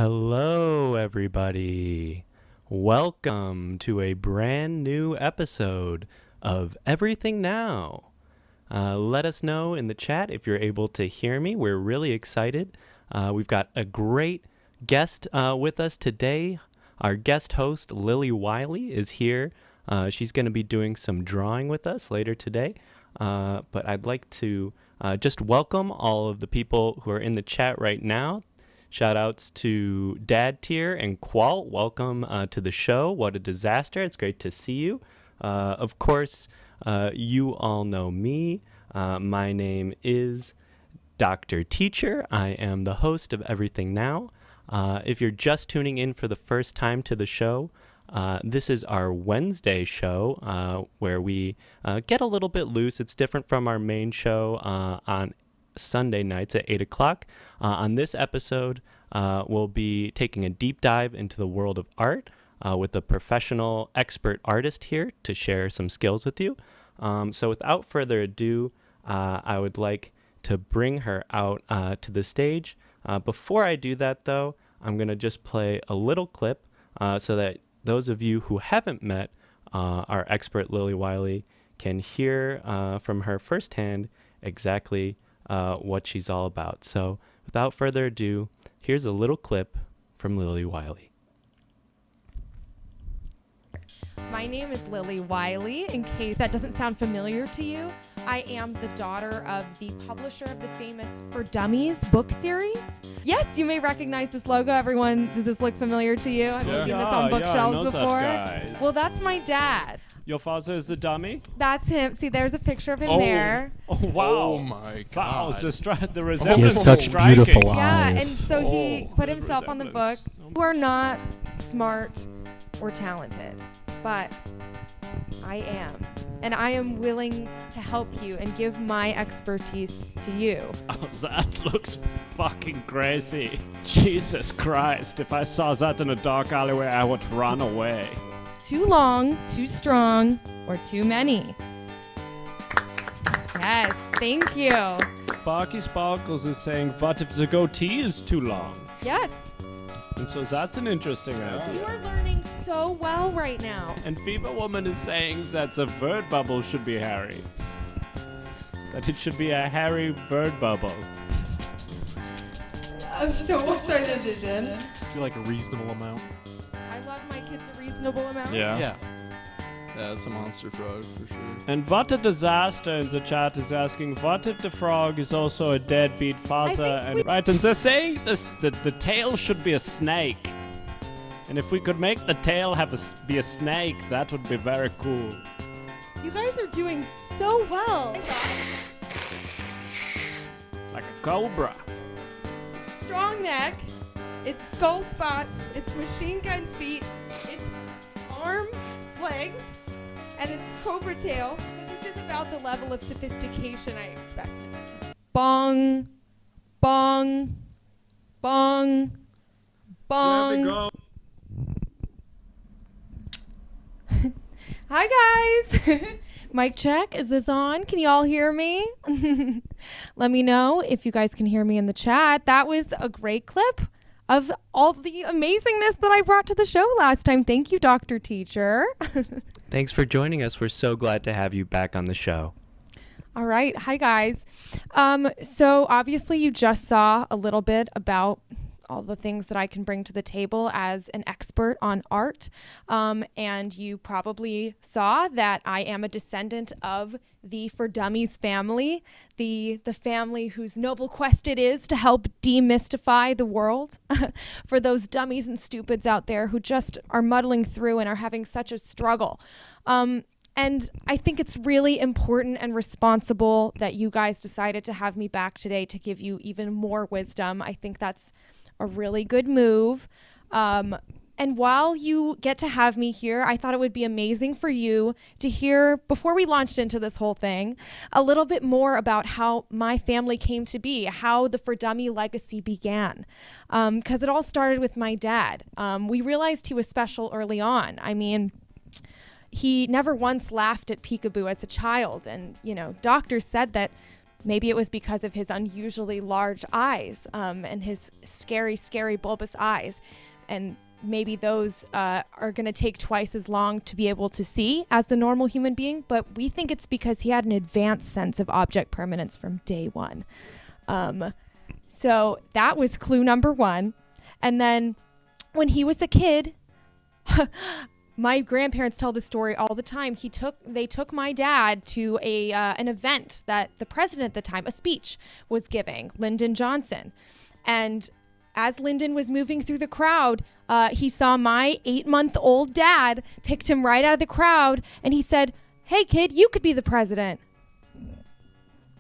Hello, everybody. Welcome to a brand new episode of Everything Now. Let us know in the chat if you're able to hear me. We're really excited. We've got a great guest with us today. Our guest host, Wiley, is here. She's going to be doing some drawing with us later today. But I'd like to just welcome all of the people who are in the chat right now. Shout outs to Dad Tier and Qualt. Welcome to the show. What a disaster. It's great to see you. Of course, you all know me. My name is Dr. Teacher. I am the host of Everything Now. If you're just tuning in for the first time to the show, this is our Wednesday show where we get a little bit loose. It's different from our main show on Sunday nights at 8 o'clock. On this episode, we'll be taking a deep dive into the world of art with a professional expert artist here to share some skills with you. So without further ado, I would like to bring her out to the stage. Before I do that, though, I'm going to just play a little clip so that those of you who haven't met our expert Lily Wiley can hear from her firsthand exactly what she's all about. So without further ado, here's a little clip from Lily Wiley. My name is Lily Wiley. In case that doesn't sound familiar to you, I am the daughter of the publisher of the famous For Dummies book series. Yes, you may recognize this logo. Everyone, does this look familiar to you? Have you seen this on bookshelves before? Well, that's my dad. Your father is a dummy? That's him. See, there's a picture of him there. Oh, wow. Oh, my God. Wow, the resemblance He has such striking. beautiful eyes. Yeah, and so he put the himself on the book. resemblance. You are not smart or talented, but I am. And I am willing to help you and give my expertise to you. Oh, that looks fucking crazy. Jesus Christ. If I saw that in a dark alleyway, I would run away. Too long, too strong, or too many. Yes, thank you. Sparky Sparkles is saying, what if the goatee is too long? Yes, And so that's an interesting you idea. are learning so well right now. And Fever Woman is saying that the word bubble should be hairy. That it should be a hairy word bubble. So what's our decision? I feel like a reasonable amount. I love my kids a reasonable amount. Yeah, it's a monster frog for sure. And what a disaster in the chat is asking, what if the frog is also a deadbeat father? And right, and they're saying this, that the tail should be a snake. And if we could make the tail be a snake, that would be very cool. You guys are doing so well. Like a cobra. Strong neck, it's skull spots, it's machine gun feet, it's arm, legs, and it's cobra tail. But this is about the level of sophistication I expected. Bong, bong, bong, bong. There we go. Hi guys. Mic check. Is this on? Can you all hear me? Let me know if you guys can hear me in the chat. That was a great clip of all the amazingness that I brought to the show last time. Thank you, Dr. Teacher. Thanks for joining us. We're so glad to have you back on the show. All right. Hi, guys. So obviously you just saw a little bit about all the things that I can bring to the table as an expert on art. And you probably saw that I am a descendant of the For Dummies family, the family whose noble quest it is to help demystify the world for those dummies and stupids out there who just are muddling through and are having such a struggle. And I think it's really important and responsible that you guys decided to have me back today to give you even more wisdom. I think that's a really good move. And while you get to have me here, I thought it would be amazing for you to hear, before we launched into this whole thing, a little bit more about how my family came to be, how the For Dummy legacy began. Because it all started with my dad. We realized he was special early on. I mean, he never once laughed at peekaboo as a child. And, you know, doctors said that Maybe it was because of his unusually large eyes and his scary, scary bulbous eyes. And maybe those are going to take twice as long to be able to see as the normal human being. But we think it's because he had an advanced sense of object permanence from day one. So that was clue number one. And then when he was a kid, my grandparents tell the story all the time. They took my dad to an event that the president at the time, a speech, was giving, Lyndon Johnson. And as Lyndon was moving through the crowd, he saw my 8-month-old dad, picked him right out of the crowd, and he said, "Hey, kid, you could be the president."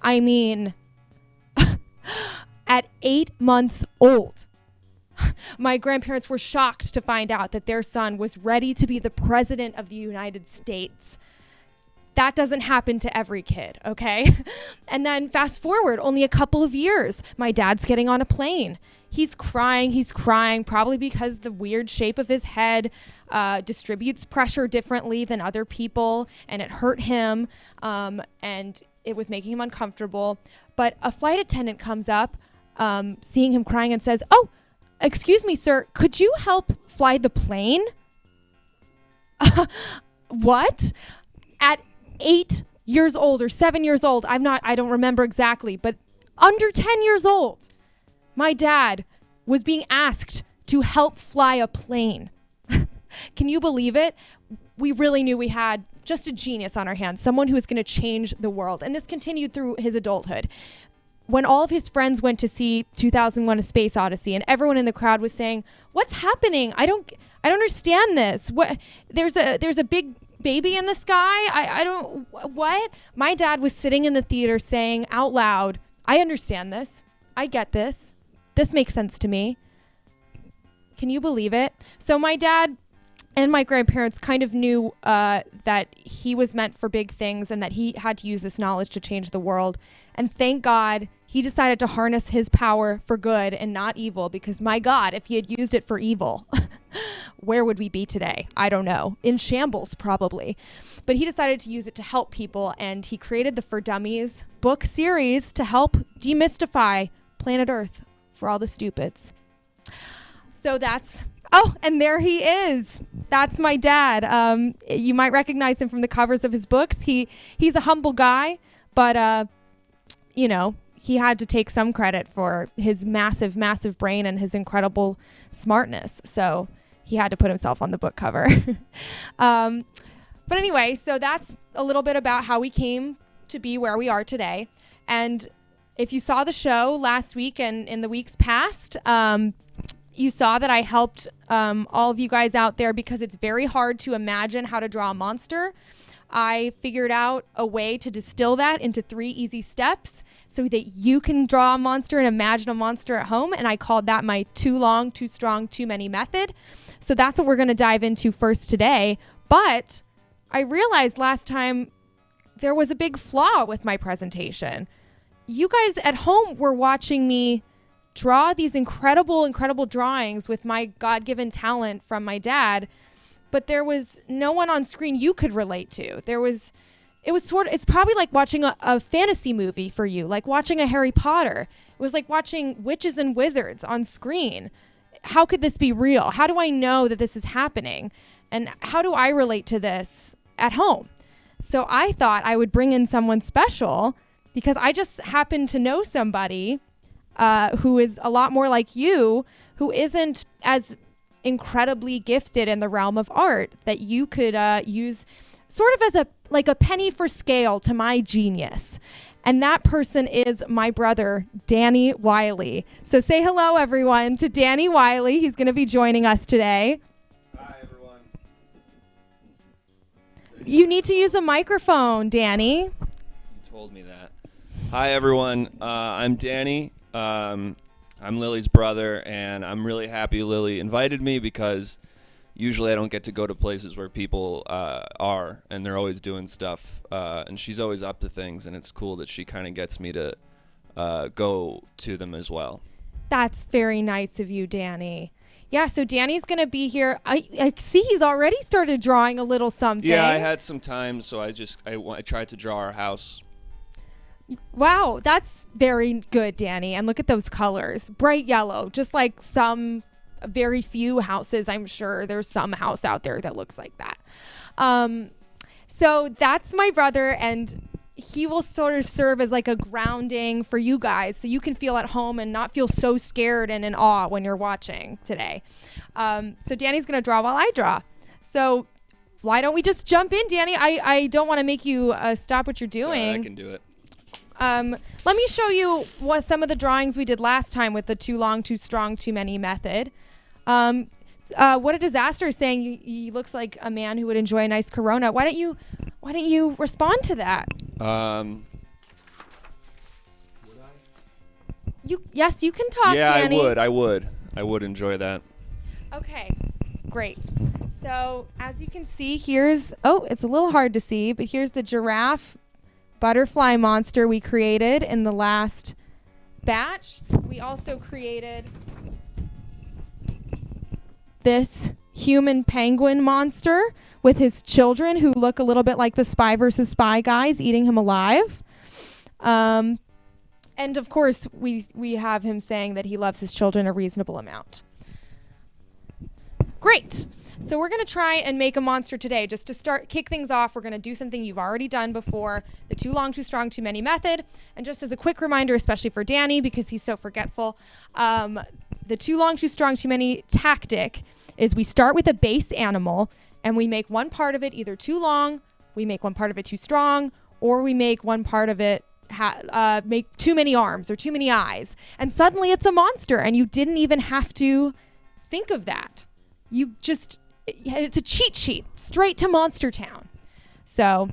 I mean, at 8 months old, my grandparents were shocked to find out that their son was ready to be the president of the United States. That doesn't happen to every kid, okay? And then fast forward only a couple of years, my dad's getting on a plane. He's crying, probably because the weird shape of his head distributes pressure differently than other people, and it hurt him, and it was making him uncomfortable. But a flight attendant comes up, seeing him crying, and says, "Oh, excuse me, sir, could you help fly the plane?" What? At 8 years old or 7 years old, I don't remember exactly, but under 10 years old, my dad was being asked to help fly a plane. Can you believe it? We really knew we had just a genius on our hands, someone who was going to change the world. And this continued through his adulthood. When all of his friends went to see 2001: A Space Odyssey, and everyone in the crowd was saying, "What's happening? I don't understand this. What? There's a big baby in the sky. I don't, what?" My dad was sitting in the theater saying out loud, "I understand this. I get this. This makes sense to me." Can you believe it? So my dad and my grandparents kind of knew that he was meant for big things and that he had to use this knowledge to change the world. And thank God he decided to harness his power for good and not evil, because my God, if he had used it for evil, where would we be today? I don't know. In shambles, probably. But he decided to use it to help people, and he created the For Dummies book series to help demystify planet Earth for all the stupids. So and there he is. That's my dad. You might recognize him from the covers of his books. He's a humble guy, but he had to take some credit for his massive, massive brain and his incredible smartness. So he had to put himself on the book cover. But anyway, so that's a little bit about how we came to be where we are today. And if you saw the show last week and in the weeks past, you saw that I helped all of you guys out there because it's very hard to imagine how to draw a monster. I figured out a way to distill that into 3 easy steps so that you can draw a monster and imagine a monster at home. And I called that my too long, too strong, too many method. So that's what we're going to dive into first today. But I realized last time there was a big flaw with my presentation. You guys at home were watching me draw these incredible, incredible drawings with my God-given talent from my dad, but there was no one on screen you could relate to. It's probably like watching a fantasy movie for you, like watching a Harry Potter. It was like watching witches and wizards on screen. How could this be real? How do I know that this is happening? And how do I relate to this at home? So I thought I would bring in someone special because I just happen to know somebody who is a lot more like you, who isn't as incredibly gifted in the realm of art, that you could use sort of as a penny for scale to my genius. And that person is my brother, Danny Wiley. So say hello, everyone, to Danny Wiley. He's going to be joining us today. Hi, everyone. You need to use a microphone, Danny. You told me that. Hi, everyone. I'm Danny. I'm Lily's brother, and I'm really happy Lily invited me because usually I don't get to go to places where people are, and they're always doing stuff, and she's always up to things, and it's cool that she kind of gets me to go to them as well. That's very nice of you, Danny. Yeah, so Danny's going to be here. I see he's already started drawing a little something. Yeah, I had some time, so I tried to draw our house. Wow, that's very good, Danny. And look at those colors. Bright yellow, just like some very few houses. I'm sure there's some house out there that looks like that. So that's my brother, and he will sort of serve as like a grounding for you guys so you can feel at home and not feel so scared and in awe when you're watching today. So Danny's going to draw while I draw. So why don't we just jump in, Danny? I don't want to make you stop what you're doing. Sorry, I can do it. Let me show you what some of the drawings we did last time with the too long, too strong, too many method. What a disaster is saying he looks like a man who would enjoy a nice Corona. Why don't you respond to that? Yes, you can talk, Yeah, Danny. I would enjoy that. Okay, great. So as you can see, it's a little hard to see, but here's the giraffe butterfly monster we created in the last batch. We also created this human penguin monster with his children who look a little bit like the Spy versus Spy guys eating him alive. And of course, we have him saying that he loves his children a reasonable amount. Great. So we're going to try and make a monster today. Just to kick things off, we're going to do something you've already done before, the too long, too strong, too many method. And just as a quick reminder, especially for Danny, because he's so forgetful, the too long, too strong, too many tactic is we start with a base animal and we make one part of it either too long, we make one part of it too strong, or we make one part of it make too many arms or too many eyes. And suddenly it's a monster and you didn't even have to think of that. It's a cheat sheet straight to Monster Town. So,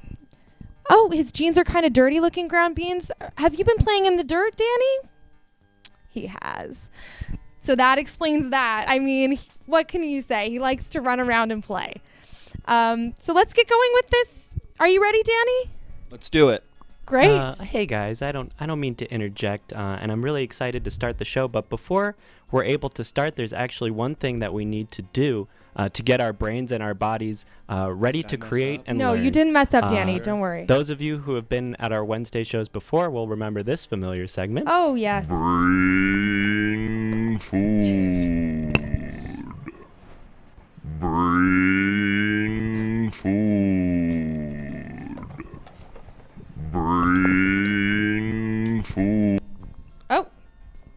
his jeans are kind of dirty looking, ground beans. Have you been playing in the dirt, Danny? He has. So that explains that. I mean, what can you say? He likes to run around and play. So let's get going with this. Are you ready, Danny? Let's do it. Great. Hey guys, I don't mean to interject, and I'm really excited to start the show. But before we're able to start, there's actually one thing that we need to do to get our brains and our bodies ready to create and no, learn. you didn't mess up, Danny. Sure. Don't worry. Those of you who have been at our Wednesday shows before will remember this familiar segment. Oh yes. Bring food. Bring food. Bring food. Oh.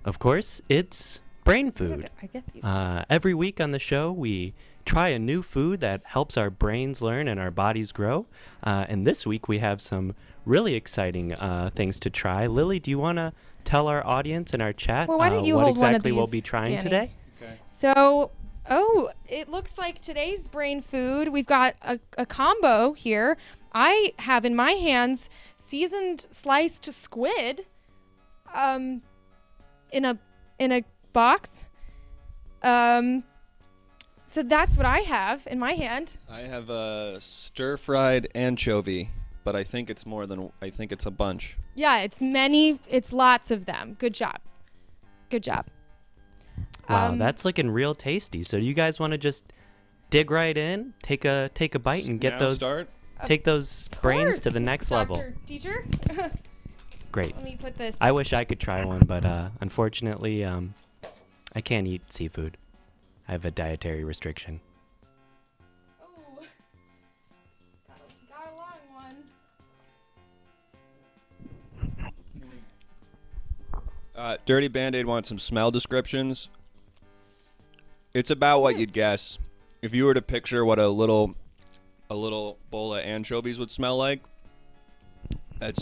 Of course, it's brain food. I get these. Every week on the show, we try a new food that helps our brains learn and our bodies grow. And this week, we have some really exciting things to try. Lily, do you want to tell our audience and our chat Well, why don't you what hold one of exactly we'll these, be trying Danny? today? Okay. So, it looks like today's brain food, we've got a combo here. I have in my hands seasoned sliced squid in a box. So that's what I have in my hand. I have a stir-fried anchovy, but I think it's a bunch. Yeah, it's lots of them. Good job. Wow, that's looking real tasty. So you guys want to just dig right in, take a bite, and get Now those start? take those brains to the next level. Dr. Teacher? Great. Let me put this. I wish I could try one, but unfortunately, I can't eat seafood. I have a dietary restriction. Oh, got a long one. Dirty Band-Aid wants some smell descriptions. It's about what you'd guess. If you were to picture what a little bowl of anchovies would smell like,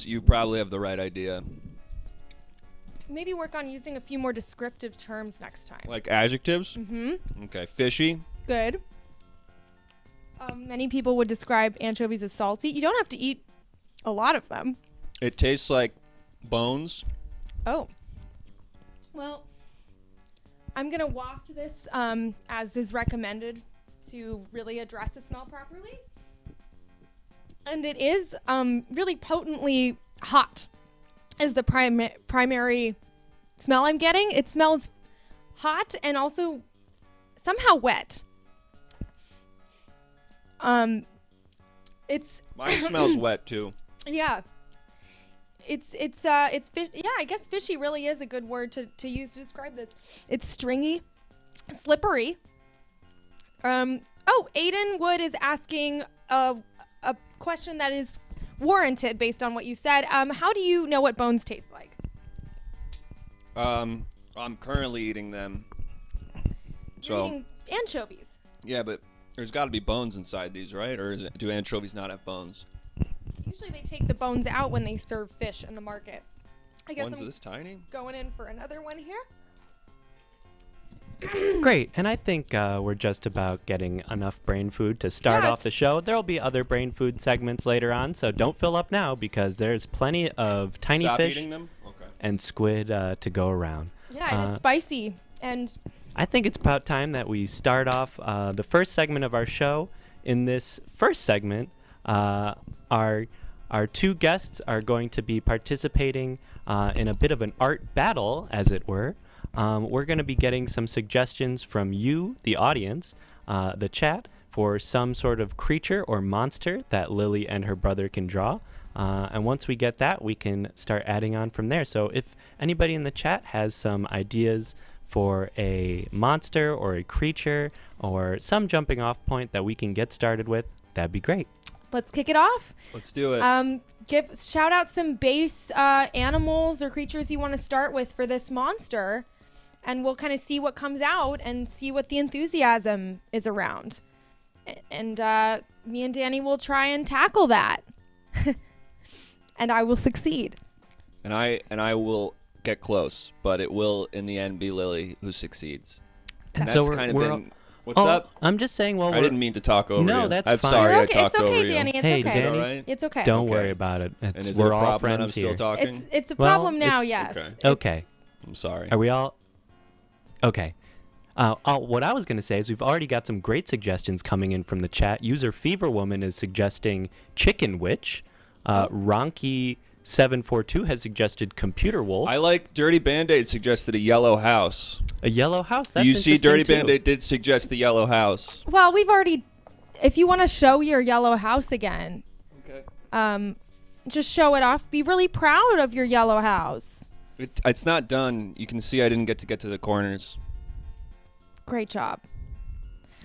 you probably have the right idea. Maybe work on using a few more descriptive terms next time. Like adjectives? Mm-hmm. Okay, fishy. Good. Many people would describe anchovies as salty. You don't have to eat a lot of them. It tastes like bones. Oh. Well, I'm going to waft this as is recommended to really address the smell properly. And it is really potently hot is the primary smell I'm getting. It smells hot and also somehow wet. Mine smells wet too. Yeah. It's fish. Yeah, I guess fishy really is a good word to use to describe this. It's stringy, slippery. Aiden Wood is asking a question that is warranted based on what you said. How do you know what bones taste like? I'm currently eating them. You're So eating anchovies. yeah, but there's got to be bones inside these, right? Or do anchovies not have bones? Usually they take the bones out when they serve fish in the market. I guess One's I'm this tiny? going in for another one here. Great, and I think we're just about getting enough brain food to start Yeah, off the show. There'll be other brain food segments later on, so don't fill up now because there's plenty of tiny Stop fish eating them? Okay. and squid to go around. Yeah, and it's spicy. And I think it's about time that we start off the first segment of our show. In this first segment, our two guests are going to be participating in a bit of an art battle, as it were. We're going to be getting some suggestions from you, the audience, the chat, for some sort of creature or monster that Lily and her brother can draw. And once we get that, we can start adding on from there. So if anybody in the chat has some ideas for a monster or a creature or some jumping off point that we can get started with, that'd be great. let's kick it off. Let's do it. Shout out some base animals or creatures you want to start with for this monster, and we'll kind of see what comes out and see what the enthusiasm is around. And me and Danny will try and tackle that. And I will succeed. And I will get close, but it will in the end be Lily who succeeds. And That's so kind of we're been. What's up? I'm just saying, well, I didn't mean to talk over you. No, that's I'm fine. sorry You're I okay. talked It's okay, over Danny. you. It's Hey, okay. Is it Danny. all right? It's okay. don't Okay. worry about it. And It's, is it we're a all problem friends that I'm still here. talking? It's a Well, problem now, it's- yes. Okay. Okay. I'm sorry. Are we all? Okay. What I was going to say is we've already got some great suggestions coming in from the chat. User Fever Woman is suggesting Chicken Witch. Ronky742 has suggested Computer Wolf. I like Dirty Band-Aid suggested a yellow house. A yellow house. That's You see, interesting Dirty too. Band-Aid did suggest the yellow house. Well, we've already. If you want to show your yellow house again, Okay. just show it off. Be really proud of your yellow house. It's not done. You can see I didn't get to the corners. Great job.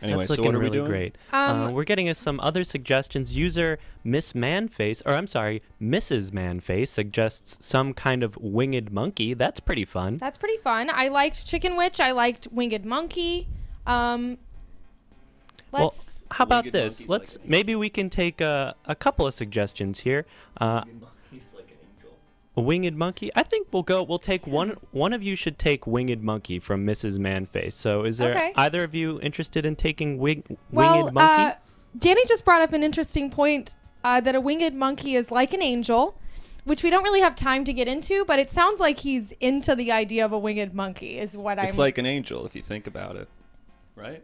Anyway, That's so looking what are we really doing? great. Um, We're getting us some other suggestions. User Miss Manface, or I'm sorry, Mrs. Manface suggests some kind of winged monkey. That's pretty fun. That's pretty fun. I liked Chicken Witch. I liked Winged Monkey. Well, Let's. how about Winged this? monkey's Let's like an maybe we can take a couple of suggestions here. He's like an angel. A winged monkey. I think we'll take one. One of you should take winged monkey from Mrs. Manface. So is there Okay. either of you interested in taking winged well, monkey? Danny just brought up an interesting point that a winged monkey is like an angel, which we don't really have time to get into, but it sounds like he's into the idea of a winged monkey is what It's I'm... like an angel if you think about it, right?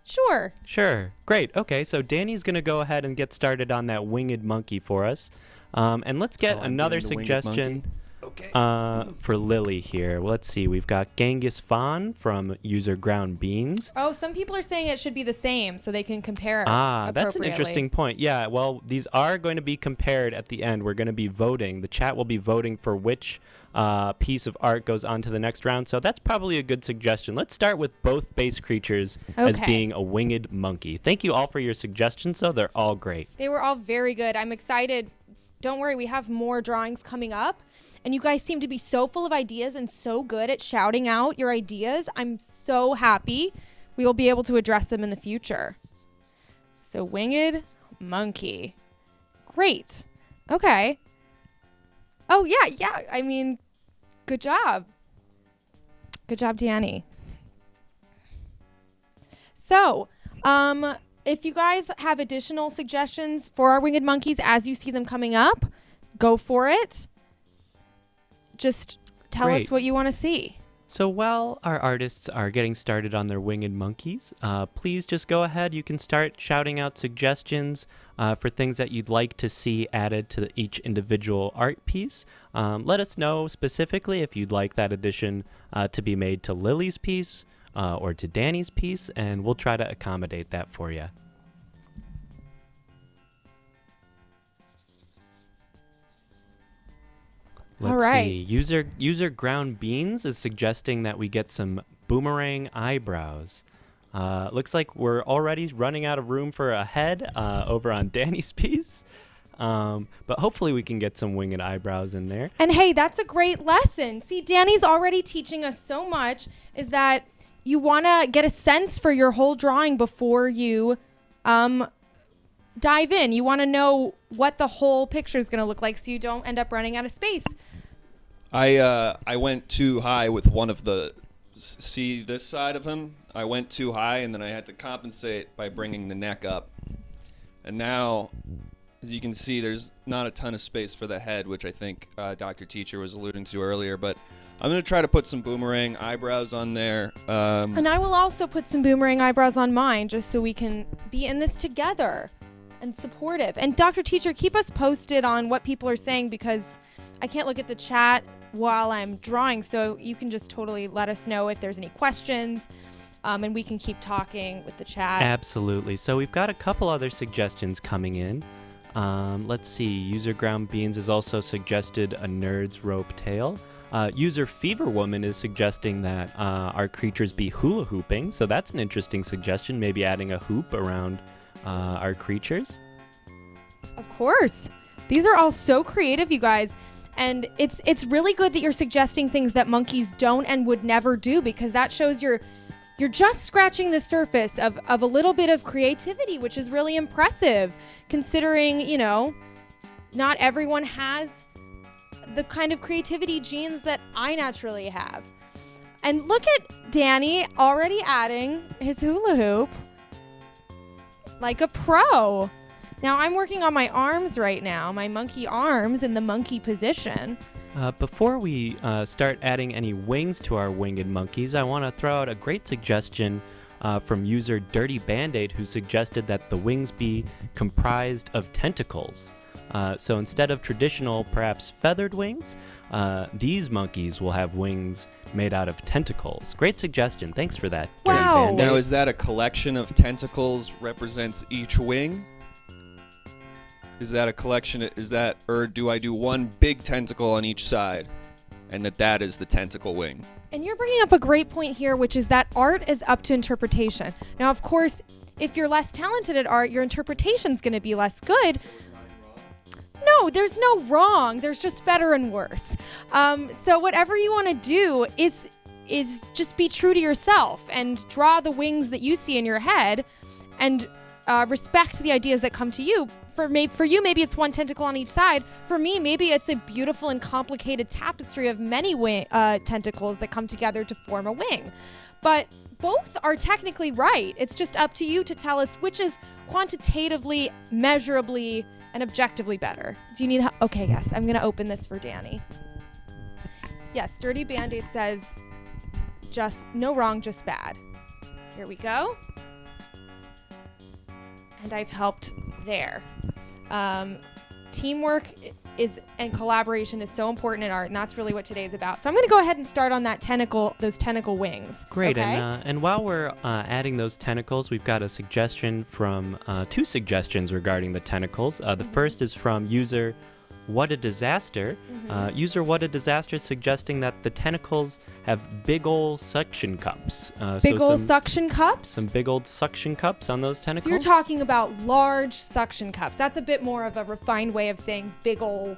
Sure. Sure. Great. Okay, so Danny's going to go ahead and get started on that winged monkey for us. And let's get Oh, I'm another doing the winged suggestion monkey? Okay. for Lily here. Well, let's see. We've got Genghis Fawn from user Ground Beans. Oh, some people are saying it should be the same so they can compare That's an appropriately. interesting point. Yeah, well, these are going to be compared at the end. We're going to be voting. The chat will be voting for which piece of art goes on to the next round. So that's probably a good suggestion. Let's start with both base creatures as Okay. being a winged monkey. Thank you all for your suggestions, though. They're all great. They were all very good. I'm excited. Don't worry, we have more drawings coming up. And you guys seem to be so full of ideas and so good at shouting out your ideas. I'm so happy we will be able to address them in the future. So, winged monkey. Great. Okay. Oh, yeah. I mean, good job. Good job, Danny. So, if you guys have additional suggestions for our winged monkeys as you see them coming up, go for it. Just tell us Great. what you want to see. So while our artists are getting started on their winged monkeys, please just go ahead. You can start shouting out suggestions for things that you'd like to see added to each individual art piece. Let us know specifically if you'd like that addition to be made to Lily's piece or to Danny's piece, and we'll try to accommodate that for you. Let's All right. see. User Ground Beans is suggesting that we get some boomerang eyebrows. Looks like we're already running out of room for a head over on Danny's piece. But hopefully we can get some winged eyebrows in there. And hey, that's a great lesson. See, Danny's already teaching us so much, is that you want to get a sense for your whole drawing before you dive in. You want to know what the whole picture is going to look like so you don't end up running out of space. I went too high with one of the. See this side of him? I went too high, and then I had to compensate by bringing the neck up. And now, as you can see, there's not a ton of space for the head, which I think Dr. Teacher was alluding to earlier. But I'm going to try to put some boomerang eyebrows on there. And I will also put some boomerang eyebrows on mine just so we can be in this together and supportive. And Dr. Teacher, keep us posted on what people are saying, because I can't look at the chat while I'm drawing, so you can just totally let us know if there's any questions, and we can keep talking with the chat. Absolutely. So we've got a couple other suggestions coming in. Let's see. User Ground Beans has also suggested a nerd's rope tail. User Fever Woman is suggesting that our creatures be hula hooping, so that's an interesting suggestion, maybe adding a hoop around our creatures. Of course. These are all so creative, you guys. And it's really good that you're suggesting things that monkeys don't and would never do, because that shows you're just scratching the surface of a little bit of creativity, which is really impressive, considering, you know, not everyone has the kind of creativity genes that I naturally have. And look at Danny already adding his hula hoop like a pro. Now I'm working on my arms right now, my monkey arms in the monkey position. Before we start adding any wings to our winged monkeys, I want to throw out a great suggestion from user Dirty Band-Aid, who suggested that the wings be comprised of tentacles. So instead of traditional, perhaps feathered wings, these monkeys will have wings made out of tentacles. Great suggestion. Thanks for that, Dirty Wow. Band-Aid. Now, is that a collection of tentacles represents each wing? Is that a collection? Or do I do one big tentacle on each side, and that is the tentacle wing? And you're bringing up a great point here, which is that art is up to interpretation. Now, of course, if you're less talented at art, your interpretation's going to be less good. No, there's no wrong. There's just better and worse. So whatever you want to do is just be true to yourself and draw the wings that you see in your head, and respect the ideas that come to you. For you, maybe it's one tentacle on each side. For me, maybe it's a beautiful and complicated tapestry of many tentacles that come together to form a wing. But both are technically right. It's just up to you to tell us which is quantitatively, measurably, and objectively better. Do you need help? Okay, yes. I'm going to open this for Danny. Yes, Dirty Band-Aid says, just no wrong, just bad. Here we go. And I've helped there. Teamwork and collaboration is so important in art, and that's really what today's about. So I'm going to go ahead and start on those tentacle wings. Great, okay? and while we're adding those tentacles, we've got a suggestion from two suggestions regarding the tentacles. The first is from user What a Disaster. User What a Disaster suggesting that the tentacles have big ol' suction cups. Big ol' suction cups? Some big old suction cups on those tentacles. So you're talking about large suction cups. That's a bit more of a refined way of saying big ol'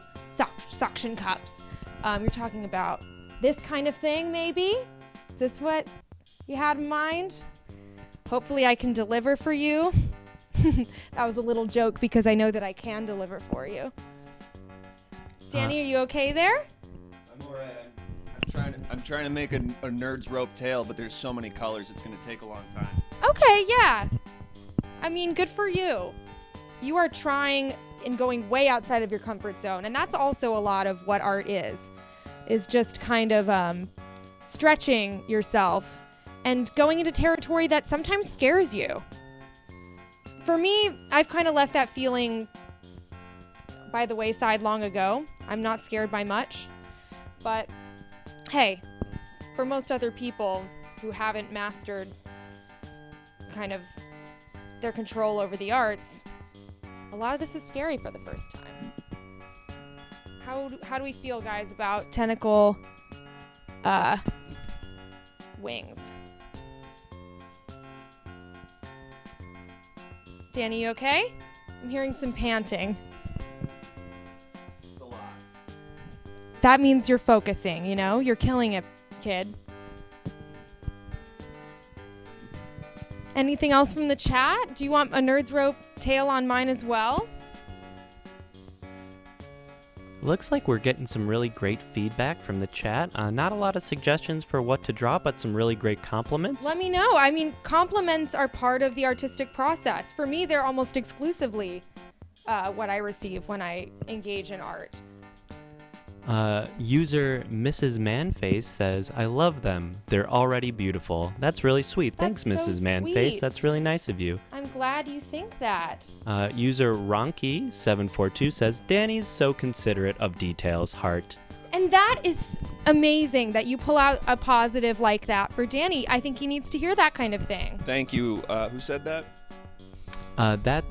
suction cups. You're talking about this kind of thing, maybe? Is this what you had in mind? Hopefully I can deliver for you. That was a little joke because I know that I can deliver for you. Danny, are you okay there? I'm alright. I'm trying to make a nerd's rope tail, but there's so many colors, it's going to take a long time. Okay, yeah. I mean, good for you. You are trying and going way outside of your comfort zone, and that's also a lot of what art is just kind of stretching yourself and going into territory that sometimes scares you. For me, I've kind of left that feeling by the wayside long ago. I'm not scared by much, but hey, for most other people who haven't mastered kind of their control over the arts, a lot of this is scary for the first time. how do we feel, guys, about tentacle wings? Danny, you okay? I'm hearing some panting. It's a lot. That means you're focusing, you know? You're killing it, kid. Anything else from the chat? Do you want a Nerd's Rope tail on mine as well? Looks like we're getting some really great feedback from the chat. Not a lot of suggestions for what to draw, but some really great compliments. Let me know. I mean, compliments are part of the artistic process. For me, they're almost exclusively what I receive when I engage in art. User Mrs. Manface says, I love them. They're already beautiful. That's really sweet. Thanks, That's so Mrs. Manface. sweet. That's really nice of you. I'm glad you think that. User Ronky742 says, Danny's so considerate of details, heart. And that is amazing that you pull out a positive like that for Danny. I think he needs to hear that kind of thing. Thank you. Who said that? That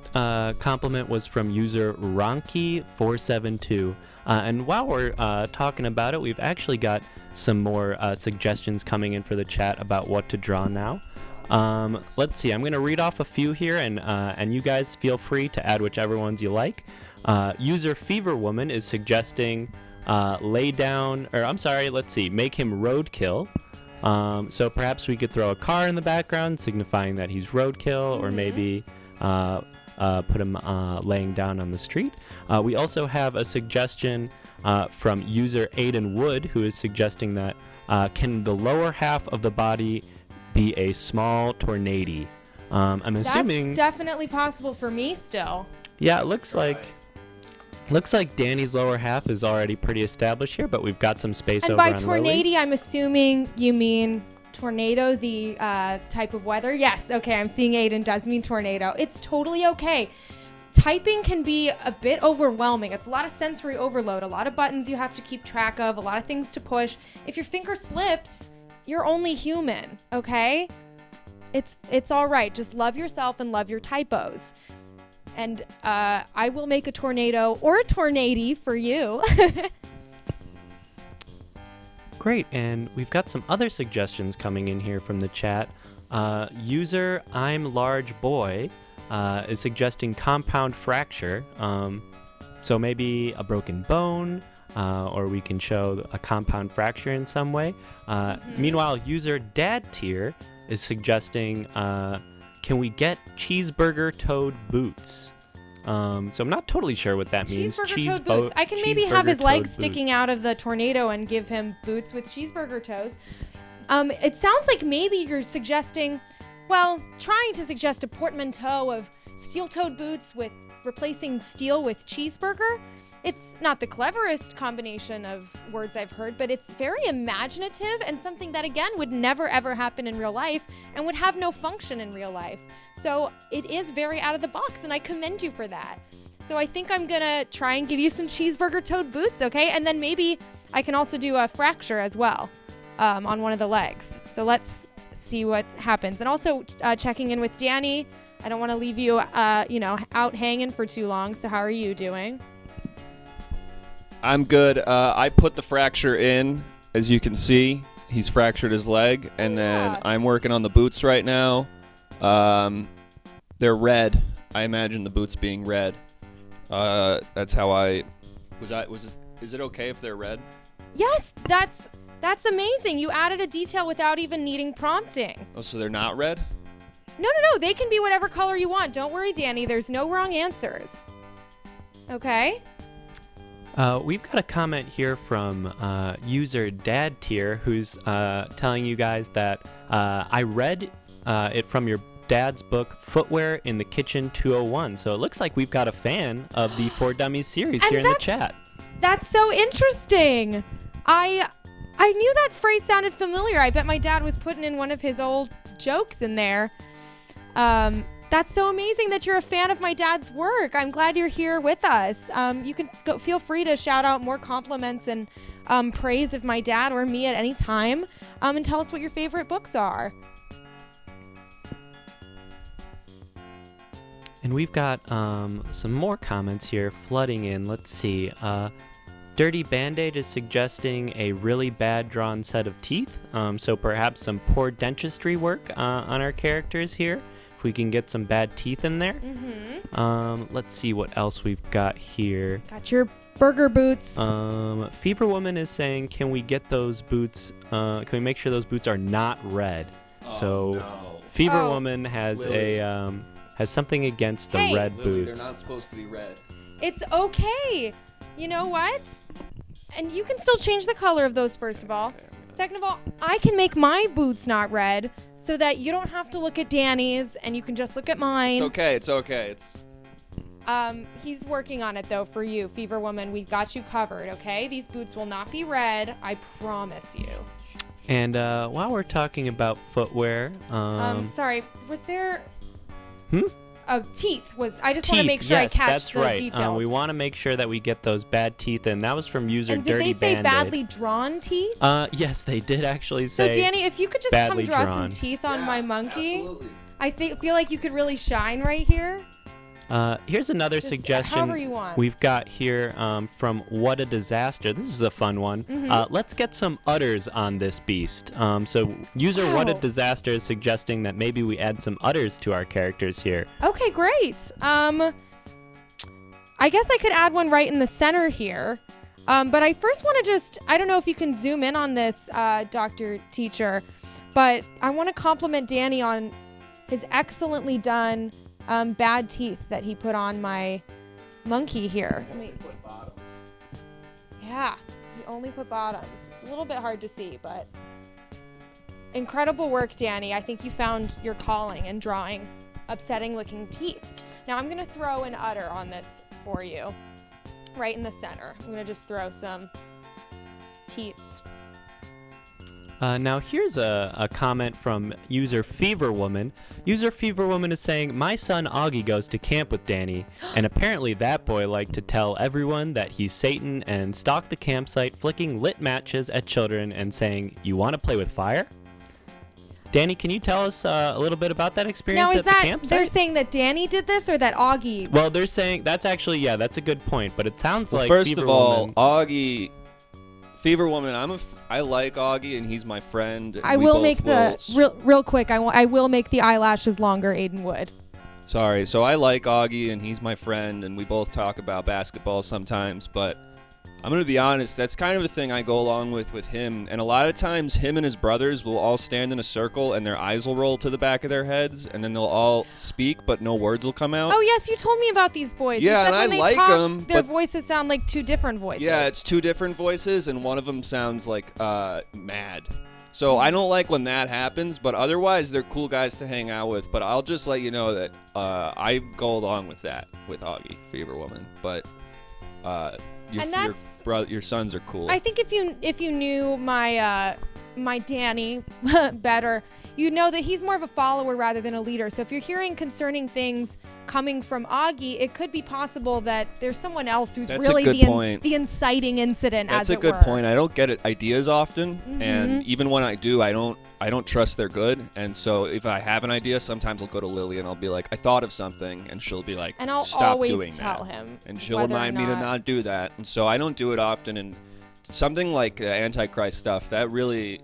compliment was from user Ronky472. And while we're talking about it, we've actually got some more suggestions coming in for the chat about what to draw now. Let's see. I'm going to read off a few here, and you guys feel free to add whichever ones you like. User Fever Woman is suggesting make him roadkill. So perhaps we could throw a car in the background signifying that he's roadkill, or maybe put him laying down on the street. We also have a suggestion from user Aiden Wood, who is suggesting that can the lower half of the body be a small tornado? I'm assuming that's definitely possible for me still. Yeah, it looks like Danny's lower half is already pretty established here, but we've got some space And over by on tornado, Lily's. I'm assuming you mean tornado, the type of weather. Yes, okay, I'm seeing Aiden does mean tornado. It's totally okay. Typing can be a bit overwhelming. It's a lot of sensory overload, a lot of buttons you have to keep track of, a lot of things to push. If your finger slips, you're only human, okay? It's all right. Just love yourself and love your typos. And I will make a tornado or a tornado for you. Great, and we've got some other suggestions coming in here from the chat. User I'm Large Boy is suggesting compound fracture. So maybe a broken bone, or we can show a compound fracture in some way. Meanwhile, user Dad Tier is suggesting, can we get cheeseburger toed boots? So I'm not totally sure what that means. Cheeseburger toed boots. I can maybe have his legs sticking out of the tornado and give him boots with cheeseburger toes. It sounds like maybe you're suggesting, trying to suggest a portmanteau of steel-toed boots with replacing steel with cheeseburger. It's not the cleverest combination of words I've heard, but it's very imaginative and something that, again, would never, ever happen in real life and would have no function in real life. So it is very out of the box, and I commend you for that. So I think I'm going to try and give you some cheeseburger-toed boots, okay? And then maybe I can also do a fracture as well on one of the legs. So let's see what happens. And also checking in with Danny. I don't want to leave you, out hanging for too long. So how are you doing? I'm good. I put the fracture in, as you can see. He's fractured his leg, and then I'm working on the boots right now. They're red. I imagine the boots being red. That's how I was. Is it okay if they're red? Yes, that's amazing. You added a detail without even needing prompting. Oh, so they're not red? No. They can be whatever color you want. Don't worry, Danny. There's no wrong answers. Okay? We've got a comment here from user Dad Tier, who's telling you guys that I read it from your dad's book, Footwear in the Kitchen 201. So it looks like we've got a fan of the For Dummies series here in the chat. That's so interesting. I knew that phrase sounded familiar. I bet my dad was putting in one of his old jokes in there. That's so amazing that you're a fan of my dad's work. I'm glad you're here with us. You can feel free to shout out more compliments and praise of my dad or me at any time, and tell us what your favorite books are. And we've got some more comments here flooding in. Let's see. Dirty Band-Aid is suggesting a really bad drawn set of teeth, so perhaps some poor dentistry work on our characters here. If we can get some bad teeth in there. Let's see what else we've got here. Got your burger boots. Fever Woman is saying, can we get those boots, can we make sure those boots are not red? No. Fever Oh. Woman has Willie. has something against the Hey. red Lily, boots. they're not supposed to be red. It's okay. You know what? And you can still change the color of those, first of all. Second of all, I can make my boots not red so that you don't have to look at Danny's and you can just look at mine. It's okay. He's working on it though for you, Fever Woman. We've got you covered, okay? These boots will not be red. I promise you. And while we're talking about footwear, Sorry, was there... Hmm? Teeth was... I just want to teeth, make sure yes, I catch that's the right. details. We want to make sure that we get those bad teeth in. That was from user And did Dirty they say Band-Aid. badly drawn teeth? Yes, they did actually So say. Danny, if you could just come badly draw drawn. some teeth on my monkey, Absolutely. I feel like you could really shine right here. Here's another Just suggestion however you want. we've got here from What a Disaster. This is a fun one. Let's get some udders on this beast. So user What a Wow. Disaster is suggesting that maybe we add some udders to our characters here. Okay, great. I guess I could add one right in the center here. But I first want to I don't know if you can zoom in on this, Dr. Teacher, but I want to compliment Danny on his excellently done bad teeth that he put on my monkey here. Yeah, he only put bottoms. It's a little bit hard to see, but incredible work, Danny. I think you found your calling in drawing upsetting looking teeth. Now I'm gonna throw an udder on this for you, right in the center. I'm gonna just throw some teeth. Now here's a comment from user Fever Woman. User Fever Woman is saying, my son Augie goes to camp with Danny, and apparently that boy liked to tell everyone that he's Satan and stalk the campsite, flicking lit matches at children and saying, you want to play with fire? Danny, can you tell us a little bit about that experience Now is at the that campsite? they're saying that Danny did this or that Augie? Well, they're saying that's actually, yeah, that's a good point, but it sounds Well, like first Fever of all, Woman, Augie, Fever Woman. I like Augie, and he's my friend. And I we will both make real quick. I will make the eyelashes longer. Aiden would. Sorry. So I like Augie, and he's my friend, and we both talk about basketball sometimes. But I'm gonna be honest. That's kind of a thing I go along with him. And a lot of times, him and his brothers will all stand in a circle, and their eyes will roll to the back of their heads, and then they'll all speak, but no words will come out. Oh yes, you told me about these boys. You Yeah, said and when I they like talk, 'em, Their but- voices sound like two different voices. Yeah, it's two different voices, and one of them sounds like mad. So I don't like when that happens, but otherwise they're cool guys to hang out with. But I'll just let you know that I go along with that with Augie, Fever Woman. But your sons are cool. I think if you knew my my Danny better, you know that he's more of a follower rather than a leader. So if you're hearing concerning things coming from Augie, it could be possible that there's someone else who's That's a really good point. the inciting incident. That's as a good were. point. I don't get ideas often, Mm-hmm. and even when I do, I don't trust they're good. And so if I have an idea, sometimes I'll go to Lily and I'll be like, I thought of something, and she'll be like, And I'll stop doing always tell that. him. And she'll whether or remind me to not do that. And so I don't do it often. And something like Antichrist stuff, that really,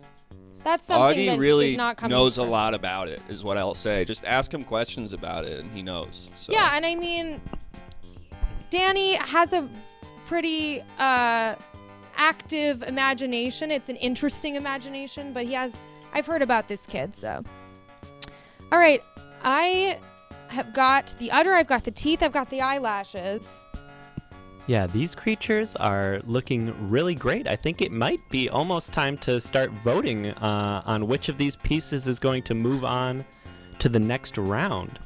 That's something Augie that really is not coming knows a from- lot about it, is what I'll say. Just ask him questions about it, and he knows. So. Yeah, and I mean, Danny has a pretty active imagination. It's an interesting imagination, but I've heard about this kid, so. All right, I have got the udder, I've got the teeth, I've got the eyelashes. yeah, these creatures are looking really great. I think it might be almost time to start voting on which of these pieces is going to move on to the next round.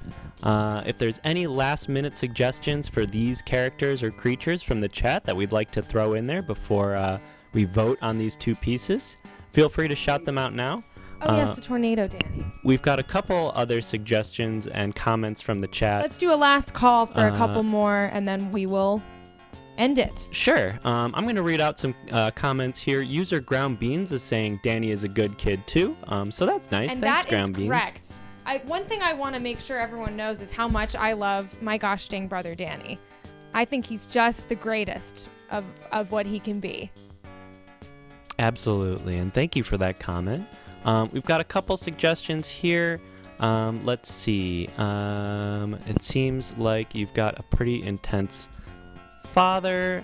If there's any last-minute suggestions for these characters or creatures from the chat that we'd like to throw in there before we vote on these two pieces, feel free to shout them out now. Oh, yes, the tornado, Danny. We've got a couple other suggestions and comments from the chat. Let's do a last call for a couple more, and then we will end it. Sure. I'm going to read out some comments here. User Ground Beans is saying Danny is a good kid too. So that's nice. And Thanks, that Ground is Beans. correct. One thing I want to make sure everyone knows is how much I love my gosh dang brother Danny. I think he's just the greatest. of what he can be. Absolutely, and thank you for that comment. We've got a couple suggestions here. Let's see. It seems like you've got a pretty intense father.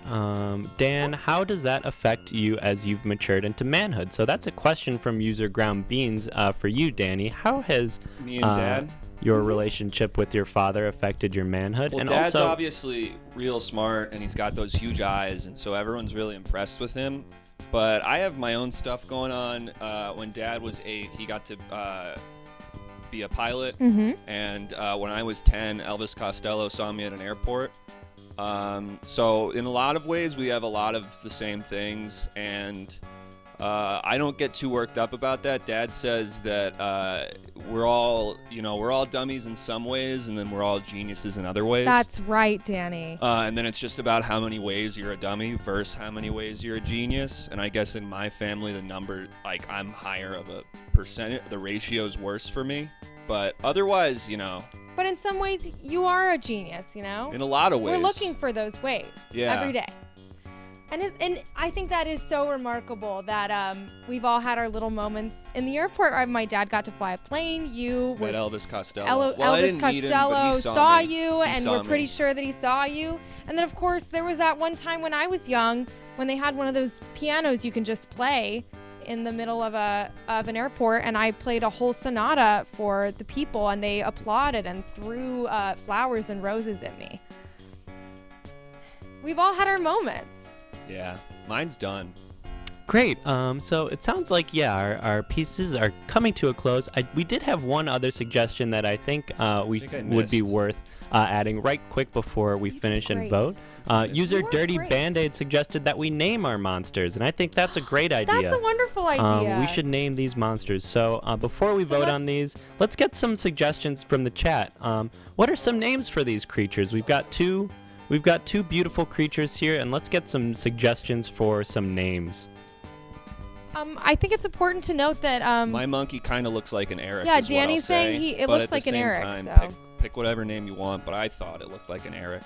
Dan, how does that affect you as you've matured into manhood? So that's a question from user Ground Beans for you, Danny. How has Me and Dad? your relationship with your father affected your manhood? Well, and Dad's also, obviously real smart, and he's got those huge eyes, and so everyone's really impressed with him. But I have my own stuff going on. When Dad was 8, he got to be a pilot, and when I was 10, Elvis Costello saw me at an airport. So in a lot of ways, we have a lot of the same things, and I don't get too worked up about that. Dad says that we're all dummies in some ways, and then we're all geniuses in other ways. That's right, Danny. And then it's just about how many ways you're a dummy versus how many ways you're a genius. And I guess in my family, the number, like, I'm higher of a percentage. The ratio's worse for me. But otherwise, But in some ways, you are a genius, in a lot of ways. We're looking for those ways every day. And I think that is so remarkable that we've all had our little moments. In the airport, my dad got to fly a plane. You Met was Elvis Costello. Elvis I didn't meet him, but Costello he saw me. you, He and saw we're pretty me. sure that he saw you. And then, of course, there was that one time when I was young, when they had one of those pianos you can just play in the middle of an airport, and I played a whole sonata for the people, and they applauded and threw flowers and roses at me. We've all had our moments. Yeah, mine's done. great. So it sounds like, our pieces are coming to a close. We did have one other suggestion that I think I would be missed. worth adding right quick before we finish and great. vote. User You are Dirty great. Band-Aid suggested that we name our monsters, and I think that's a great idea. That's a wonderful idea. We should name these monsters. So before we So vote on these, let's get some suggestions from the chat. What are some names for these creatures? We've got two beautiful creatures here, and let's get some suggestions for some names. I think it's important to note that My monkey kind of looks like an Eric. Yeah, is what I'll Danny's saying say, it but looks at the like an same Eric, time, so. pick whatever name you want, but I thought it looked like an Eric.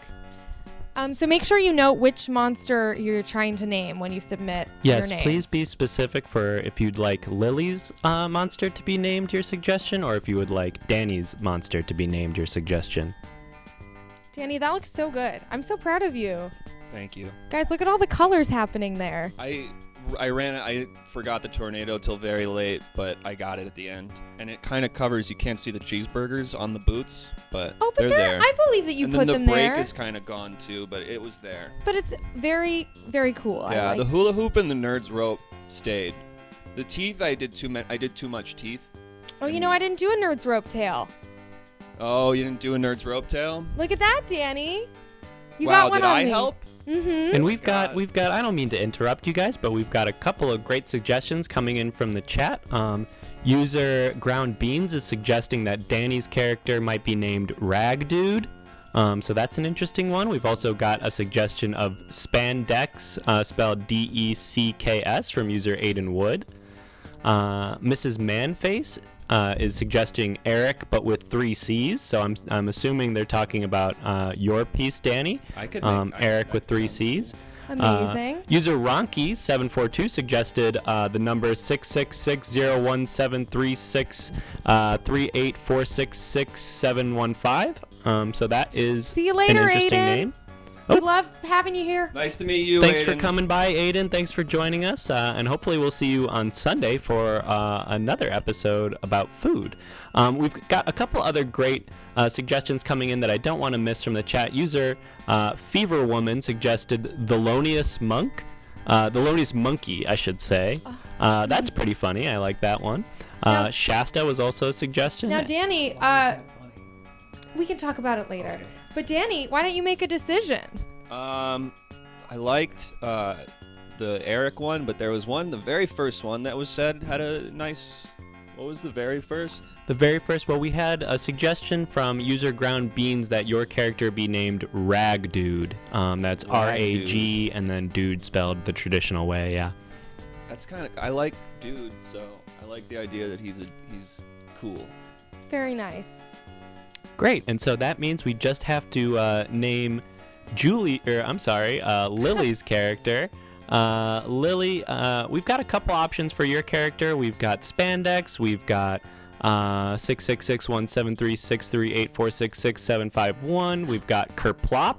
so make sure you note which monster you're trying to name when you submit your Yes, names. please be specific for if you'd like Lily's monster to be named your suggestion, or if you would like Danny's monster to be named your suggestion. Danny, that looks so good. I'm so proud of you. Thank you. Guys, look at all the colors happening there. I forgot the tornado till very late, but I got it at the end. And it kind of covers, you can't see the cheeseburgers on the boots, but Oh, but they're there. I believe that you and put then them the brake there. is kind of gone too, but it was there. But it's very, very cool. Yeah, I like. the hula hoop and the nerd's rope stayed. The teeth, I did too much teeth. Oh, I didn't do a nerd's rope tail. Oh, you didn't do a nerd's rope tail? Look at that, Danny. You Wow, got one did on I me. help? Mm-hmm. And we've got, God. I don't mean to interrupt you guys, but we've got a couple of great suggestions coming in from the chat. User Ground Beans is suggesting that Danny's character might be named Rag Dude. So that's an interesting one. We've also got a suggestion of Spandex, spelled D-E-C-K-S, from user Aiden Wood. Mrs. Manface is suggesting Eric, but with 3 C's. So I'm assuming they're talking about your piece, Danny. I could Eric with 3 C's. Amazing. User Ronky742 suggested the number 666-01736-38466715. So that is See you later, an interesting Aiden. name. We love having you here. Nice to meet you, Thanks Aiden. for coming by, Aiden. Thanks for joining us. And hopefully we'll see you on Sunday for another episode about food. We've got a couple other great suggestions coming in that I don't want to miss from the chat. User Fever Woman suggested Thelonious Monk. Thelonious Monkey, I should say. That's pretty funny. I like that one. Now- Shasta was also a suggestion. Now, Danny, we can talk about it later. But Danny, why don't you make a decision? I liked the Eric one, but there was one, the very first one that was said had a nice. What was the very first? The very first, we had a suggestion from user Ground Beans that your character be named Rag Dude. That's R-A-G and then dude spelled the traditional way, yeah. That's kind of. I like dude, so I like the idea that he's cool. Very nice. Great, and so that means we just have to name Lily's character. Lily, we've got a couple options for your character. We've got spandex. We've got 666-173-638-466-751. We've got Kerplop,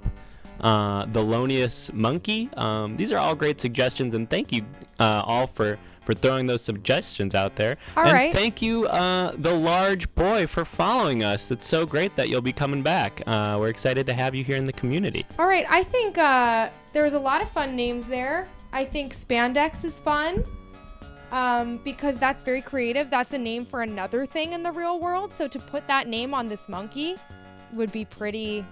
the Lonius Monkey. These are all great suggestions, and thank you all for throwing those suggestions out there. All and right. Thank you, the Large Boy, for following us. It's so great that you'll be coming back. We're excited to have you here in the community. All right. I think there was a lot of fun names there. I think spandex is fun because that's very creative. That's a name for another thing in the real world. So to put that name on this monkey would be pretty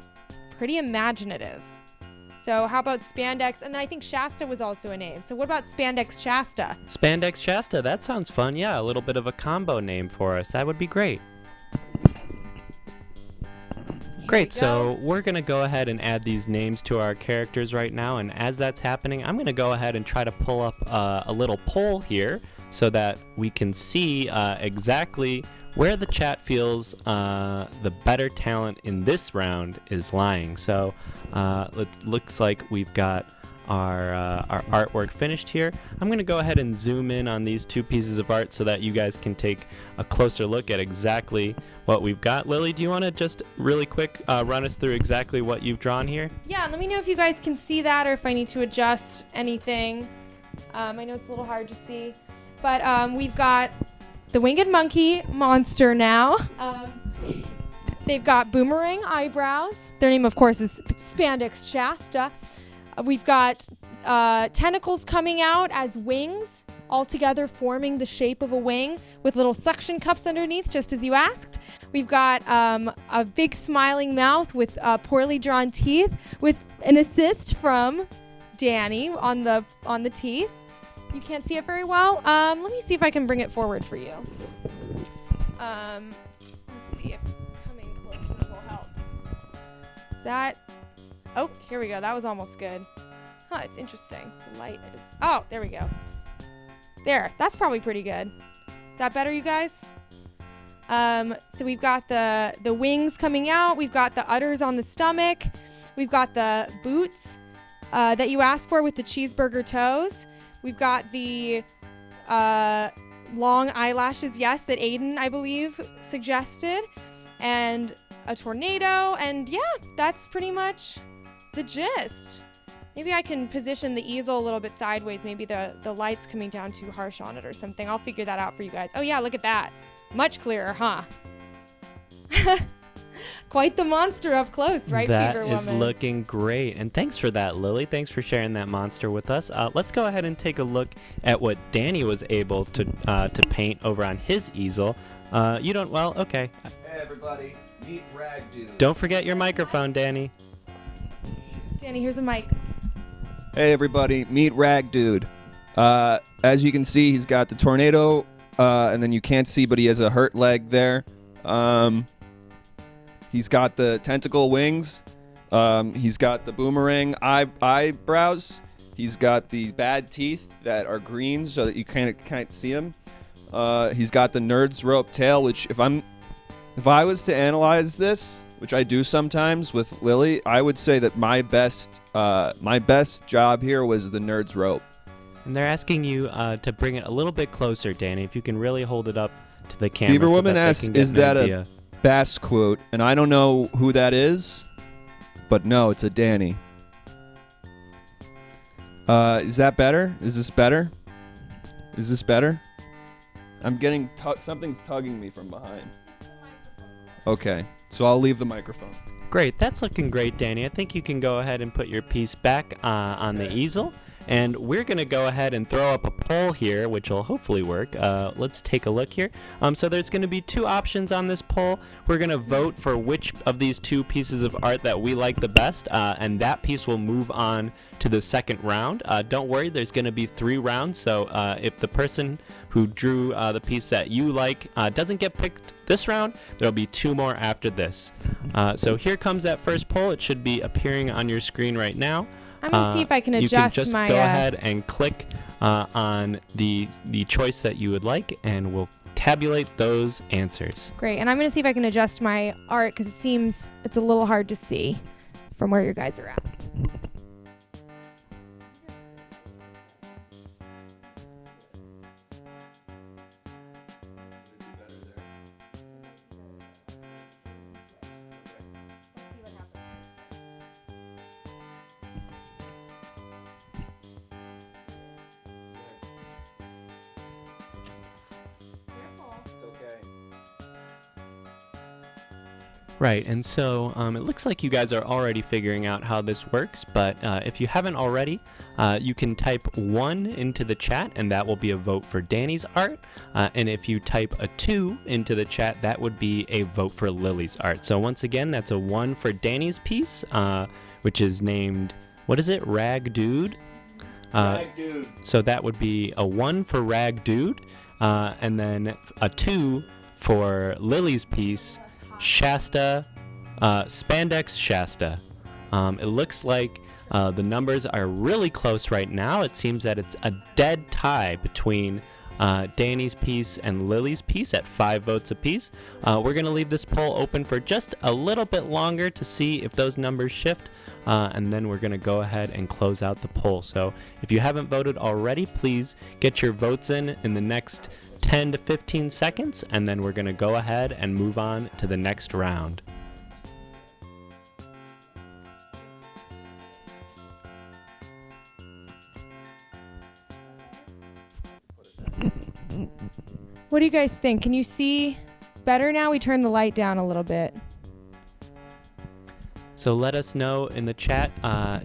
imaginative. So how about spandex? And then I think Shasta was also a name. So what about spandex Shasta? Spandex Shasta, that sounds fun. Yeah, a little bit of a combo name for us. That would be great. Great, so we're going to go ahead and add these names to our characters right now. And as that's happening, I'm going to go ahead and try to pull up a little poll here so that we can see exactly where the chat feels the better talent in this round is lying. So it looks like we've got our artwork finished here. I'm going to go ahead and zoom in on these two pieces of art so that you guys can take a closer look at exactly what we've got. Lily, do you want to just really quick run us through exactly what you've drawn here? Yeah, let me know if you guys can see that or if I need to adjust anything. I know it's a little hard to see, but we've got the winged monkey monster now. They've got boomerang eyebrows. Their name, of course, is Spandex Shasta. We've got tentacles coming out as wings, all together forming the shape of a wing with little suction cups underneath, just as you asked. We've got a big smiling mouth with poorly drawn teeth with an assist from Danny on the teeth. You can't see it very well. Let me see if I can bring it forward for you. Let's see if coming close will help. Is that... Oh, here we go. That was almost good. Huh, it's interesting. The light is... Oh, there we go. There. That's probably pretty good. Is that better, you guys? So we've got the wings coming out. We've got the udders on the stomach. We've got the boots that you asked for with the cheeseburger toes. We've got the long eyelashes, yes, that Aiden, I believe, suggested. And a tornado. And yeah, that's pretty much the gist. Maybe I can position the easel a little bit sideways. Maybe the light's coming down too harsh on it or something. I'll figure that out for you guys. Oh yeah, look at that. Much clearer, huh? Quite the monster up close, right, Fever Woman? That is looking great. And thanks for that, Lily. Thanks for sharing that monster with us. Let's go ahead and take a look at what Danny was able to paint over on his easel. You don't... Well, okay. Hey, everybody. Meet Rag Dude. Don't forget your microphone, Danny. Danny, here's a mic. Hey, everybody. Meet Rag Dude. As you can see, he's got the tornado, and then you can't see, but he has a hurt leg there. He's got the tentacle wings. He's got the boomerang eyebrows. He's got the bad teeth that are green so that you can't see him. He's got the nerd's rope tail, which if I was to analyze this, which I do sometimes with Lily, I would say that my best job here was the nerd's rope. And they're asking you to bring it a little bit closer, Danny, if you can really hold it up to the camera. Fever Woman so asks, is that a Bass quote? And I don't know who that is, but no, it's a Danny. Is that better? Is this better? Is this better? I'm getting... something's tugging me from behind. Okay, so I'll leave the microphone. Great, that's looking great, Danny. I think you can go ahead and put your piece back on the easel. And we're going to go ahead and throw up a poll here, which will hopefully work. Let's take a look here. So there's going to be two options on this poll. We're going to vote for which of these two pieces of art that we like the best, and that piece will move on to the second round. Don't worry, there's going to be 3 rounds, so if the person who drew the piece that you like doesn't get picked this round, there'll be 2 more after this. So here comes that first poll. It should be appearing on your screen right now. I'm going to see if I can adjust you can just go ahead and click on the choice that you would like, and we'll tabulate those answers. Great, and I'm going to see if I can adjust my art because it seems it's a little hard to see from where you guys are at. Right, and so it looks like you guys are already figuring out how this works, but if you haven't already, you can type 1 into the chat, and that will be a vote for Danny's art. And if you type a 2 into the chat, that would be a vote for Lily's art. So once again, that's a 1 for Danny's piece, which is named, what is it, Rag Dude? Rag Dude. So that would be a 1 for Rag Dude, and then a 2 for Lily's piece, Shasta, Spandex Shasta. It looks like the numbers are really close right now. It seems that it's a dead tie between Danny's piece and Lily's piece at 5 votes apiece. We're going to leave this poll open for just a little bit longer to see if those numbers shift, and then we're going to go ahead and close out the poll. So if you haven't voted already, please get your votes in the next 10 to 15 seconds, and then we're going to go ahead and move on to the next round. What do you guys think? Can you see better now? We turned the light down a little bit. So let us know in the chat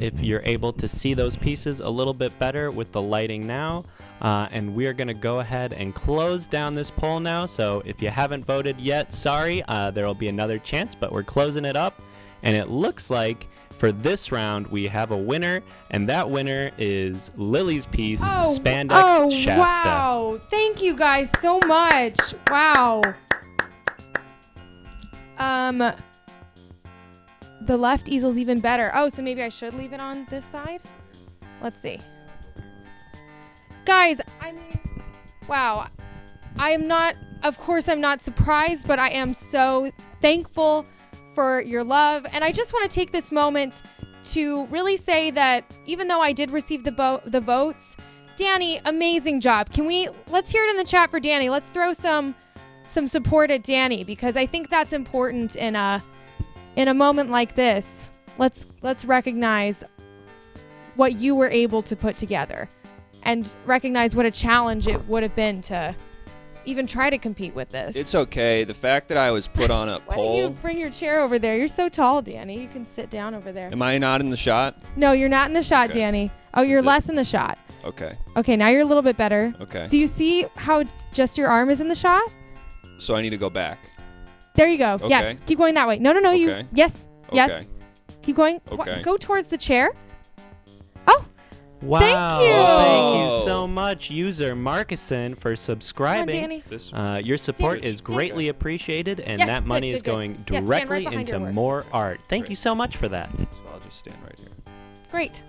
if you're able to see those pieces a little bit better with the lighting now. And we're going to go ahead and close down this poll now. So if you haven't voted yet, sorry, there will be another chance, but we're closing it up. And it looks like for this round, we have a winner, and that winner is Lily's piece, Spandex Shasta. Wow. Thank you guys so much. Wow. The left easel's even better. Oh, so maybe I should leave it on this side? Let's see. Guys, I mean, wow. Of course, I'm not surprised, but I am so thankful for your love. And I just want to take this moment to really say that even though I did receive the votes, Danny, amazing job. Let's hear it in the chat for Danny. Let's throw some support at Danny, because I think that's important in a moment like this. Let's recognize what you were able to put together and recognize what a challenge it would have been to even try to compete with this. It's okay. The fact that I was put on a Why poll. don't you bring your chair over there? You're so tall, Danny. You can sit down over there. Am I not in the shot? No, you're not in the shot, Okay. Danny. Oh, you're Is it- less in the shot. Okay. Okay, now you're a little bit better. Okay. Do you see how just your arm is in the shot? So I need to go back. There you go. Okay. Yes. Keep going that way. No, you. Okay. Yes. Yes. Okay. Keep going. Okay. Go towards the chair. Oh, Wow. Thank you. Thank you Whoa. so much, user Markison, for come on, subscribing. Danny. This. Your support Danny, is greatly appreciated, and Yes, that good, money good, is good. going Yes, stand right directly behind into your work. more art. Thank Great. you so much for that. So I'll just stand right here. Great.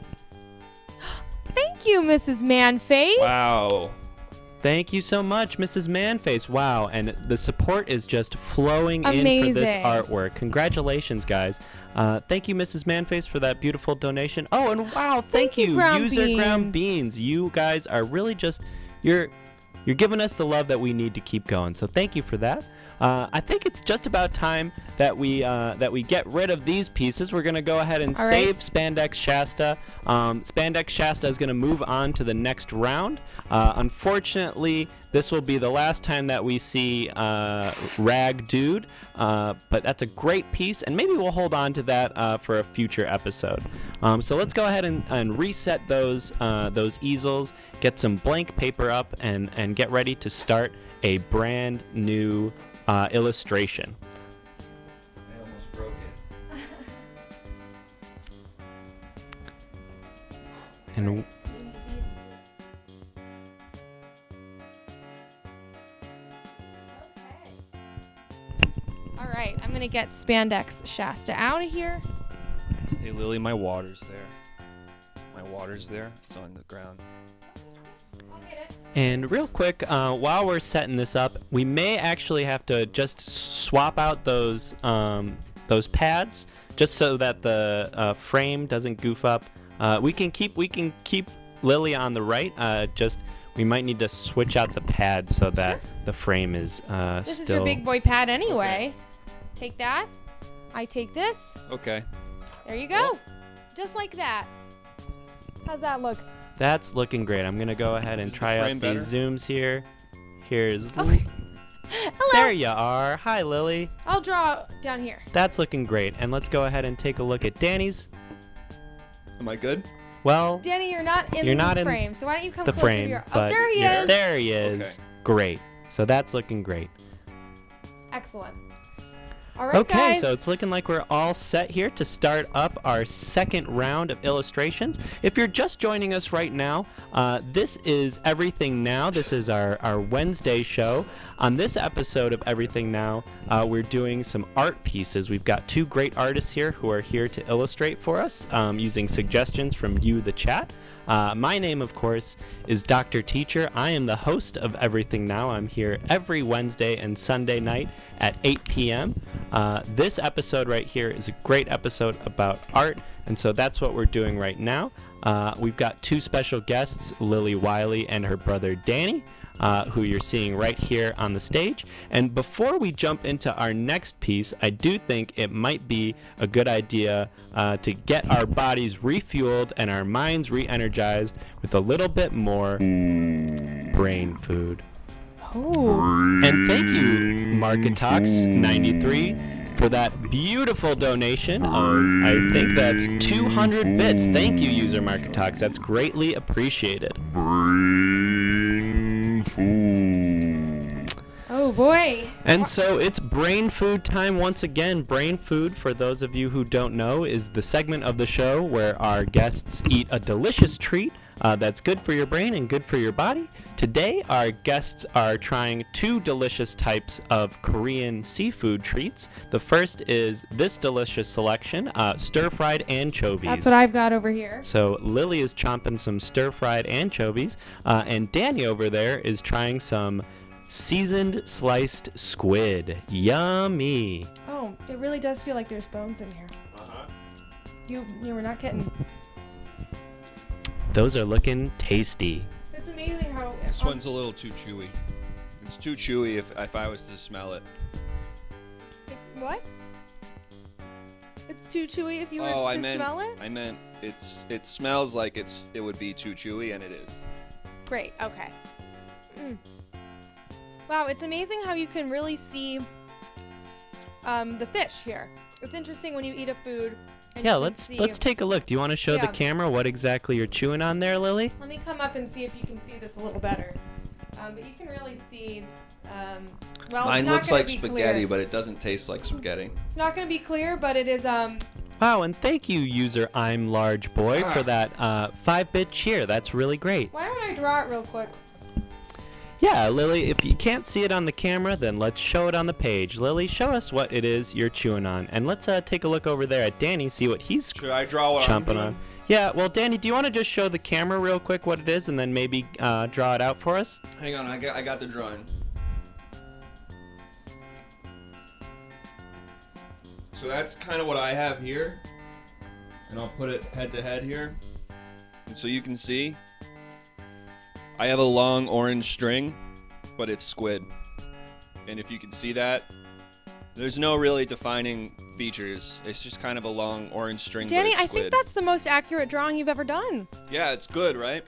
Thank you, Mrs. Manface. Wow. Thank you so much, Mrs. Manface. Wow, and the support is just flowing in for this Amazing. artwork. Congratulations, guys. Thank you, Mrs. Manface, for that beautiful donation. Oh, and wow, thank you, you, Ground user Ground Beans. Beans. You guys are really just you're giving us the love that we need to keep going. So thank you for that. I think it's just about time that we get rid of these pieces. We're gonna go ahead and All right. save Spandex Shasta. Spandex Shasta is gonna move on to the next round. Unfortunately, this will be the last time that we see Rag Dude, but that's a great piece, and maybe we'll hold on to that for a future episode. So let's go ahead and reset those easels, get some blank paper up, and get ready to start a brand new illustration. I almost broke it. And All right, I'm gonna get Spandex Shasta out of here. Hey Lily, my water's there. My water's there. It's on the ground. And real quick, while we're setting this up, we may actually have to just swap out those those pads, just so that the frame doesn't goof up. We can keep Lily on the right. We might need to switch out the pad so that the frame is This still. is your big boy pad anyway. Take that. I take this. Okay. There you go. Just like that. How's that look? That's looking great. I'm gonna go ahead and Is the try out frame these better? zooms here. Here's. Hello. There you are. Hi, Lily. I'll draw down here. That's looking great. And let's go ahead and take a look at Danny's. Am I good? Well, Danny, you're not in You're the not in frame, so why don't you come the closer to frame, your... Oh, but there he Yeah. is. there he is. Okay. Great. So that's looking great. Excellent. All right, Okay, guys. so it's looking like we're all set here to start up our second round of illustrations. If you're just joining us right now, this is Everything Now. This is our Wednesday show. On this episode of Everything Now, we're doing some art pieces. We've got two great artists here who are here to illustrate for us using suggestions from you, the chat. My name, of course, is Dr. Teacher. I am the host of Everything Now. I'm here every Wednesday and Sunday night at 8 p.m. This episode right here is a great episode about art, and so that's what we're doing right now. We've got two special guests, Lily Wiley and her brother Danny, who you're seeing right here on the stage. And before we jump into our next piece, I do think it might be a good idea to get our bodies refueled and our minds re-energized with a little bit more brain food. Oh. And thank you, Marketox93, for that beautiful donation. I think that's 200 bits. Thank you, user Marketox. That's greatly appreciated. Brain food. Oh, boy. And so it's brain food time once again. Brain food, for those of you who don't know, is the segment of the show where our guests eat a delicious treat that's good for your brain and good for your body. Today, our guests are trying two delicious types of Korean seafood treats. The first is this delicious selection, stir-fried anchovies. That's what I've got over here. So Lily is chomping some stir-fried anchovies, and Danny over there is trying some seasoned sliced squid. Yummy. Oh, it really does feel like there's bones in here. You were not kidding. Those are looking tasty. It's amazing how... This one's a little too chewy. It's too chewy if I was to smell it. What? It's too chewy if you were Oh, to smell it? I meant it smells like it would be too chewy, and it is. Great, okay. Wow, it's amazing how you can really see the fish here. It's interesting when you eat a food. And Yeah, you can let's see- take a look. Do you want to show the Yeah. camera what exactly you're chewing on there, Lily? Let me come up and see if you can see this a little better. But you can really see. Well, Mine it's not looks gonna like be spaghetti, clear. but it doesn't taste like spaghetti. It's not going to be clear, but it is. Wow, and thank you, user I'm Large Boy, for that 5-bit cheer. That's really great. Why don't I draw it real quick? Yeah, Lily, if you can't see it on the camera, then let's show it on the page. Lily, show us what it is you're chewing on. And let's take a look over there at Danny, see what he's Should I draw what I'm chomping doing? on. Yeah, well, Danny, do you want to just show the camera real quick what it is and then maybe draw it out for us? Hang on, I got the drawing. So that's kind of what I have here. And I'll put it head to head here. And so you can see, I have a long orange string, but it's squid. And if you can see that, there's no really defining features. It's just kind of a long orange string, Danny, but it's I squid. think that's the most accurate drawing you've ever done. Yeah, it's good, right?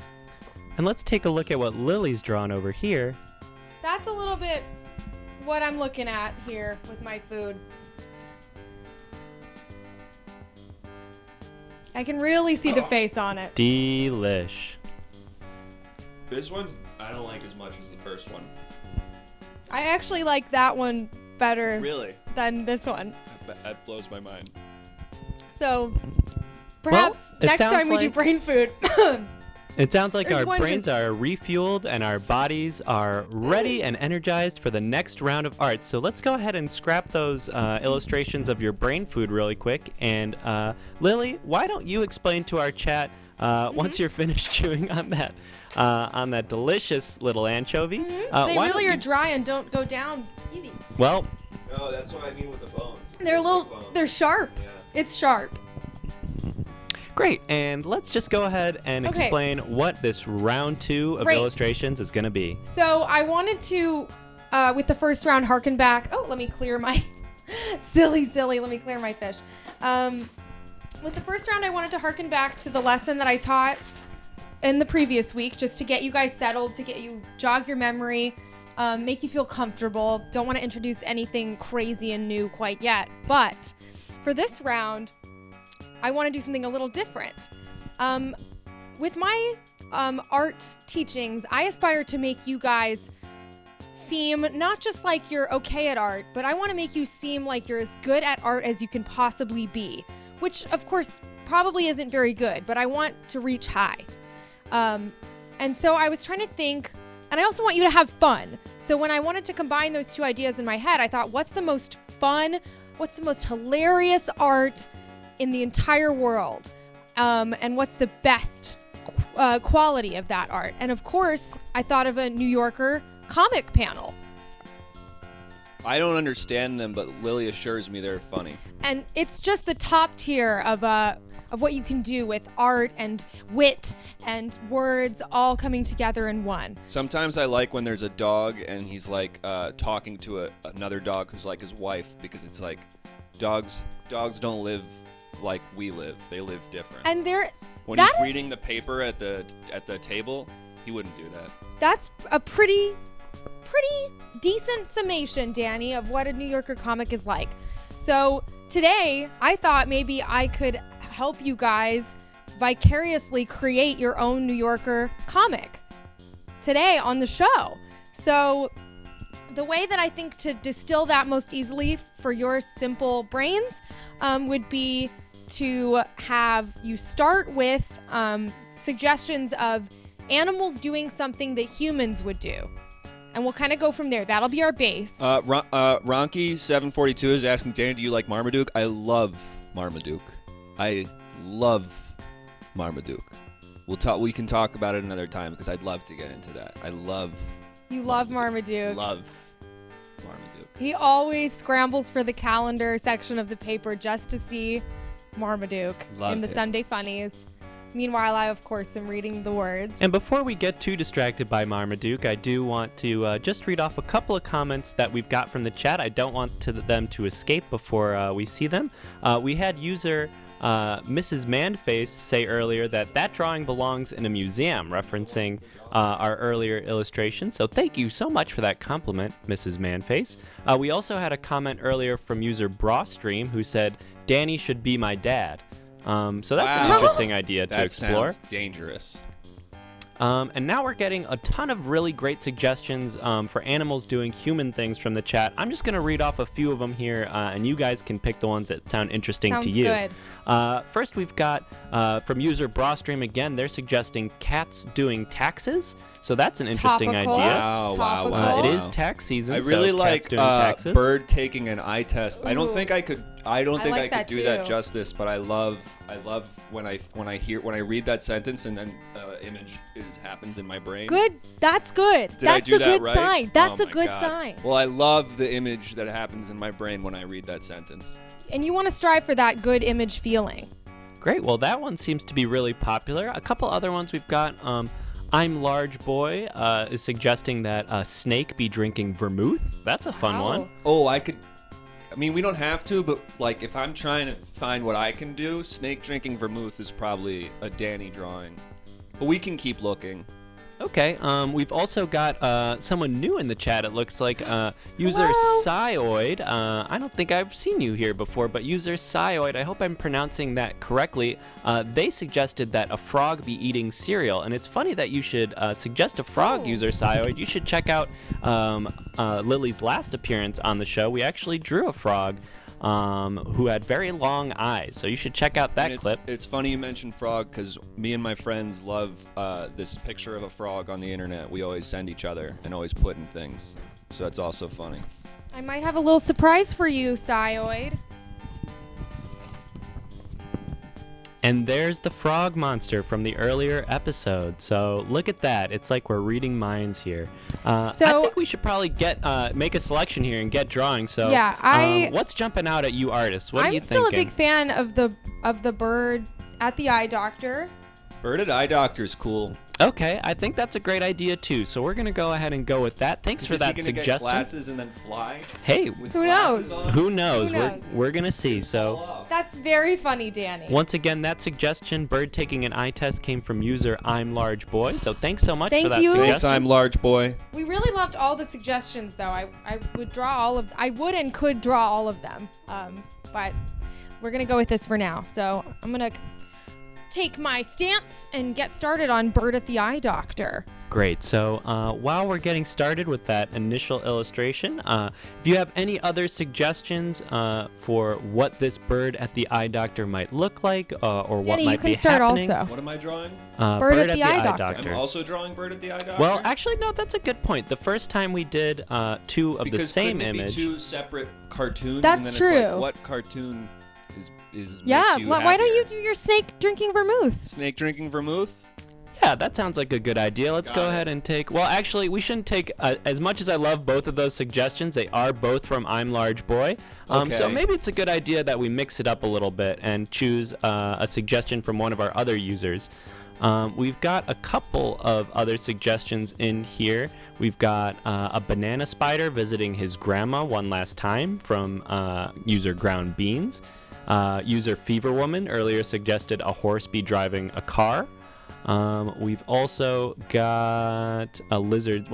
And let's take a look at what Lily's drawn over here. That's a little bit what I'm looking at here with my food. I can really see the face on it. Delish. This one's I don't like as much as the first one. I actually like that one better Really? than this one. That blows my mind. So perhaps it next sounds time we do like- brain food. It sounds like There's our one brains are refueled and our bodies are ready and energized for the next round of art. So let's go ahead and scrap those illustrations of your brain food really quick. And Lily, why don't you explain to our chat once you're finished chewing on that delicious little anchovy? They why really don't are you- dry and don't go down easy. Well, No, that's what I mean with the bones. They're sharp. Yeah. It's sharp. Great, and let's just go ahead and Okay. explain what this round 2 of Great. illustrations is going to be. So I wanted to, with the first round, harken back. Oh, let me clear my silly. Let me clear my fish. With the first round, I wanted to harken back to the lesson that I taught in the previous week, just to get you guys settled, to get you jog your memory, make you feel comfortable. Don't want to introduce anything crazy and new quite yet, but for this round, I want to do something a little different. With my art teachings, I aspire to make you guys seem not just like you're okay at art, but I want to make you seem like you're as good at art as you can possibly be, which of course probably isn't very good, but I want to reach high. And so I was trying to think, and I also want you to have fun. So when I wanted to combine those two ideas in my head, I thought, what's the most fun, what's the most hilarious art in the entire world? And what's the best quality of that art? And of course, I thought of a New Yorker comic panel. I don't understand them, but Lily assures me they're funny. And it's just the top tier of what you can do with art and wit and words all coming together in one. Sometimes I like when there's a dog and he's like talking to another dog who's like his wife, because it's like dogs don't live like we live. They live different. And When he's reading the paper at the table, he wouldn't do that. That's a pretty decent summation, Danny, of what a New Yorker comic is like. So today, I thought maybe I could help you guys vicariously create your own New Yorker comic today on the show. So the way that I think to distill that most easily for your simple brains would be to have you start with suggestions of animals doing something that humans would do. And we'll kind of go from there. That'll be our base. Ronky742 is asking, Danny, do you like Marmaduke? I love Marmaduke. I love Marmaduke. We can talk about it another time, because I'd love to get into that. You love Marmaduke. Love Marmaduke. He always scrambles for the calendar section of the paper just to see Marmaduke Love in the him. Sunday Funnies. Meanwhile, I, of course, am reading the words. And before we get too distracted by Marmaduke, I do want to just read off a couple of comments that we've got from the chat. I don't want them to escape before we see them. We had user Mrs. Manface say earlier that drawing belongs in a museum, referencing our earlier illustration. So thank you so much for that compliment, Mrs. Manface. We also had a comment earlier from user Brawstream, who said, Danny should be my dad. So that's an Wow. interesting idea to That explore. sounds dangerous. And now we're getting a ton of really great suggestions for animals doing human things from the chat. I'm just going to read off a few of them here, and you guys can pick the ones that sound interesting Sounds to you. good. First, we've got from user Brawstream again. They're suggesting cats doing taxes. So that's an interesting Topical. idea. Wow. Topical. It is tax season. I really so like cats doing taxes. bird taking an eye test. I don't Ooh. think I could. I don't I think like I could that do that too. justice. But I love when I read that sentence and then image happens in my brain. Good. That's good. Did I That's do a that good right? sign. That's Oh a my good God. sign. Well, I love the image that happens in my brain when I read that sentence. And you want to strive for that good image feeling. Great. Well, that one seems to be really popular. A couple other ones we've got. I'm Large Boy is suggesting that a snake be drinking vermouth. That's a fun Wow. one. Oh, I could. I mean, we don't have to, but like if I'm trying to find what I can do, snake drinking vermouth is probably a Danny drawing. But we can keep looking. Okay. We've also got someone new in the chat. It looks like user Hello? Scioid. I don't think I've seen you here before, but user Scioid, I hope I'm pronouncing that correctly. They suggested that a frog be eating cereal, and it's funny that you should suggest a frog, Oh. user Scioid. You should check out Lily's last appearance on the show. We actually drew a frog who had very long eyes, so you should check out that And clip. It's funny you mentioned frog, because me and my friends love this picture of a frog on the internet. We always send each other and always put in things. So that's also funny. I might have a little surprise for you, Scioid. And there's the frog monster from the earlier episode. So look at that. It's like we're reading minds here. I think we should probably make a selection here and get drawing. So yeah, what's jumping out at you artists? What are you thinking? I'm still a big fan of the bird at the eye doctor. Bird at eye doctor is cool. Okay, I think that's a great idea too. So we're gonna go ahead and go with that. Thanks for that suggestion. Get glasses and then fly? Hey, who knows? Who knows? We're gonna see. So that's very funny, Danny. Once again, that suggestion, bird taking an eye test, came from user I'm Large Boy. So thanks so much for that suggestion. Thanks, I'm Large Boy. We really loved all the suggestions, though. I would and could draw all of them, but we're gonna go with this for now. So I'm gonna take my stance and get started on Bird at the Eye Doctor. Great. So while we're getting started with that initial illustration, if you have any other suggestions for what this Bird at the Eye Doctor might look like or what Danny, might you can be start happening. Also. What am I drawing? Bird at the Eye Doctor. I'm also drawing Bird at the Eye Doctor? Well, actually, no, that's a good point. The first time we did two of the same image. Because couldn't it be two separate cartoons? That's and then true. It's like, what cartoon is yeah, makes you why don't you happier? do your snake drinking vermouth? Snake drinking vermouth? Yeah, that sounds like a good idea. Let's go ahead and take... Well, actually, we shouldn't take... as much as I love both of those suggestions, they are both from I'm Large Boy. So maybe it's a good idea that we mix it up a little bit and choose a suggestion from one of our other users. We've got a couple of other suggestions in here. We've got a banana spider visiting his grandma one last time from user Ground Beans. User Fever Woman earlier suggested a horse be driving a car. We've also got a lizard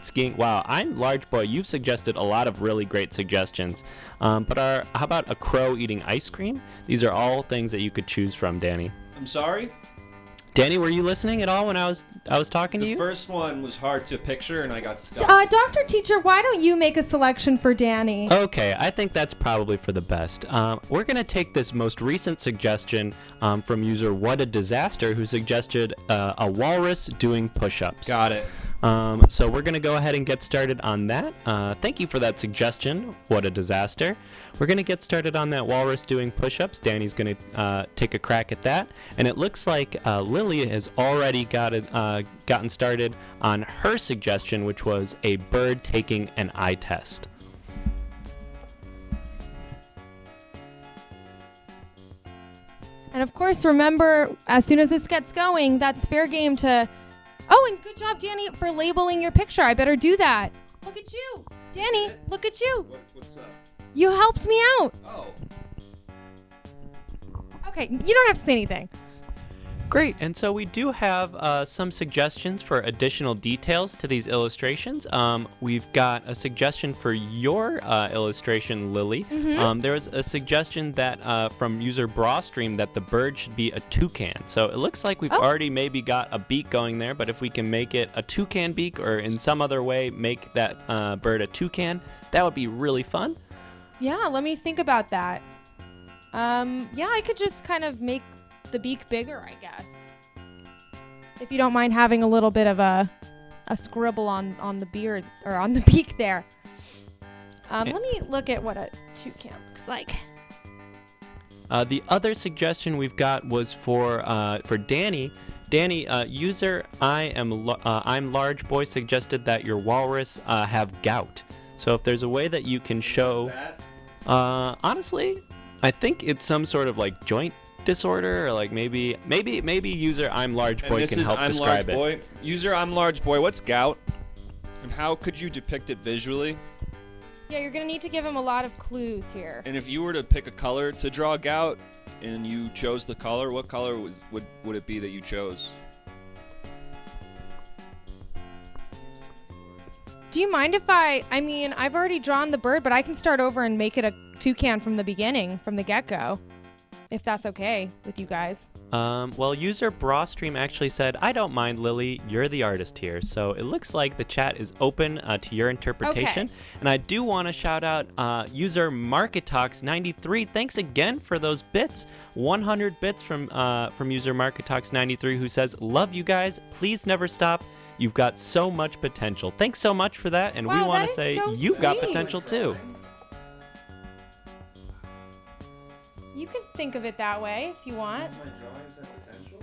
skiing. Wow, I'm Large Boy. You've suggested a lot of really great suggestions. But how about a crow eating ice cream? These are all things that you could choose from, Danny. I'm sorry? Danny, were you listening at all when I was talking to you? The first one was hard to picture, and I got stuck. Dr. Teacher, why don't you make a selection for Danny? Okay, I think that's probably for the best. We're going to take this most recent suggestion from user What a Disaster, who suggested a walrus doing push-ups. Got it. So we're going to go ahead and get started on that. Thank you for that suggestion, What a Disaster. We're going to get started on that walrus doing push-ups. Danny's going to take a crack at that. And it looks like Lily has already gotten started on her suggestion, which was a bird taking an eye test. And of course, remember, as soon as this gets going, that's fair game to... Oh, and good job, Danny, for labeling your picture. I better do that. Look at you. Danny, look at you. What's up? You helped me out. Oh. Okay, you don't have to say anything. Great, and so we do have some suggestions for additional details to these illustrations. We've got a suggestion for your illustration, Lily. Mm-hmm. There was a suggestion that from user Brawstream that the bird should be a toucan. So it looks like we've already maybe got a beak going there, but if we can make it a toucan beak or in some other way make that bird a toucan, that would be really fun. Yeah, let me think about that. Yeah, I could just kind of make the beak bigger, I guess. If you don't mind having a little bit of a scribble on the beard or on the beak there. Let me look at what a toucan looks like. The other suggestion we've got was for Danny. Danny, user I'm Large Boy suggested that your walrus have gout. So if there's a way that you can show, honestly, I think it's some sort of like joint disorder, or like maybe user I'm Large Boy can help describe it. Boy. User I'm Large Boy, what's gout? And how could you depict it visually? Yeah, you're gonna need to give him a lot of clues here. And if you were to pick a color to draw gout, and you chose the color, what color would it be that you chose? Do you mind if I've already drawn the bird, but I can start over and make it a toucan from the beginning, from the get-go, if that's okay with you guys. Well, user Brawstream actually said, I don't mind, Lily, you're the artist here. So it looks like the chat is open to your interpretation. Okay. And I do want to shout out user Marketox93. Thanks again for those bits. 100 bits from user Marketox93, who says, love you guys, please never stop. You've got so much potential. Thanks so much for that, and wow, we want to is say so you've got sweet. potential too. You can think of it that way if you want. My drawings have potential.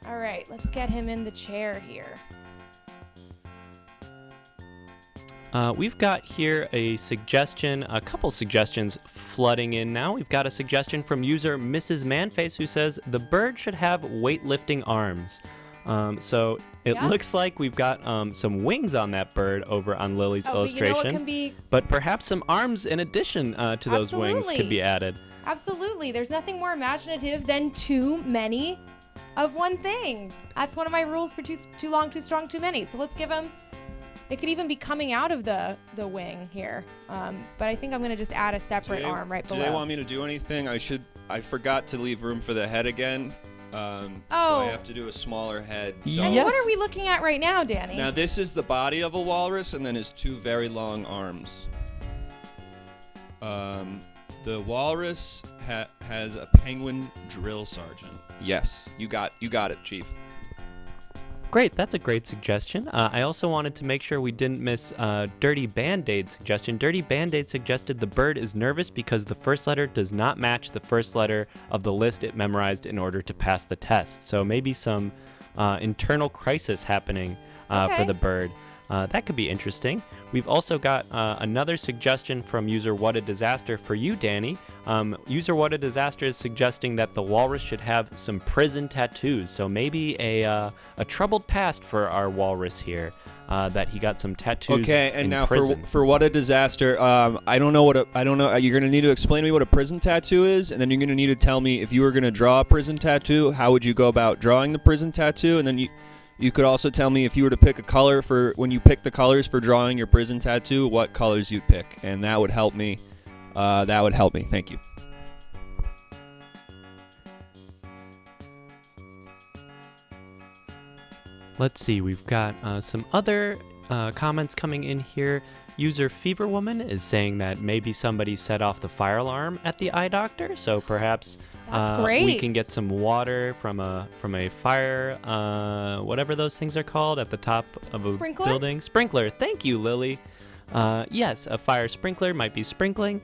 All right, let's get him in the chair here. We've got here a couple suggestions flooding in now. We've got a suggestion from user Mrs. Manface who says the bird should have weightlifting arms. So it looks like we've got some wings on that bird over on Lily's illustration. But you know what can be... But perhaps some arms in addition to those wings could be added. Absolutely. There's nothing more imaginative than too many of one thing. That's one of my rules for too long, too strong, too many. So let's give him... It could even be coming out of the wing here. But I think I'm going to just add a separate arm right below. Do they want me to do anything? I forgot to leave room for the head again. So I have to do a smaller head. So And what are we looking at right now, Danny? Now this is the body of a walrus and then his two very long arms. The walrus has a penguin drill sergeant. Yes, you got it, Chief. Great, that's a great suggestion. I also wanted to make sure we didn't miss Dirty Band-Aid's suggestion. Dirty Band-Aid suggested the bird is nervous because the first letter does not match the first letter of the list it memorized in order to pass the test. So maybe some internal crisis happening for the bird. That could be interesting. We've also got another suggestion from user What a Disaster for you, Danny. User What a Disaster is suggesting that the walrus should have some prison tattoos. So maybe a troubled past for our walrus here. That he got some tattoos. Okay, and in now prison. for What a Disaster, I don't know. You're gonna need to explain to me what a prison tattoo is, and then you're gonna need to tell me if you were gonna draw a prison tattoo, how would you go about drawing the prison tattoo, and then you could also tell me if you were to pick a color for when you pick the colors for drawing your prison tattoo, what colors you'd pick, and that would help me. Thank you. Let's see, we've got some other comments coming in here. User Fever Woman is saying that maybe somebody set off the fire alarm at the eye doctor, so perhaps That's great. we can get some water from a fire, whatever those things are called, at the top of a Sprinkler? building. Sprinkler. Thank you, Lily. Yes, a fire sprinkler might be sprinkling.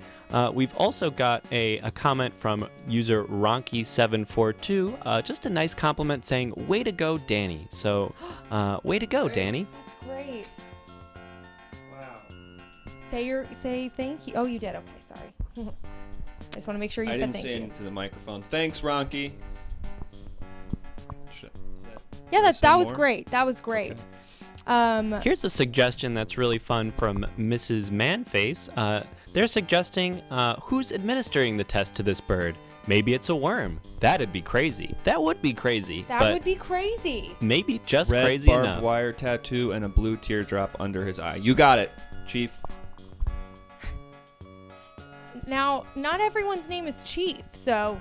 We've also got a comment from user Ronky742, just a nice compliment saying, way to go, Danny. So, way to go, Danny. That's great. Wow. Say thank you. Oh, you did. Okay, sorry. I just want to make sure you I said didn't thank say you. into the microphone. Thanks, Ronky. Yeah, Can I say that was more? great. That was great. Here's a suggestion that's really fun from Mrs. Manface. They're suggesting who's administering the test to this bird. Maybe it's a worm. That'd be crazy. That would be crazy. That would be crazy. Maybe just Red crazy barbed enough. wire tattoo and a blue teardrop under his eye. You got it, Chief. Now, not everyone's name is Chief, so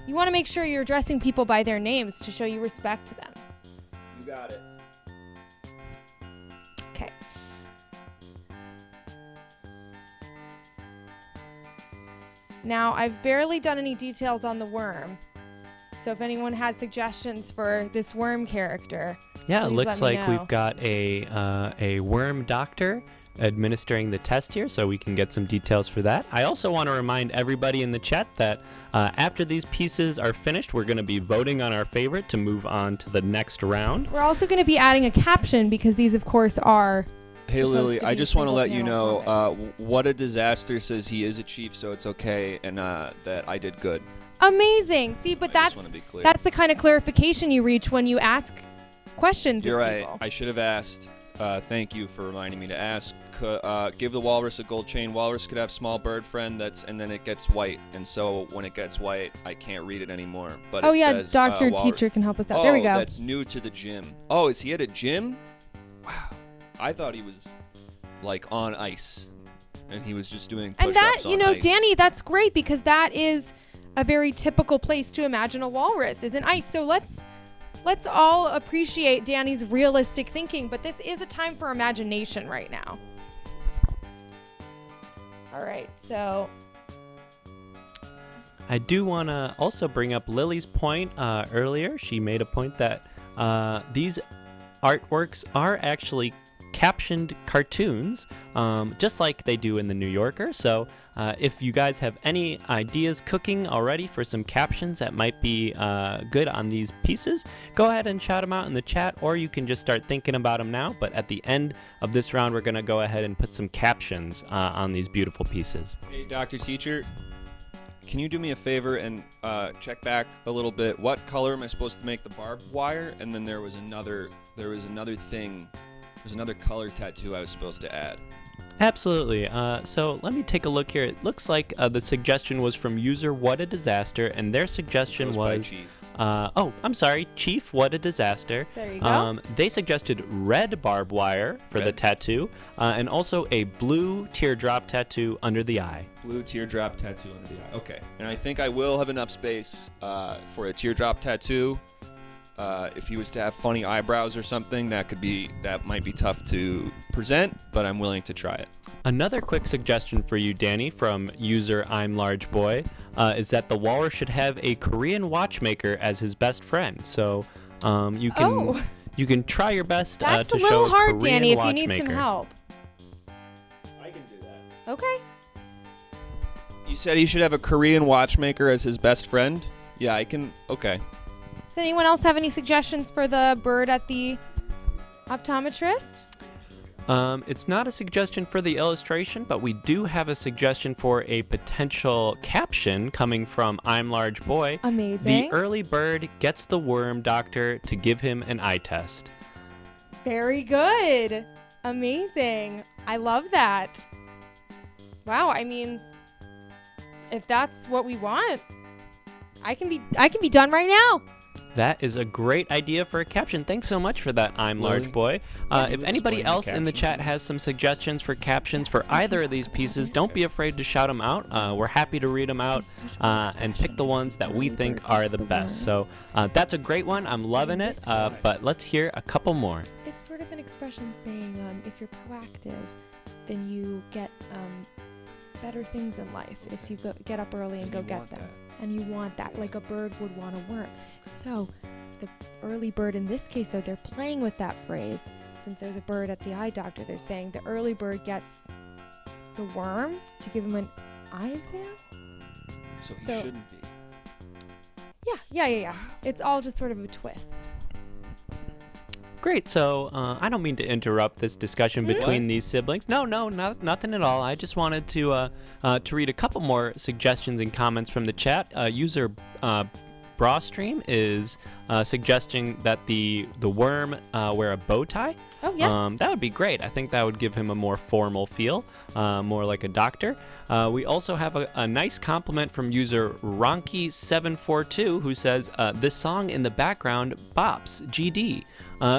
you want to make sure you're addressing people by their names to show you respect to them. You got it. Okay. Now, I've barely done any details on the worm, so if anyone has suggestions for this worm character, Yeah, it please looks let me like know. we've got a worm doctor administering the test here, so we can get some details for that. I also want to remind everybody in the chat that after these pieces are finished, we're going to be voting on our favorite to move on to the next round. We're also going to be adding a caption because these, of course, are... Hey supposed Lily, to I be just want to single let you panel know, comments. What a Disaster says he is a chief, so it's okay, and that I did good. Amazing. See, but I just wanna be clear. that's the kind of clarification you reach when you ask questions You're of right. people. I should have asked. Thank you for reminding me to ask. Give the walrus a gold chain. Walrus could have small bird friend and then it gets white, and so when it gets white, I can't read it anymore. But Oh it yeah, says, doctor, walrus. teacher can help us out. Oh, There we go. that's new to the gym. Oh, is he at a gym? Wow. I thought he was like on ice, and he was just doing And that, push-ups you on know, ice. Danny, that's great because that is a very typical place to imagine a walrus is an ice. So let's all appreciate Danny's realistic thinking, but this is a time for imagination right now. All right, so I do want to also bring up Lily's point earlier. She made a point that these artworks are actually captioned cartoons, just like they do in the New Yorker. So If you guys have any ideas cooking already for some captions that might be good on these pieces, go ahead and shout them out in the chat, or you can just start thinking about them now. But at the end of this round, we're going to go ahead and put some captions on these beautiful pieces. Hey, Dr. Teacher, can you do me a favor and check back a little bit? What color am I supposed to make the barbed wire? And then there was another thing. There's another color tattoo I was supposed to add. Absolutely. So let me take a look here. It looks like the suggestion was from user What a Disaster, and their suggestion Goes by was Chief. I'm sorry, Chief What a Disaster. There you go. They suggested red barbed wire for the Red. tattoo, and also a blue teardrop tattoo under the eye. Blue teardrop tattoo under the eye. Okay. And I think I will have enough space for a teardrop tattoo. If he was to have funny eyebrows or something, that might be tough to present, but I'm willing to try it. Another quick suggestion for you, Danny, from user I'm Large Boy, is that the walrus should have a Korean watchmaker as his best friend. So you can try your best That's to a show little a hard, Korean Danny, if you need some watchmaker. help. I can do that. Okay. You said he should have a Korean watchmaker as his best friend? Yeah, I can. Okay. Does anyone else have any suggestions for the bird at the optometrist? It's not a suggestion for the illustration, but we do have a suggestion for a potential caption coming from I'm Large Boy. Amazing. The early bird gets the worm doctor to give him an eye test. Very good. Amazing. I love that. Wow, I mean, if that's what we want, I can be done right now. That is a great idea for a caption. Thanks so much for that, I'm Large Boy. If anybody else in the chat has some suggestions for captions for either of these pieces, don't be afraid to shout them out. We're happy to read them out and pick the ones that we think are the best. So that's a great one. I'm loving it. But let's hear a couple more. It's sort of an expression saying if you're proactive, then you get better things in life. If you get up early and go get them. And you want that, like a bird would want a worm. So the early bird in this case, though, they're playing with that phrase. Since there's a bird at the eye doctor, they're saying the early bird gets the worm to give him an eye exam. So he So- shouldn't be. Yeah. It's all just sort of a twist. Great. So I don't mean to interrupt this discussion between these siblings. No, nothing at all. I just wanted to read a couple more suggestions and comments from the chat. User Brawstream is suggesting that the worm wear a bow tie. Oh, yes. That would be great. I think that would give him a more formal feel, more like a doctor. We also have a nice compliment from user Ronky742 who says, this song in the background bops, GD.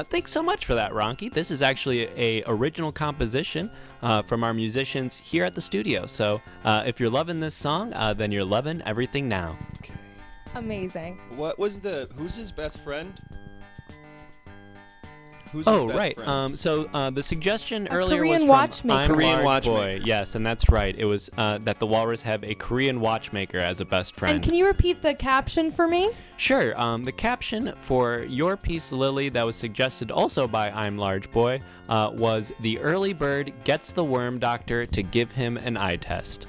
Thanks so much for that, Ronky. This is actually a original composition from our musicians here at the studio. So if you're loving this song, then you're loving everything now. Okay. Amazing. Who's his best friend? Who's Oh, his best right. friend? So the suggestion A earlier Korean was from watchmaker. I'm Korean Large Boy. watchmaker. Yes, and that's right. It was that the walrus have a Korean watchmaker as a best friend. And can you repeat the caption for me? Sure. The caption for your piece, Lily, that was suggested also by I'm Large Boy, was the early bird gets the worm doctor to give him an eye test.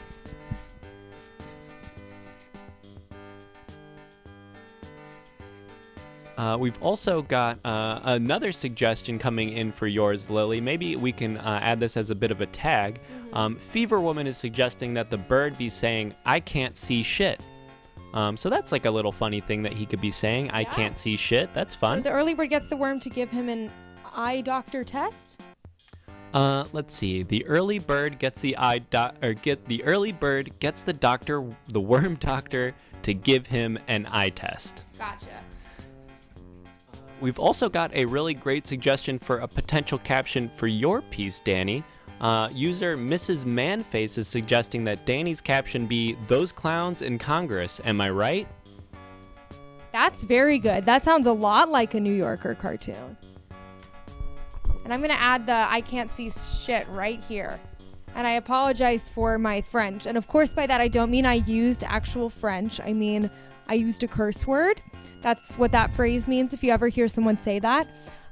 We've also got another suggestion coming in for yours, Lily. Maybe we can add this as a bit of a tag. Fever Woman is suggesting that the bird be saying, I can't see shit. So that's like a little funny thing that he could be saying, I can't see shit. That's So fun. the early bird gets the worm to give him an eye doctor test? Let's see. The early bird gets the worm doctor to give him an eye test. Gotcha. We've also got a really great suggestion for a potential caption for your piece, Danny. User Mrs. Manface is suggesting that Danny's caption be "Those clowns in Congress." Am I right? That's very good. That sounds a lot like a New Yorker cartoon. And I'm going to add the I can't see shit right here. And I apologize for my French. And of course, by that, I don't mean I used actual French. I mean, I used a curse word. That's what that phrase means if you ever hear someone say that.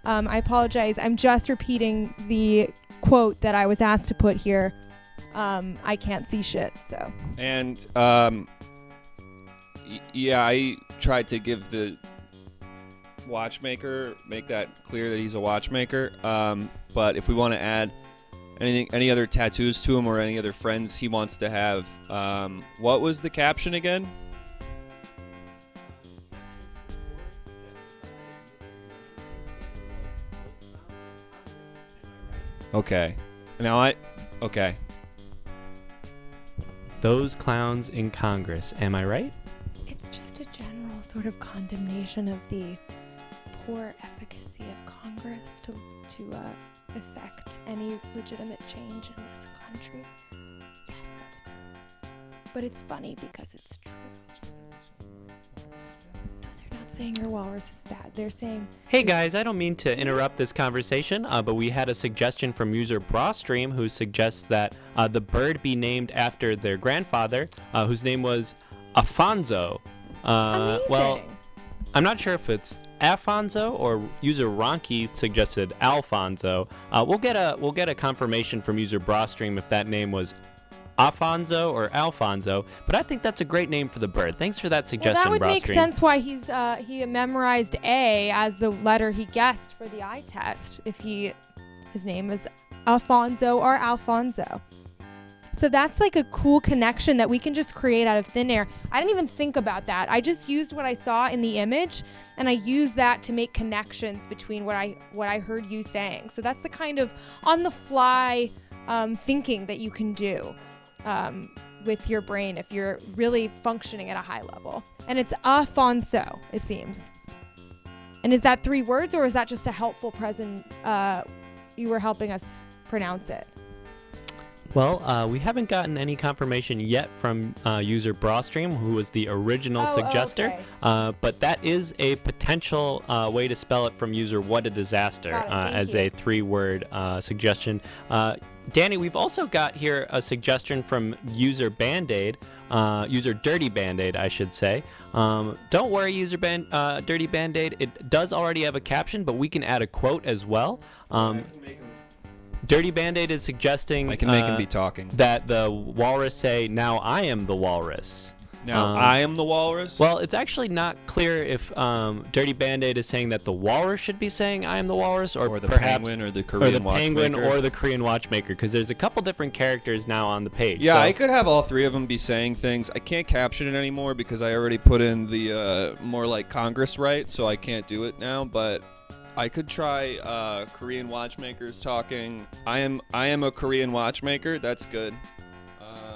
I apologize. I'm just repeating the quote that I was asked to put here I can't see shit. So. And yeah, I tried to give the watchmaker, make that clear that he's a watchmaker. But if we want to add any other tattoos to him or any other friends he wants to have, what was the caption again? Okay. Okay. Those clowns in Congress, am I right? It's just a general sort of condemnation of the poor efficacy of Congress to affect any legitimate change in this country. Yes, but it's funny because it's true. No, they're not saying your walrus is bad. They're saying... Hey guys, I don't mean to interrupt this conversation, but we had a suggestion from user Brawstream who suggests that the bird be named after their grandfather, whose name was Afonso. Amazing. Well, I'm not sure if it's Afonso or user Ronky suggested Alfonso. We'll get a confirmation from user Brawstream if that name was Afonso or Alfonso, but I think that's a great name for the bird. Thanks for that suggestion, Well, that would make Brawstream. sense why he memorized A as the letter he guessed for the eye test if his name is Alfonso or Alfonso. So that's like a cool connection that we can just create out of thin air. I didn't even think about that. I just used what I saw in the image, and I used that to make connections between what I heard you saying. So that's the kind of on-the-fly thinking that you can do with your brain if you're really functioning at a high level. And it's Afonso, it seems. And is that 3 words, or is that just a helpful present? You were helping us pronounce it. Well, we haven't gotten any confirmation yet from user Brawstream, who was the original suggester, okay. But that is a potential way to spell it from user What a Disaster as a 3-word suggestion. Danny, we've also got here a suggestion from user Band-Aid, user Dirty Band-Aid, I should say. Don't worry, user Dirty Band-Aid, it does already have a caption, but we can add a quote as well. Dirty Band-Aid is suggesting I can make him be talking. That the walrus say, "Now I am the walrus." Now I am the walrus? Well, it's actually not clear if Dirty Band-Aid is saying that the walrus should be saying, "I am the walrus," or the perhaps, penguin or the Korean penguin watchmaker. or the Korean watchmaker, because there's a couple different characters now on the page. Yeah, so, I could have all 3 of them be saying things. I can't caption it anymore because I already put in the more like Congress right, so I can't do it now, but I could try Korean watchmakers talking. I am a Korean watchmaker. That's good.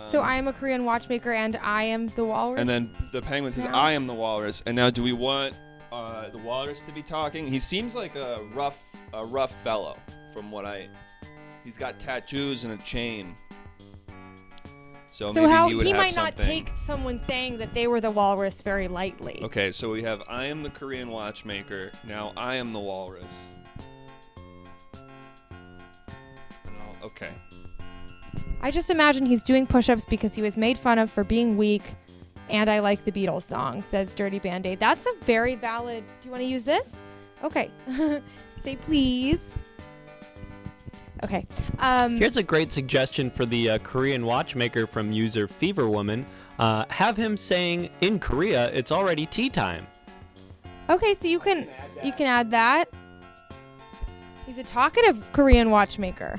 So I am a Korean watchmaker and I am the walrus? And then the penguin says, Yeah. I am the walrus. And now do we want the walrus to be talking? He seems like a rough fellow from what he's got tattoos and a chain. So maybe how he would he have might not something. take someone saying that they were the walrus very lightly. Okay, so we have I am the Korean watchmaker. Now I am the walrus. No, okay. I just imagine he's doing push-ups because he was made fun of for being weak, and I like the Beatles song, says Dirty Band-Aid. That's a very valid... Do you want to use this? Okay. Say please. Okay. Here's a great suggestion for the Korean watchmaker from user Fever Woman. Have him saying, "In Korea, it's already tea time." Okay, so you can add that. He's a talkative Korean watchmaker.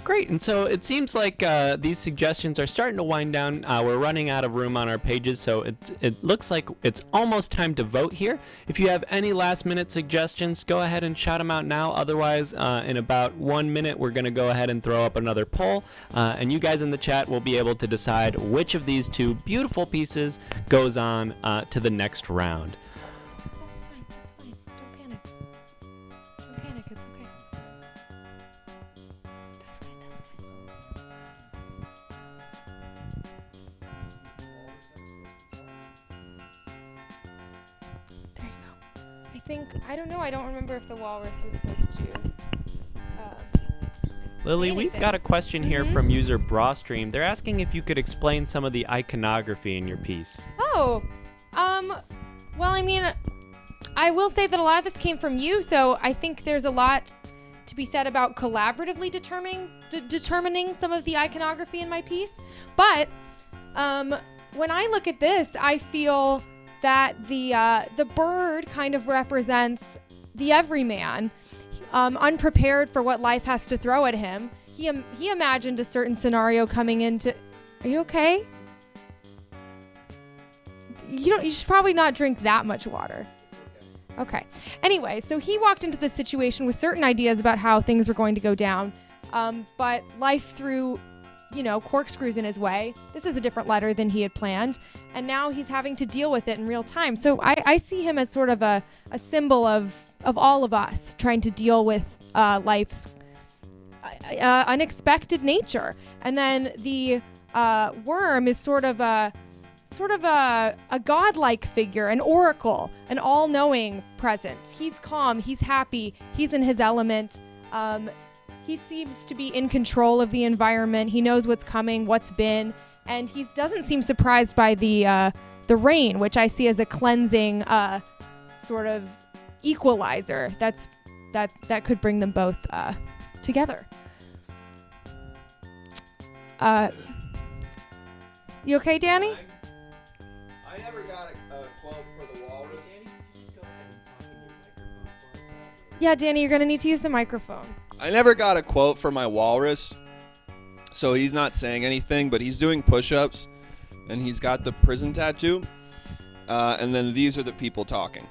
Great, and so it seems like these suggestions are starting to wind down. We're running out of room on our pages, so it looks like it's almost time to vote here. If you have any last-minute suggestions, go ahead and shout them out now. Otherwise, in about 1 minute, we're going to go ahead and throw up another poll, and you guys in the chat will be able to decide which of these 2 beautiful pieces goes on to the next round. That's fine. That's fine. Don't panic. Don't panic. It's okay. That's good. That's good. There you go. I don't know. I don't remember if the walrus was supposed to. Lily, Say we've anything. got a question here from user Brawstream. They're asking if you could explain some of the iconography in your piece. Oh, well, I mean, I will say that a lot of this came from you, so I think there's a lot to be said about collaboratively determining some of the iconography in my piece. But when I look at this, I feel that the bird kind of represents the everyman, unprepared for what life has to throw at him. He imagined a certain scenario coming into. Are you okay? You should probably not drink that much water. Okay. Anyway, so he walked into this situation with certain ideas about how things were going to go down, but life threw, corkscrews in his way. This is a different letter than he had planned, and now he's having to deal with it in real time. So I see him as sort of a symbol of all of us trying to deal with life's unexpected nature. And then the worm is sort of a godlike figure, an oracle, an all-knowing presence. He's calm, he's happy, he's in his element. He seems to be in control of the environment. He knows what's coming, what's been, and he doesn't seem surprised by the rain, which I see as a cleansing sort of equalizer. That could bring them both together. You okay, Danny? I never got a quote for the walrus. Yeah, Danny, you're going to need to use the microphone. I never got a quote for my walrus, so he's not saying anything, but he's doing push-ups, and he's got the prison tattoo, and then these are the people talking.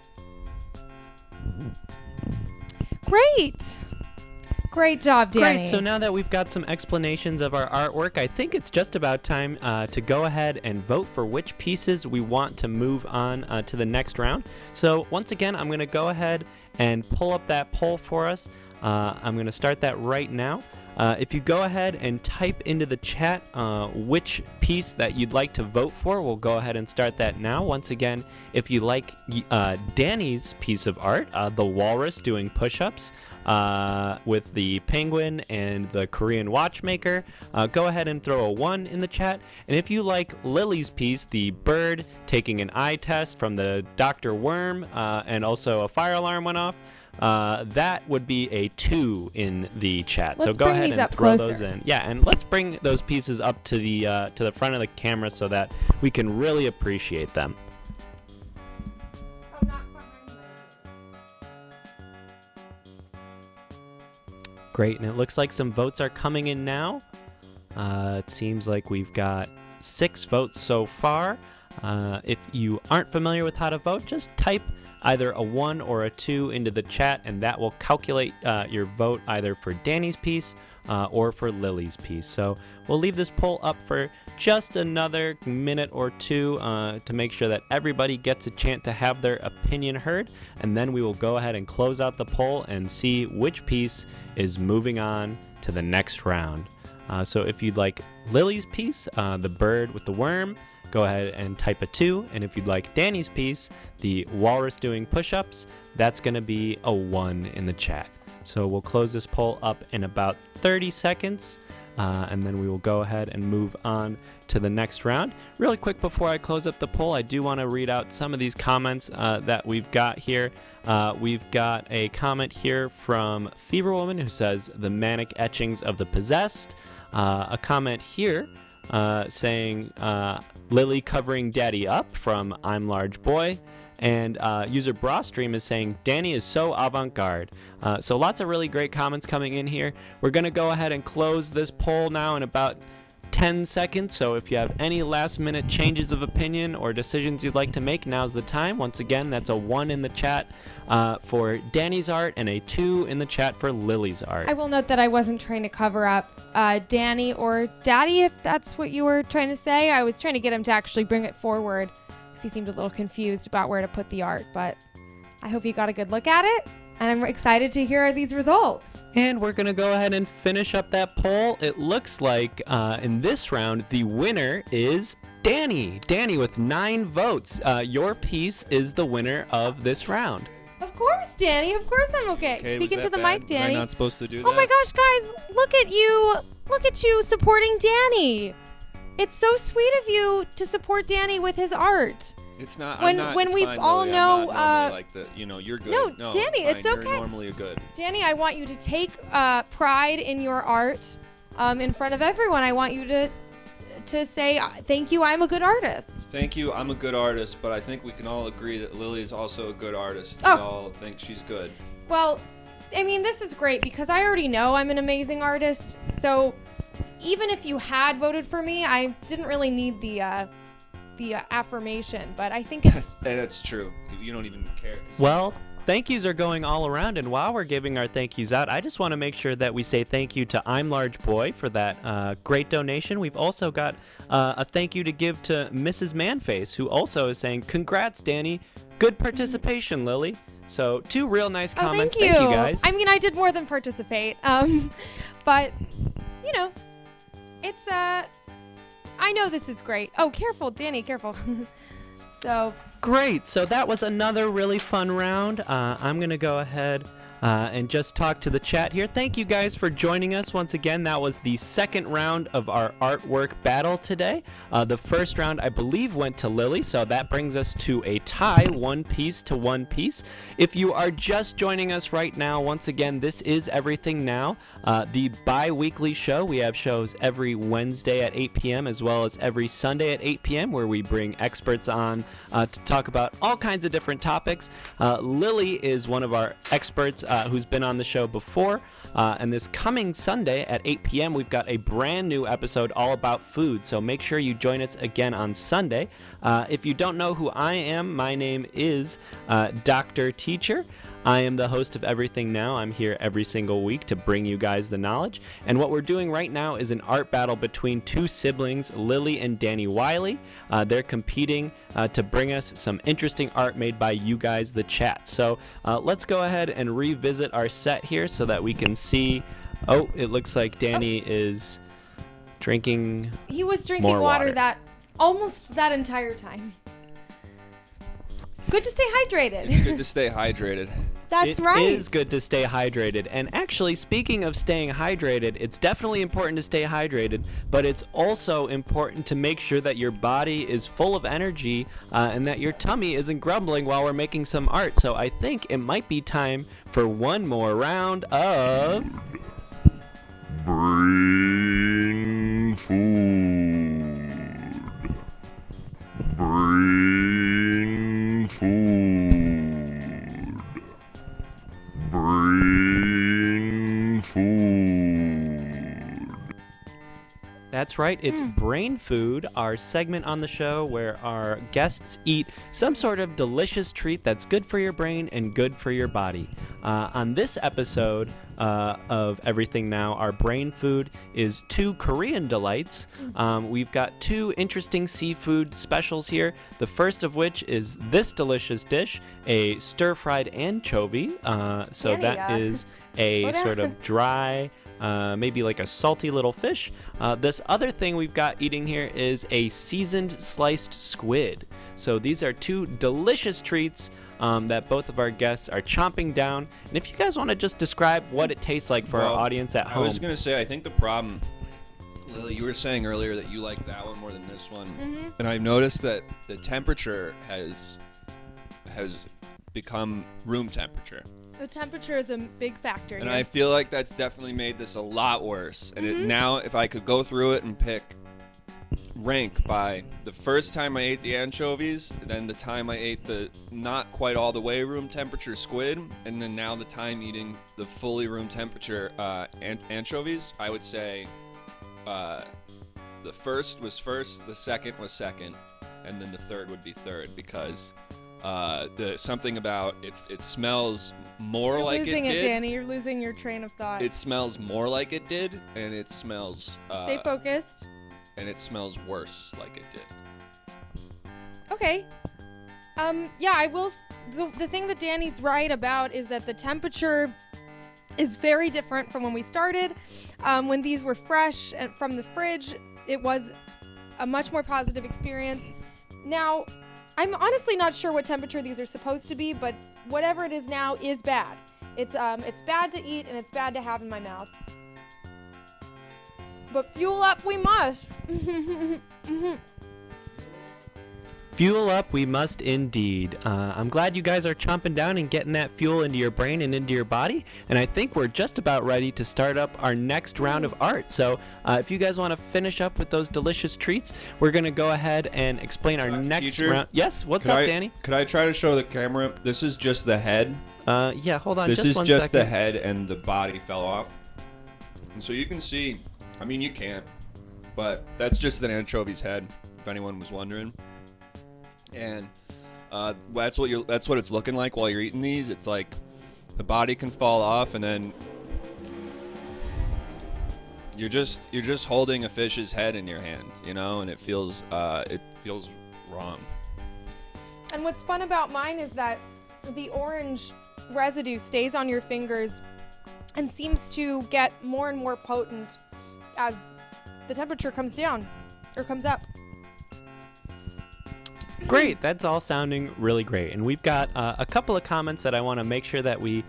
Great job, Danny. Great. So now that we've got some explanations of our artwork, I think it's just about time to go ahead and vote for which pieces we want to move on to the next round. So once again, I'm going to go ahead and pull up that poll for us. I'm going to start that right now. If you go ahead and type into the chat which piece that you'd like to vote for, we'll go ahead and start that now. Once again, if you like Danny's piece of art, the walrus doing push-ups, with the penguin and the Korean watchmaker, go ahead and throw a 1 in the chat. And if you like Lily's piece, the bird taking an eye test from the Dr. Worm, and also a fire alarm went off, that would be a 2 in the chat. Let's so go bring ahead these and up throw closer. those in. Yeah, and let's bring those pieces up to the front of the camera so that we can really appreciate them. Great, and it looks like some votes are coming in now. It seems like we've got 6 votes so far. If you aren't familiar with how to vote, just type either a 1 or a 2 into the chat, and that will calculate your vote either for Danny's piece or for Lily's piece. So we'll leave this poll up for just another minute or 2 to make sure that everybody gets a chance to have their opinion heard, and then we will go ahead and close out the poll and see which piece is moving on to the next round. So if you'd like Lily's piece, the bird with the worm, go ahead and type a 2. And if you'd like Danny's piece, the walrus doing push-ups, that's going to be a 1 in the chat. So we'll close this poll up in about 30 seconds, and then we will go ahead and move on to the next round. Really quick before I close up the poll, I do want to read out some of these comments that we've got here. We've got a comment here from Fever Woman who says, the manic etchings of the possessed. A comment here saying, Lily covering Daddy up from I'm Large Boy. And user Brawstream is saying, Danny is so avant-garde. So lots of really great comments coming in here. We're going to go ahead and close this poll now in about 10 seconds. So if you have any last minute changes of opinion or decisions you'd like to make, now's the time. Once again, that's a 1 in the chat for Danny's art and a 2 in the chat for Lily's art. I will note that I wasn't trying to cover up Danny or Daddy, if that's what you were trying to say. I was trying to get him to actually bring it forward because he seemed a little confused about where to put the art, but I hope you got a good look at it, and I'm excited to hear these results. And we're going to go ahead and finish up that poll. It looks like in this round, the winner is Danny. Danny with 9 votes. Your piece is the winner of this round. Of course, Danny. Of course I'm okay. Speaking to the mic, Danny. Was I not supposed to do that? Oh my gosh, guys, look at you. Look at you supporting Danny. It's so sweet of you to support Danny with his art. It's not. When it's we fine, all Lily. know, I'm not normally like that. You know, you're good. No, Danny, it's it's fine. okay. You're normally good. Danny, I want you to take pride in your art. in front of everyone. I want you to say thank you. I'm a good artist. Thank you. I'm a good artist, but I think we can all agree that Lily is also a good artist. Oh. We all think she's good. Well, I mean, this is great because I already know I'm an amazing artist. So even if you had voted for me, I didn't really need the affirmation. But I think it's And it's true. You don't even care. Well, thank yous are going all around, and while we're giving our thank yous out, I just want to make sure that we say thank you to I'm Large Boy for that great donation. We've also got a thank you to give to Mrs. Manface, who also is saying, congrats, Danny. Good participation, Lily. So 2 real nice comments. Thank you. Guys. I mean, I did more than participate. But, you know, it's, I know this is great. Oh, careful, Danny, careful. So. Great. So that was another really fun round. I'm going to go ahead and just talk to the chat here. Thank you guys for joining us once again. That was the second round of our artwork battle today. The first round, I believe, went to Lily, so that brings us to a tie, 1 piece to 1 piece. If you are just joining us right now, once again, this is Everything Now, the bi-weekly show. We have shows every Wednesday at 8 p.m. as well as every Sunday at 8 p.m. where we bring experts on to talk about all kinds of different topics. Lily is one of our experts who's been on the show before. And this coming Sunday at 8 p.m., we've got a brand new episode all about food. So make sure you join us again on Sunday. If you don't know who I am, my name is Dr. Teacher. I am the host of Everything Now. I'm here every single week to bring you guys the knowledge. And what we're doing right now is an art battle between 2 siblings, Lily and Danny Wiley. They're competing to bring us some interesting art made by you guys, the chat. So let's go ahead and revisit our set here so that we can see. Oh, it looks like Danny is drinking. He was drinking more water water. that almost that entire time. Good to stay hydrated. It's good to stay hydrated. That's right. It is good to stay hydrated. And actually, speaking of staying hydrated, it's definitely important to stay hydrated, but it's also important to make sure that your body is full of energy and that your tummy isn't grumbling while we're making some art. So I think it might be time for one more round of Brain food. Brain food. Brain food. That's right, it's Brain Food, our segment on the show where our guests eat some sort of delicious treat that's good for your brain and good for your body. On this episode of Everything Now, our brain food is 2 Korean delights. We've got 2 interesting seafood specials here. The first of which is this delicious dish, a stir-fried anchovy. So Danny, that is a slow sort down. of dry, maybe like a salty little fish. This other thing we've got eating here is a seasoned sliced squid. So these are 2 delicious treats that both of our guests are chomping down. And if you guys want to just describe what it tastes like for our audience at I home. was going to say, I think the problem, Lily, you were saying earlier that you like that one more than this one. And I've noticed that the temperature has become room temperature. The temperature is a big factor. And here. I feel like that's definitely made this a lot worse. And it, now, if I could go through it and rank by the first time I ate the anchovies, then the time I ate the not quite all the way room temperature squid, and then now the time eating the fully room temperature anchovies, I would say the first was first, the second was second, and then the third would be third, because something about it smells more You're like losing it did. Danny. You're losing your train of thought. It smells more like it did, and it smells Stay focused. and it smells worse like it did. Okay. Yeah, I will. The thing that Danny's right about is that the temperature is very different from when we started. When these were fresh and from the fridge, it was a much more positive experience. Now, I'm honestly not sure what temperature these are supposed to be, but whatever it is now is bad. It's bad to eat and it's bad to have in my mouth. But fuel up we must. Fuel up we must indeed. I'm glad you guys are chomping down and getting that fuel into your brain and into your body, and I think we're just about ready to start up our next round of art. So if you guys want to finish up with those delicious treats, we're going to go ahead and explain our next teacher? round. Yes, what's up, Danny? Could I try to show the camera? This is just the head. Yeah, hold on. This just is one just the second. head, and the body fell off. And so you can see, I mean, you can't, but that's just an anchovy's head, if anyone was wondering. And that's what it's looking like while you're eating these. It's like the body can fall off, and then you're just holding a fish's head in your hand, you know, and it feels wrong. And what's fun about mine is that the orange residue stays on your fingers and seems to get more and more potent as the temperature comes down or comes up. Great, that's all sounding really great. And we've got a couple of comments that I want to make sure that we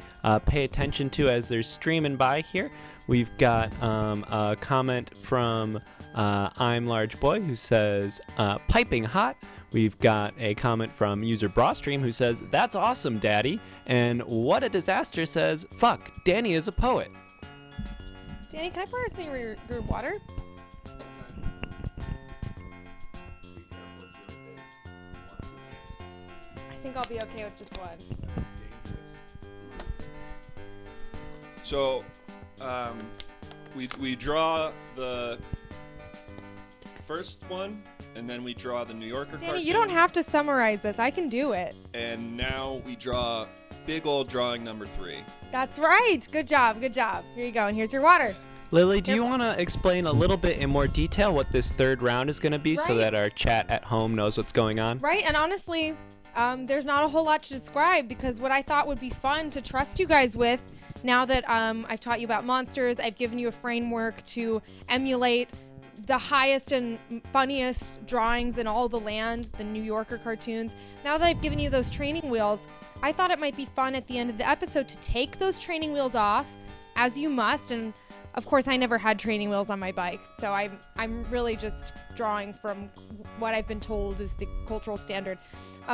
pay attention to as they're streaming by here. We've got a comment from I'm Large Boy who says, piping hot. We've got a comment from user Brawstream who says, that's awesome, Daddy. And What a Disaster says, fuck, Danny is a poet. Danny, can I borrow some of your water? I think I'll be okay with just one. So, we draw the first one, and then we draw the New Yorker Danny, cartoon. you don't have to summarize this. I can do it. And now we draw big old drawing number 3. That's right. Good job. Good job. Here you go. And here's your water. Lily, do you want to explain a little bit in more detail what this third round is going to be so Right. that our chat at home knows what's going on? Right. And honestly, there's not a whole lot to describe because what I thought would be fun to trust you guys with now that I've taught you about monsters, I've given you a framework to emulate the highest and funniest drawings in all the land, the New Yorker cartoons. Now that I've given you those training wheels, I thought it might be fun at the end of the episode to take those training wheels off, as you must. And of course, I never had training wheels on my bike, so I'm really just drawing from what I've been told is the cultural standard.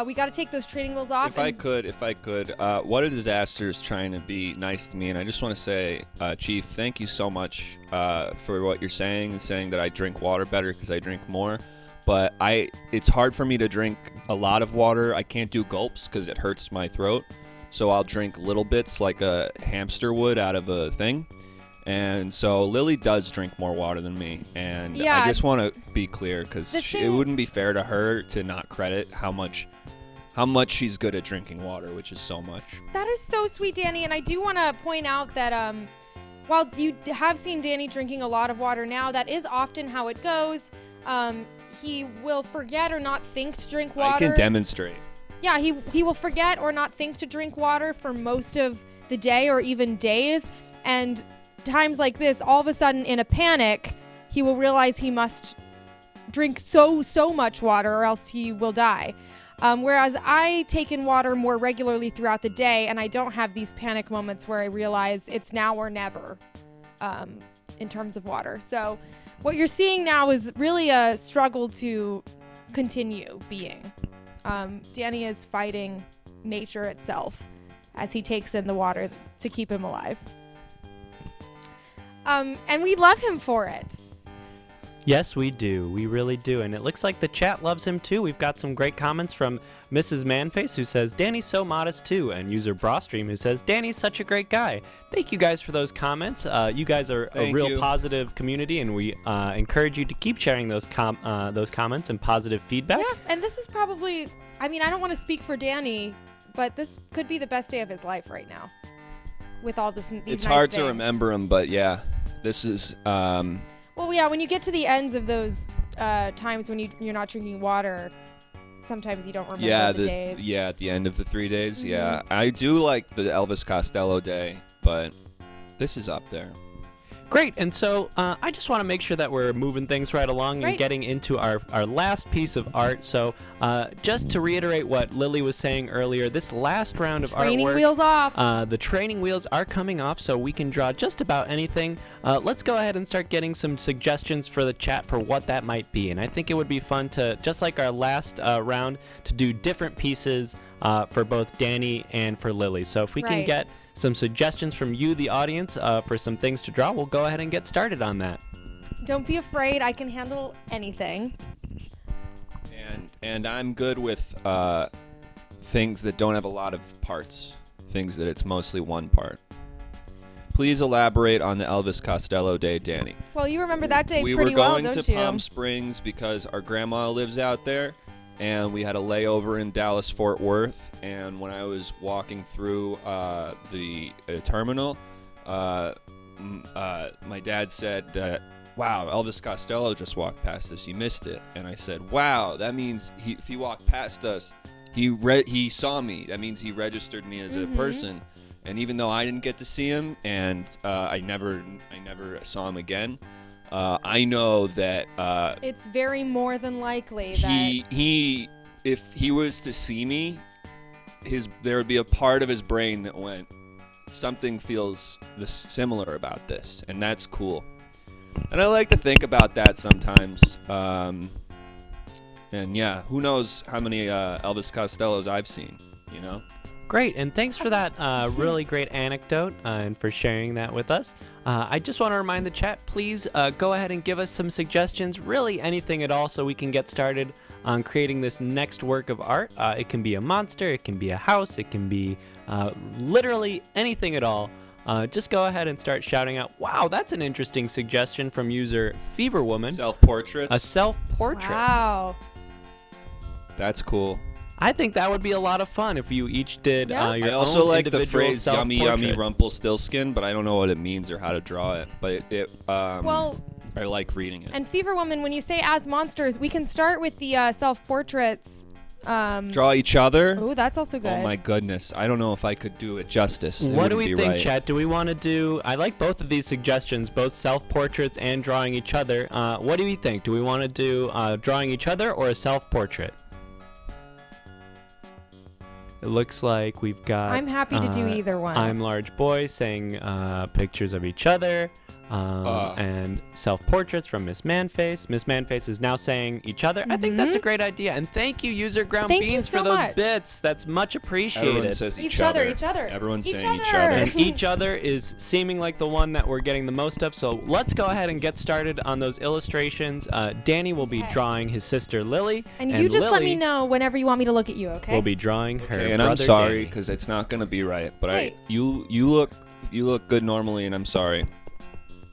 We got to take those training wheels off. If I could, What a Disaster is trying to be nice to me, and I just want to say, Chief, thank you so much for what you're saying and saying that I drink water better because I drink more. But it's hard for me to drink a lot of water. I can't do gulps because it hurts my throat. So I'll drink little bits like a hamster would out of a thing. And so Lily does drink more water than me, and Yeah. I just want to be clear because it wouldn't be fair to her to not credit how much she's good at drinking water, which is so much. That is so sweet, Danny. And I do want to point out that while you have seen Danny drinking a lot of water now, that is often how it goes. He will forget or not think to drink water. I can demonstrate. Yeah, he will forget or not think to drink water for most of the day or even days. And times like this, all of a sudden in a panic, he will realize he must drink so much water or else he will die. Whereas I take in water more regularly throughout the day, and I don't have these panic moments where I realize it's now or never in terms of water. So what you're seeing now is really a struggle to continue being. Danny is fighting nature itself as he takes in the water to keep him alive. And we love him for it. Yes, we do. We really do. And it looks like the chat loves him too. We've got some great comments from Mrs. Manface who says, Danny's so modest too. And user Brawstream who says, Danny's such a great guy. Thank you guys for those comments. You guys are a real positive community, and we encourage you to keep sharing those comments and positive feedback. Yeah, and this is probably, I mean, I don't want to speak for Danny, but this could be the best day of his life right now with all this. It's hard to remember him, but yeah, this is... Well, yeah, when you get to the ends of those times when you're not drinking water, sometimes you don't remember the days. Yeah, at the end of the 3 days, yeah. I do like the Elvis Costello day, but this is up there. Great, and so I just want to make sure that we're moving things right along and Right. getting into our last piece of art. So just to reiterate what Lily was saying earlier, this last round of Training artwork, wheels off. the training wheels are coming off, so we can draw just about anything. Let's go ahead and start getting some suggestions for the chat for what that might be. And I think it would be fun to, just like our last round, to do different pieces for both Danny and for Lily. So if we can Right. get some suggestions from you, the audience, for some things to draw, we'll go ahead and get started on that. Don't be afraid. I can handle anything. And I'm good with things that don't have a lot of parts, things that it's mostly one part. Please elaborate on the Elvis Costello Day, Danny. Well, you remember that day We pretty were well, going don't to you? Palm Springs because our grandma lives out there, and we had a layover in Dallas Fort Worth. And when I was walking through the terminal, my dad said that, "Wow, Elvis Costello just walked past us. You missed it." And I said, "Wow, that means if he walked past us, he saw me. That means he registered me as a person." And even though I didn't get to see him, and I never saw him again, I know that It's very more than likely that he if he was to see me, there would be a part of his brain that went, something feels similar about this, and that's cool. And I like to think about that sometimes. And yeah, who knows how many Elvis Costellos I've seen, you know? Great, and thanks for that really great anecdote and for sharing that with us. I just want to remind the chat, please go ahead and give us some suggestions, really anything at all, so we can get started on creating this next work of art. It can be a monster, it can be a house, it can be literally anything at all. Just go ahead and start shouting out, wow, that's an interesting suggestion from user Feverwoman. Self-portraits. A self-portrait. Wow. That's cool. I think that would be a lot of fun if you each did Yeah. your I also own like the individual phrase "yummy yummy self-portrait. Rumpelstiltskin," but I don't know what it means or how to draw it. But Well, I like reading it. and Fever Woman, when you say as monsters, we can start with the self-portraits. Draw each other. Oh, that's also good. Oh my goodness! I don't know if I could do it justice. It What do wouldn't we be think, right. chat? Do we want to do... I like both of these suggestions, both self-portraits and drawing each other. What do we think? Do we want to do drawing each other or a self-portrait? It looks like we've got... I'm happy to do either one. I'm Large Boy saying pictures of each other. And self-portraits from Miss Manface. Miss Manface is now saying each other. I think that's a great idea. And thank you, User Ground Thank you Beans, so for those much. bits. That's much appreciated. Everyone says Each each other, other. each other. Everyone's Each saying each other. other. And each other is seeming like the one that we're getting the most of. So let's go ahead and get started on those illustrations. Danny will be Okay. drawing his sister Lily. and you just Lily let me know whenever you want me to look at you, okay? will be drawing her Okay, and brother I'm sorry Danny. because it's not gonna be right. But Hey. you look good normally, and I'm sorry.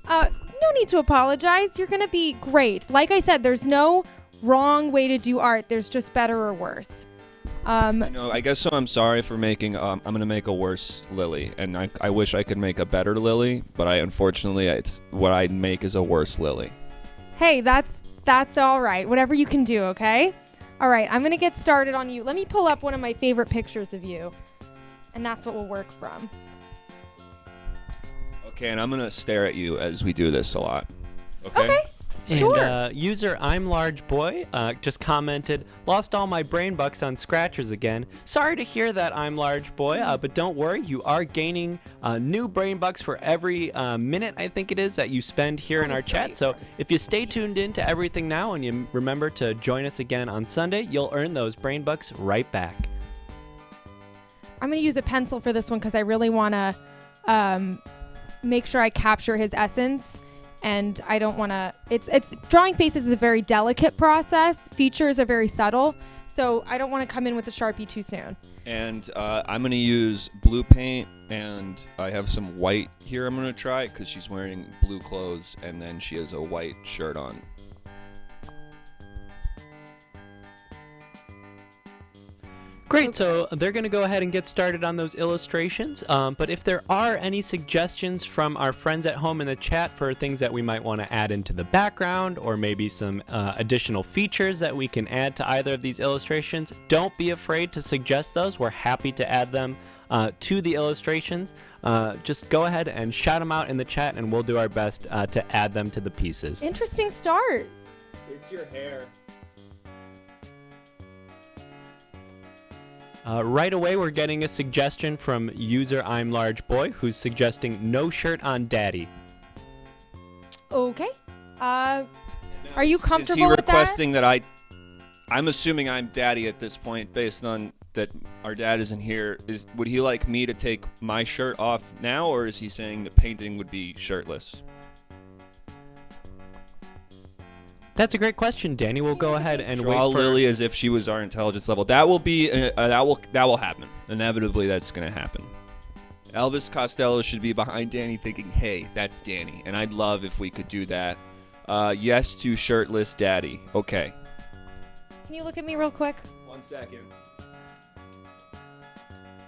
No need to apologize. You're gonna be great. Like I said, there's no wrong way to do art. There's just better or worse. No, I guess so. I'm sorry for making. I'm gonna make a worse Lily, and I wish I could make a better Lily, but unfortunately it's what I make is a worse Lily. Hey, that's all right. Whatever you can do, okay? All right, I'm gonna get started on you. Let me pull up one of my favorite pictures of you, and that's what we'll work from. Okay, and I'm gonna stare at you as we do this a lot. Okay. Okay, sure. And user I'm Large Boy just commented, lost all my brain bucks on scratchers again. Sorry to hear that, I'm Large Boy, but don't worry, you are gaining new brain bucks for every minute, I think it is, that you spend here in our chat. So if you stay tuned in to everything now and you remember to join us again on Sunday, you'll earn those brain bucks right back. I'm gonna use a pencil for this one because I really wanna make sure I capture his essence. And I don't want to, it's drawing faces is a very delicate process. Features are very subtle. So I don't want to come in with a Sharpie too soon. And I'm gonna use blue paint, and I have some white here. I'm gonna try because she's wearing blue clothes, and then she has a white shirt on. Great, so they're going to go ahead and get started on those illustrations. But if there are any suggestions from our friends at home in the chat for things that we might want to add into the background, or maybe some additional features that we can add to either of these illustrations, don't be afraid to suggest those. We're happy to add them to the illustrations, just go ahead and shout them out in the chat, and we'll do our best to add them to the pieces. Interesting start. It's your hair. Right away, we're getting a suggestion from user I'm Large Boy, who's suggesting no shirt on Daddy. Okay. Are you comfortable Is he with requesting that I'm assuming I'm Daddy at this point, based on that our dad isn't here. Would he like me to take my shirt off now, or is he saying the painting would be shirtless? That's a great question, Danny. We'll go ahead and Draw wait for Lily as if she was our intelligence level. That will be that will happen. Inevitably, that's gonna happen. Elvis Costello should be behind Danny, thinking, "Hey, that's Danny," and I'd love if we could do that. Yes to shirtless Daddy. Okay. Can you look at me real quick? 1 second.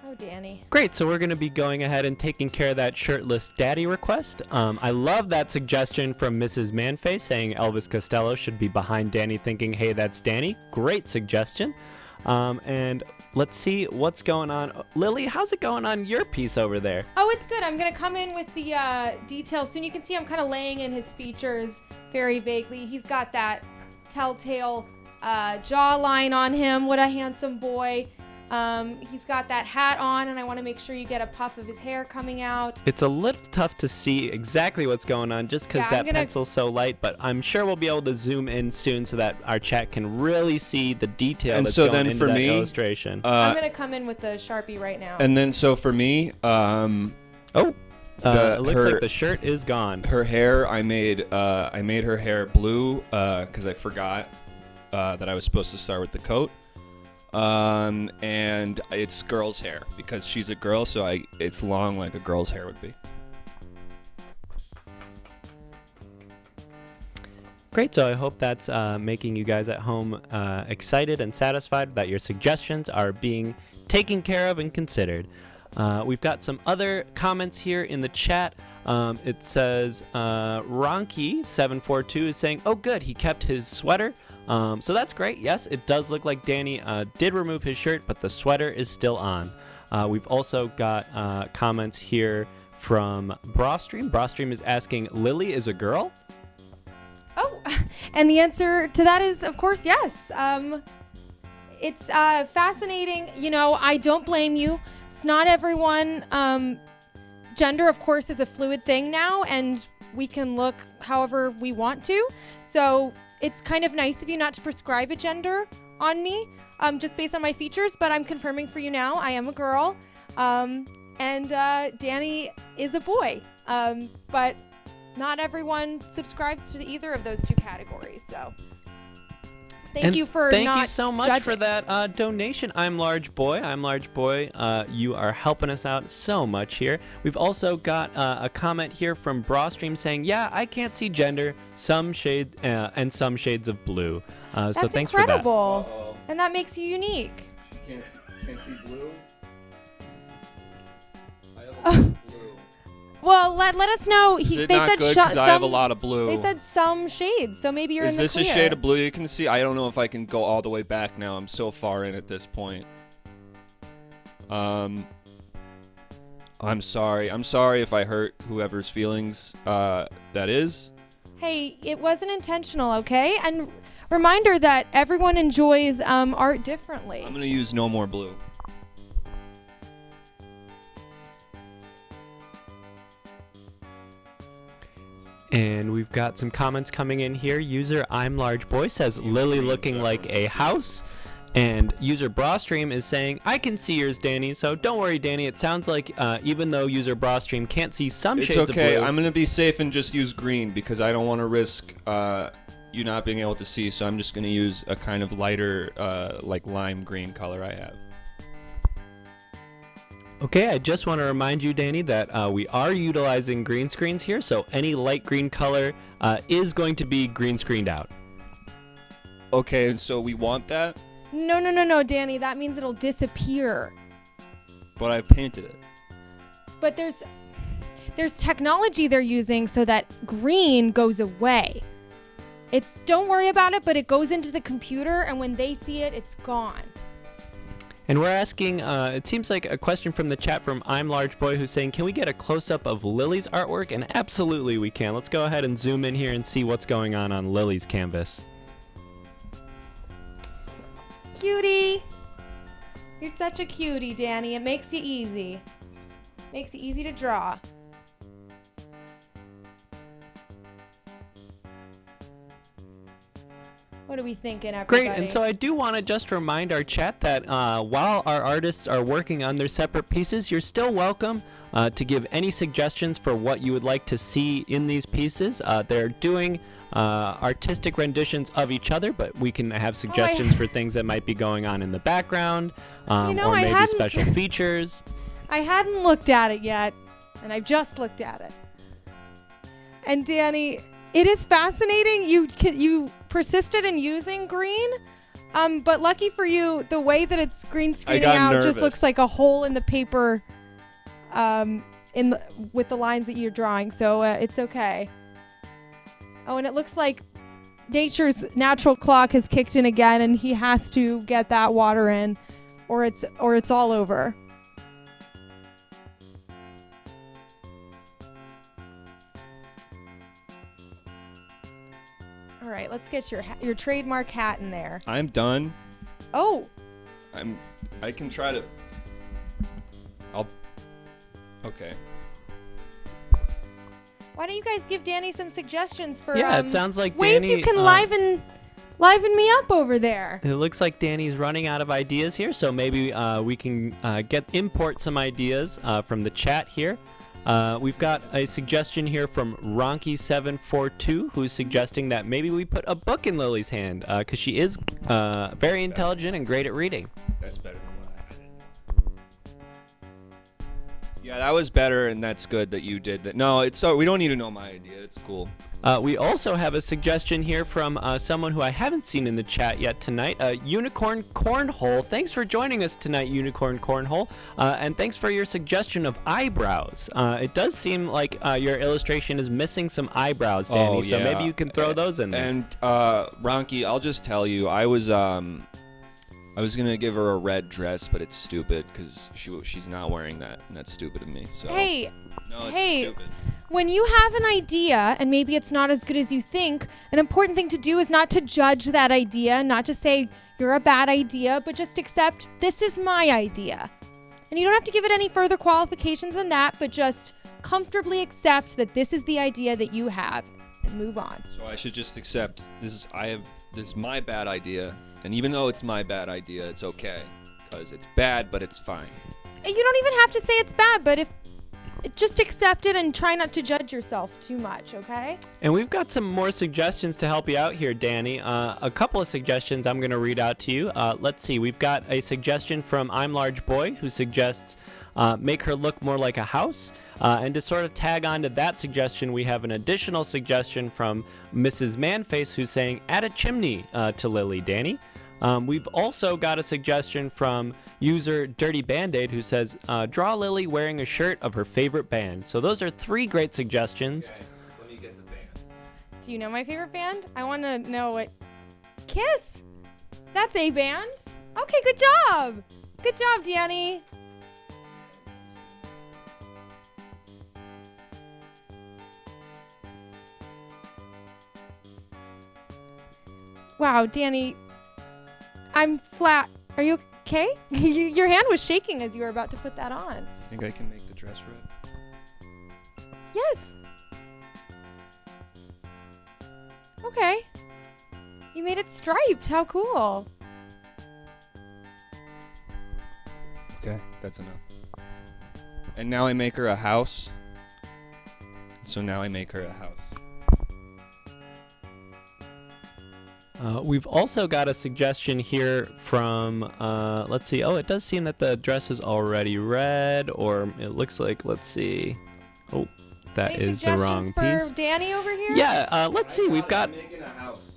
Oh, Danny. Great, so we're going to be going ahead and taking care of that shirtless daddy request. I love that suggestion from Mrs. Manface saying Elvis Costello should be behind Danny thinking, hey, that's Danny. Great suggestion. And let's see what's going on. Lily, how's it going on your piece over there? Oh, it's good. I'm going to come in with the details soon. You can see I'm kind of laying in his features very vaguely. He's got that telltale jawline on him. What a handsome boy. He's got that hat on, and I want to make sure you get a puff of his hair coming out. It's a little tough to see exactly what's going on just because that pencil's so light, but I'm sure we'll be able to zoom in soon so that our chat can really see the detail And that's so going then into for that me, illustration. I'm going to come in with the Sharpie right now. And then so for me, it looks like the shirt is gone. Her hair, I made her hair blue because I forgot that I was supposed to start with the coat. And it's girl's hair because she's a girl, so it's long like a girl's hair would be. Great, so I hope that's making you guys at home excited and satisfied that your suggestions are being taken care of and considered. We've got some other comments here in the chat. It says Ronky742 is saying, oh good, he kept his sweater. So that's great. Yes, it does look like Danny did remove his shirt, but the sweater is still on. We've also got comments here from Brawstream. Brawstream is asking, Lily is a girl? Oh, and the answer to that is, of course, yes. It's fascinating. You know, I don't blame you. It's not everyone. Gender, of course, is a fluid thing now, and we can look however we want to. So it's kind of nice of you not to prescribe a gender on me just based on my features, but I'm confirming for you now, I am a girl, and Danny is a boy, but not everyone subscribes to either of those two categories, so thank you for thank not you so much judging. for that donation. I'm Large Boy. You are helping us out so much here. We've also got a comment here from Brawstream saying, yeah, I can't see gender, some shade and some shades of blue. That's so thanks incredible. for that. And that makes you unique. Can't see blue? I have a lot of blue. Well, let us know. Is it they not said good because I have a lot of blue? They said some shades, so maybe you're in Is the this clear. a shade of blue you can see? I don't know if I can go all the way back now. I'm so far in at this point. I'm sorry. I'm sorry if I hurt whoever's feelings that is. Hey, it wasn't intentional, okay? And reminder that everyone enjoys art differently. I'm going to use no more blue. And we've got some comments coming in here. User I'm Large Boy says Lily looking like a house. And user Brawstream is saying, I can see yours, Danny, so don't worry, Danny. It sounds like even though user Brawstream can't see some shades of blue. It's okay. I'm going to be safe and just use green because I don't want to risk you not being able to see. So I'm just going to use a kind of lighter, like lime green color I have. Okay, I just want to remind you, Danny, that we are utilizing green screens here, so any light green color is going to be green screened out. Okay, and so we want that? No, Danny. That means it'll disappear. But I painted it. But there's technology they're using so that green goes away. Don't worry about it, but it goes into the computer, and when they see it, it's gone. And we're asking, it seems like a question from the chat from I'm Large Boy, who's saying, can we get a close-up of Lily's artwork? And absolutely we can. Let's go ahead and zoom in here and see what's going on Lily's canvas. Cutie. You're such a cutie, Danny. It makes you easy. Makes it easy to draw. What are we thinking, everybody? Great, and so I do want to just remind our chat that while our artists are working on their separate pieces, you're still welcome to give any suggestions for what you would like to see in these pieces. They're doing artistic renditions of each other, but we can have suggestions for things that might be going on in the background, or maybe special features. I hadn't looked at it yet, and I've just looked at it. And Danny, it is fascinating. You persisted in using green, but lucky for you, the way that it's green screening out just looks like a hole in the paper, with the lines that you're drawing. So it's okay. Oh, and it looks like nature's natural clock has kicked in again, and he has to get that water in, or it's all over. All right, let's get your trademark hat in there. I'm done. Oh. I can try to. Okay. Why don't you guys give Danny some suggestions for it sounds like ways Danny, you can liven me up over there. It looks like Danny's running out of ideas here, so maybe we can import some ideas from the chat here. We've got a suggestion here from Ronky742, who's suggesting that maybe we put a book in Lily's hand, because she is very intelligent and great at reading. That's better than what I had. Yeah, that was better, and that's good that you did that. No, we don't need to know my idea. It's cool. We also have a suggestion here from someone who I haven't seen in the chat yet tonight, Unicorn Cornhole. Thanks for joining us tonight, Unicorn Cornhole, and thanks for your suggestion of eyebrows. It does seem like your illustration is missing some eyebrows, Danny, Oh, so yeah. maybe you can throw those in there. And Ronky, I'll just tell you, I was gonna give her a red dress, but it's stupid because she's not wearing that, and that's stupid of me. So Hey, no, it's stupid. When you have an idea and maybe it's not as good as you think, an important thing to do is not to judge that idea, not to say you're a bad idea, but just accept this is my idea. And you don't have to give it any further qualifications than that, but just comfortably accept that this is the idea that you have and move on. So I should just accept this is my bad idea, and even though it's my bad idea, it's okay because it's bad, but it's fine. And you don't even have to say it's bad, but just accept it and try not to judge yourself too much, okay? And we've got some more suggestions to help you out here, Danny. A couple of suggestions I'm going to read out to you. Let's see. We've got a suggestion from I'm Large Boy, who suggests make her look more like a house. And to sort of tag on to that suggestion, we have an additional suggestion from Mrs. Manface, who's saying add a chimney to Lily, Danny. We've also got a suggestion from user Dirty Band-Aid, who says, draw Lily wearing a shirt of her favorite band. So those are three great suggestions. Okay, let me get the band. Do you know my favorite band? I want to know what... Kiss! That's a band. Okay, good job. Good job, Danny. Wow, Danny, I'm flat. Are you okay? Your hand was shaking as you were about to put that on. Do you think I can make the dress red? Yes. Okay. You made it striped. How cool. Okay, that's enough. And now I make her a house. So now I make her a house. We've also got a suggestion here from, let's see. Oh, it does seem that the dress is already red, or it looks like, let's see. Oh, that Any is the wrong suggestions piece. for Danny over here? Yeah, let's see. We've got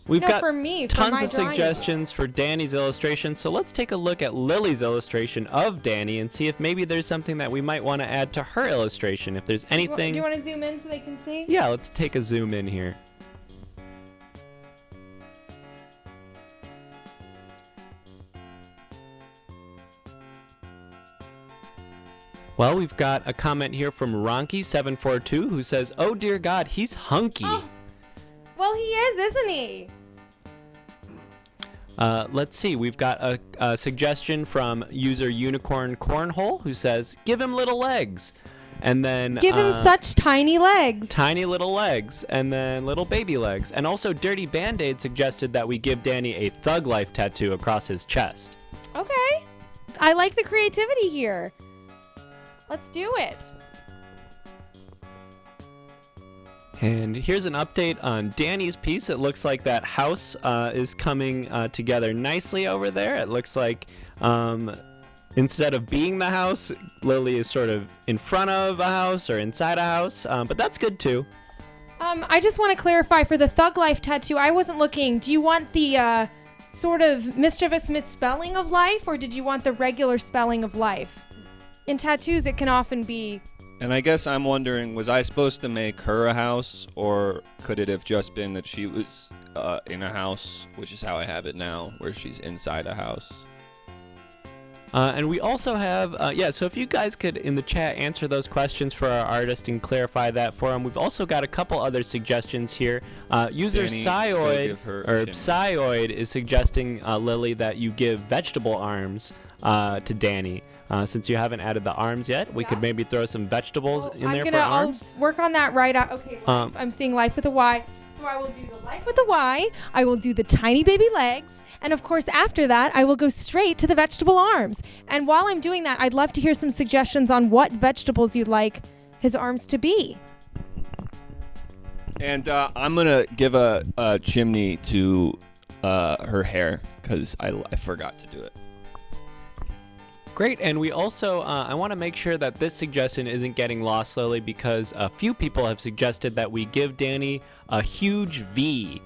No, for me, for tons my of drawing. suggestions for Danny's illustration. So let's take a look at Lily's illustration of Danny and see if maybe there's something that we might want to add to her illustration. If there's anything. Do you want to zoom in so they can see? Yeah, let's take a zoom in here. Well, we've got a comment here from Ronky742 who says, "Oh dear God, he's hunky." Oh. Well, he is, isn't he? Let's see. We've got a suggestion from user Unicorn Cornhole who says, "Give him little legs." And then Give him such tiny legs. tiny little legs, and then little baby legs. And also Dirty Band-Aid suggested that we give Danny a Thug Life tattoo across his chest. Okay. I like the creativity here. Let's do it. And here's an update on Danny's piece. It looks like that house is coming together nicely over there. It looks like instead of being the house, Lily is sort of in front of a house or inside a house, but that's good too. I just want to clarify for the Thug Life tattoo, I wasn't looking. Do you want the sort of mischievous misspelling of life, or did you want the regular spelling of life? In tattoos, it can often be... And I guess I'm wondering, was I supposed to make her a house, or could it have just been that she was in a house, which is how I have it now, where she's inside a house? And we also have, so if you guys could, in the chat, answer those questions for our artist and clarify that for him. We've also got a couple other suggestions here. User Danny, still give her a chimney. Psyoid is suggesting, Lily, that you give vegetable arms to Danny. Since you haven't added the arms yet, we could maybe throw some vegetables in there for arms. I'll work on that right out. Okay, life. I'm seeing life with a Y. So I will do the life with a Y. I will do the tiny baby legs. And of course, after that, I will go straight to the vegetable arms. And while I'm doing that, I'd love to hear some suggestions on what vegetables you'd like his arms to be. And I'm going to give a chimney to her hair, because I forgot to do it. Great, and we also, I want to make sure that this suggestion isn't getting lost, Lily, because a few people have suggested that we give Danny a huge V,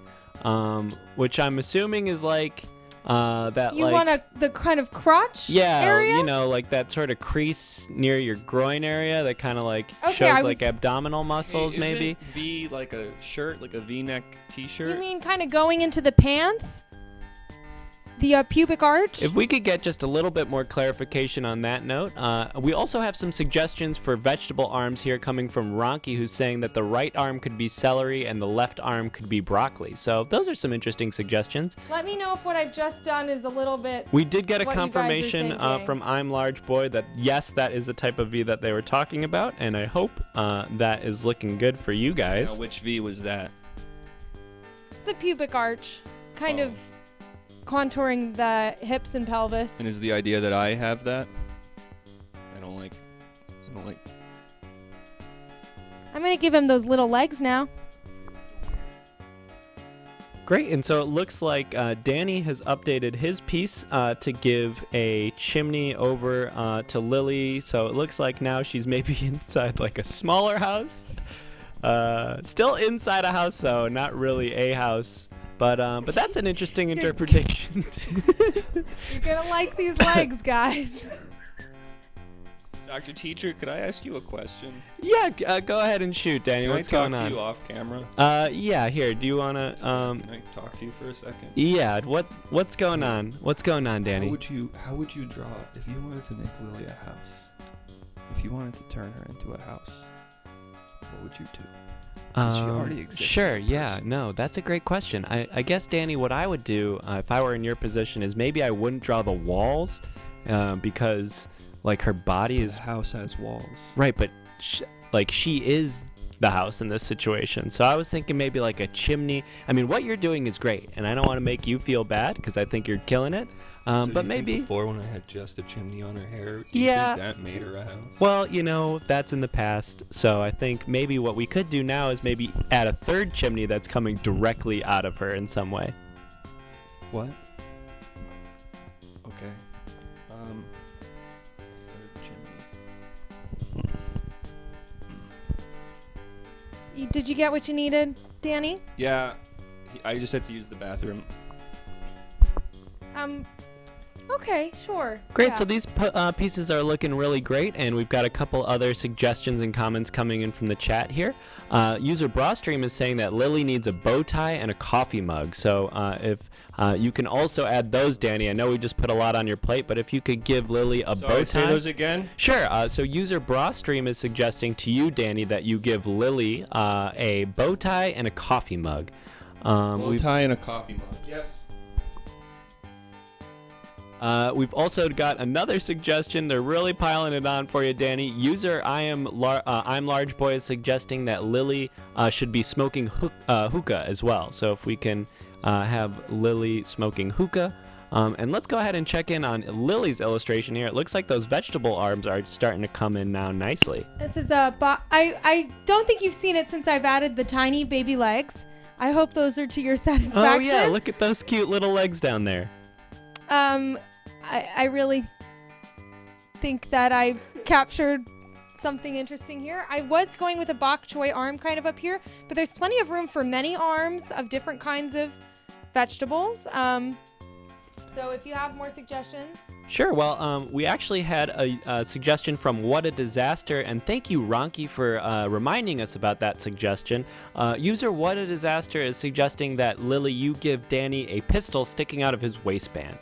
which I'm assuming is like that. You want the kind of crotch area? You know, like that sort of crease near your groin area that kind of like Okay, shows like abdominal muscles, Hey, maybe. isn't V like a shirt, like a V-neck T-shirt? You mean kind of going into the pants? The pubic arch? If we could get just a little bit more clarification on that note. We also have some suggestions for vegetable arms here coming from Ronky, who's saying that the right arm could be celery and the left arm could be broccoli. So those are some interesting suggestions. Let me know if what I've just done is a little bit... We did get a what you guys are confirmation thinking. from I'm Large Boy that yes, that is the type of V that they were talking about, and I hope that is looking good for you guys. Now, which V was that? It's the pubic arch. Kind of contouring the hips and pelvis. And is the idea that I have that? I don't like. I'm going to give him those little legs now. Great, and so it looks like Danny has updated his piece to give a chimney over to Lily. So it looks like now she's maybe inside like a smaller house. Still inside a house though, not really a house. But that's an interesting interpretation. You're going to like these legs, guys. Dr. Teacher, could I ask you a question? Yeah, go ahead and shoot, Danny. Can What's I talk going on? to you off camera? Yeah, here. Do you want to Can I talk to you for a second? Yeah, what's going on? What's going on, Danny? How would you draw if you wanted to make Lily a house? If you wanted to turn her into a house, what would you do? She already exists as Sure, a yeah, person. no, that's a great question. I guess, Danny, what I would do if I were in your position is maybe I wouldn't draw the walls because, like, her body is... The house has walls. Right, but, she is the house in this situation. So I was thinking maybe, like, a chimney. I mean, what you're doing is great, and I don't want to make you feel bad because I think you're killing it. So But you maybe... think before, when I had just a chimney on her hair, do you Yeah. think that made her a house? Well, that's in the past. So I think maybe what we could do now is maybe add a third chimney that's coming directly out of her in some way. What? Okay. Third chimney. Did you get what you needed, Danny? Yeah, I just had to use the bathroom. Okay, sure. Great. Yeah. So these pieces are looking really great, and we've got a couple other suggestions and comments coming in from the chat here. User Brawstream is saying that Lily needs a bow tie and a coffee mug. So if you can also add those, Danny. I know we just put a lot on your plate, but if you could give Lily a bow tie. Say those again? Sure. So User Brawstream is suggesting to you, Danny, that you give Lily a bow tie and a coffee mug. Bow tie and a coffee mug. Yes. We've also got another suggestion. They're really piling it on for you, Danny. User I'm Large Boy is suggesting that Lily should be smoking hookah as well. So if we can have Lily smoking hookah. And let's go ahead and check in on Lily's illustration here. It looks like those vegetable arms are starting to come in now nicely. This is I don't think you've seen it since I've added the tiny baby legs. I hope those are to your satisfaction. Oh yeah, look at those cute little legs down there. I really think that I've captured something interesting here. I was going with a bok choy arm kind of up here, but there's plenty of room for many arms of different kinds of vegetables. So if you have more suggestions. Sure. Well, we actually had a suggestion from What a Disaster, and thank you, Ronky, for reminding us about that suggestion. User What a Disaster is suggesting that, Lily, you give Danny a pistol sticking out of his waistband.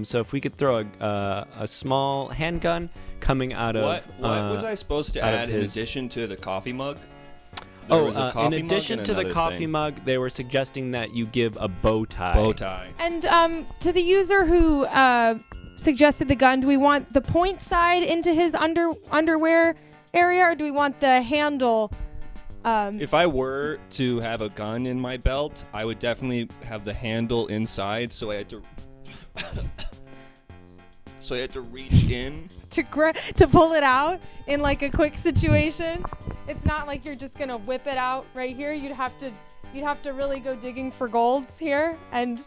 So if we could throw a small handgun coming out of... What was I supposed to add in addition to the coffee mug? In addition to the coffee mug, they were suggesting that you give a bow tie. Bow tie. And to the user who suggested the gun, do we want the point side into his underwear area, or do we want the handle? If I were to have a gun in my belt, I would definitely have the handle inside, so I had to... So I had to reach in to pull it out in like a quick situation. It's not like you're just gonna whip it out right here. You'd have to really go digging for golds here and.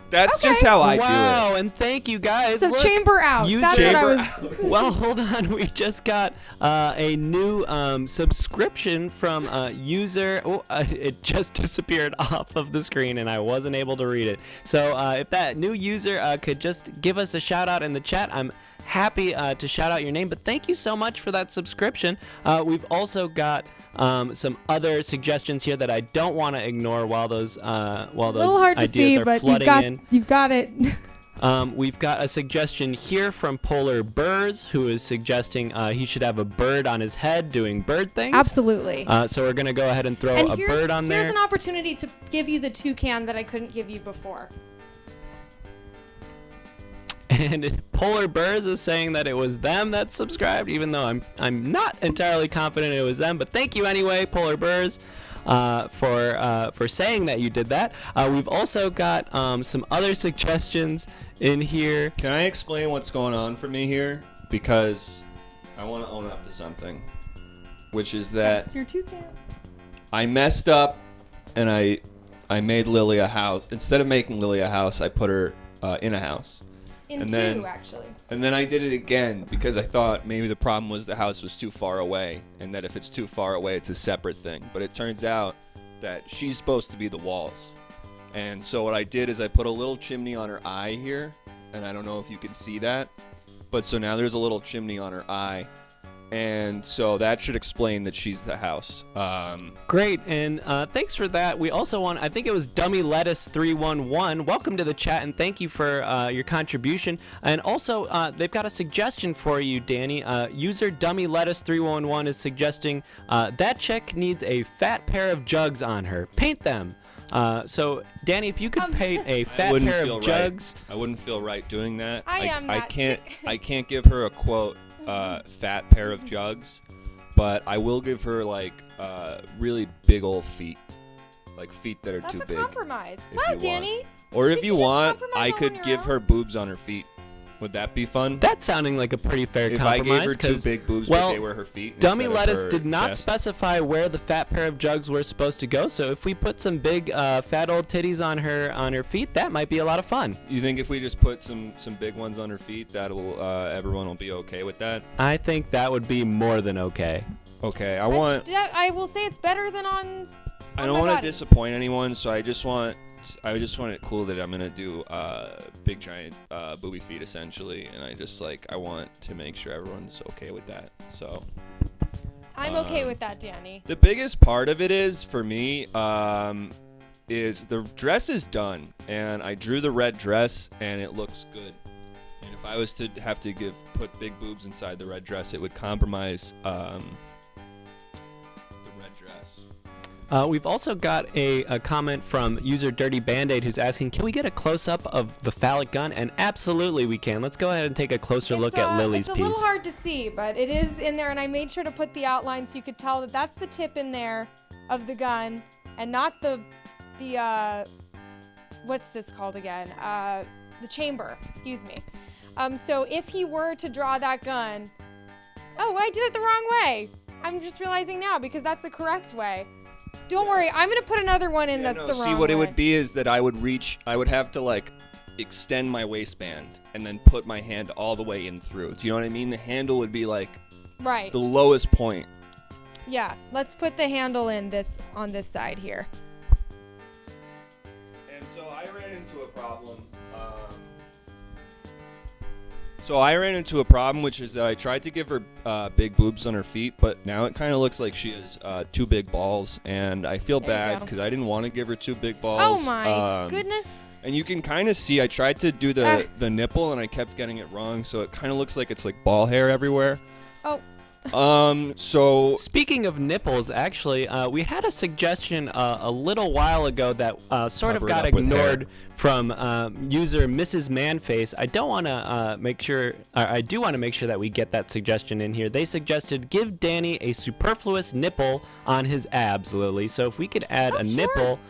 That's just how I do it. Wow, and thank you guys. So Look, chamber out. That's what I was. Well, hold on. We just got a new subscription from user. Oh, it just disappeared off of the screen, and I wasn't able to read it. So if that new user could just give us a shout out in the chat, I'm happy to shout out your name. But thank you so much for that subscription. We've also got some other suggestions here that I don't want to ignore while those ideas are flooding in. You've got it. We've got a suggestion here from Polar Burrs, who is suggesting he should have a bird on his head doing bird things. Absolutely. So we're going to go ahead and throw a bird on there. Here's an opportunity to give you the toucan that I couldn't give you before. And Polar Burrs is saying that it was them that subscribed, even though I'm not entirely confident it was them. But thank you anyway, Polar Burrs, for saying that you did that. We've also got some other suggestions in here. Can I explain what's going on for me here? Because I want to own up to something, which is that That's your toucan. I messed up and I made Lily a house. Instead of making Lily a house, I put her in a house. Actually. And then I did it again because I thought maybe the problem was the house was too far away, and that if it's too far away, it's a separate thing. But it turns out that she's supposed to be the walls. And so what I did is I put a little chimney on her eye here, and I don't know if you can see that, but so now there's a little chimney on her eye. And so that should explain that she's the house. Great, and thanks for that. We also want, I think it was Dummy Lettuce 311. Welcome to the chat, and thank you for your contribution. And also, they've got a suggestion for you, Danny. User Dummy Lettuce 311 is suggesting that chick needs a fat pair of jugs on her. Paint them. So, Danny, if you could paint a fat pair of jugs. I wouldn't feel right doing that. I can't give her a quote. Fat pair of jugs, but I will give her like really big old feet, like feet that are too big. That's a compromise. Wow, Danny. Or if you want, I could give her boobs on her feet. Would that be fun? That's sounding like a pretty fair compromise. If I gave her two big boobs, but they were her feet. Dummy Lettuce did not specify where the fat pair of jugs were supposed to go. So if we put some big fat old titties on her feet, that might be a lot of fun. You think if we just put some big ones on her feet, that'll everyone will be okay with that? I think that would be more than okay. Okay, I will say it's better than on. I don't want to disappoint anyone, so I just want I just want it cool that I'm gonna do big giant booby feet essentially, and I want to make sure everyone's okay with that. So I'm okay with that, Danny. the biggest part of it is for me is the dress is done, and I drew the red dress, and it looks good. And if I was to have to put big boobs inside the red dress, it would compromise the red dress. We've also got a comment from user Dirty Band-Aid who's asking, can we get a close-up of the phallic gun? And absolutely we can. Let's go ahead and take a closer look at Lily's It's piece. a little hard to see, but it is in there, and I made sure to put the outline so you could tell that that's the tip in there of the gun, and not the what's this called again? The chamber, excuse me. So if he were to draw that gun, oh, I did it the wrong way. I'm just realizing now because that's the correct way. Don't worry, I'm gonna put another one in that's the wrong way. See, what it would be is that I would have to extend my waistband and then put my hand all the way in through. Do you know what I mean? The handle would be right. the lowest point. Yeah, let's put the handle in on this side here. And so I ran into a problem. Which is that I tried to give her big boobs on her feet, but now it kind of looks like she has two big balls, and I feel There you bad go. because I didn't want to give her two big Oh balls. my goodness. And you can kind of see I tried to do the nipple, and I kept getting it wrong, so it kind of looks like it's like ball hair everywhere. Oh. So Speaking of nipples, actually, we had a suggestion a little while ago that sort of Cover it got up with ignored from user Mrs. Manface. I do want to make sure that we get that suggestion in here. They suggested give Danny a superfluous nipple on his abs, Lily. So if we could add a nipple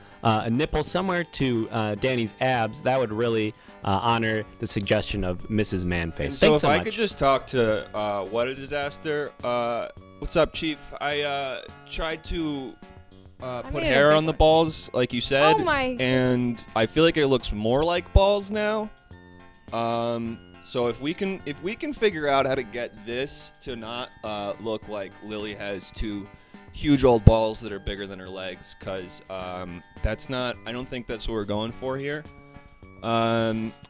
somewhere to Danny's abs, that would really honor the suggestion of Mrs. Manface. And so Thanks if so I much. could just talk to What a Disaster. What's up, Chief? I tried to put made a hair big on the one. balls, like you said, Oh my. and I feel like it looks more like balls now. So if we can figure out how to get this to not look like Lily has two huge old balls that are bigger than her legs, because I don't think that's what we're going for here.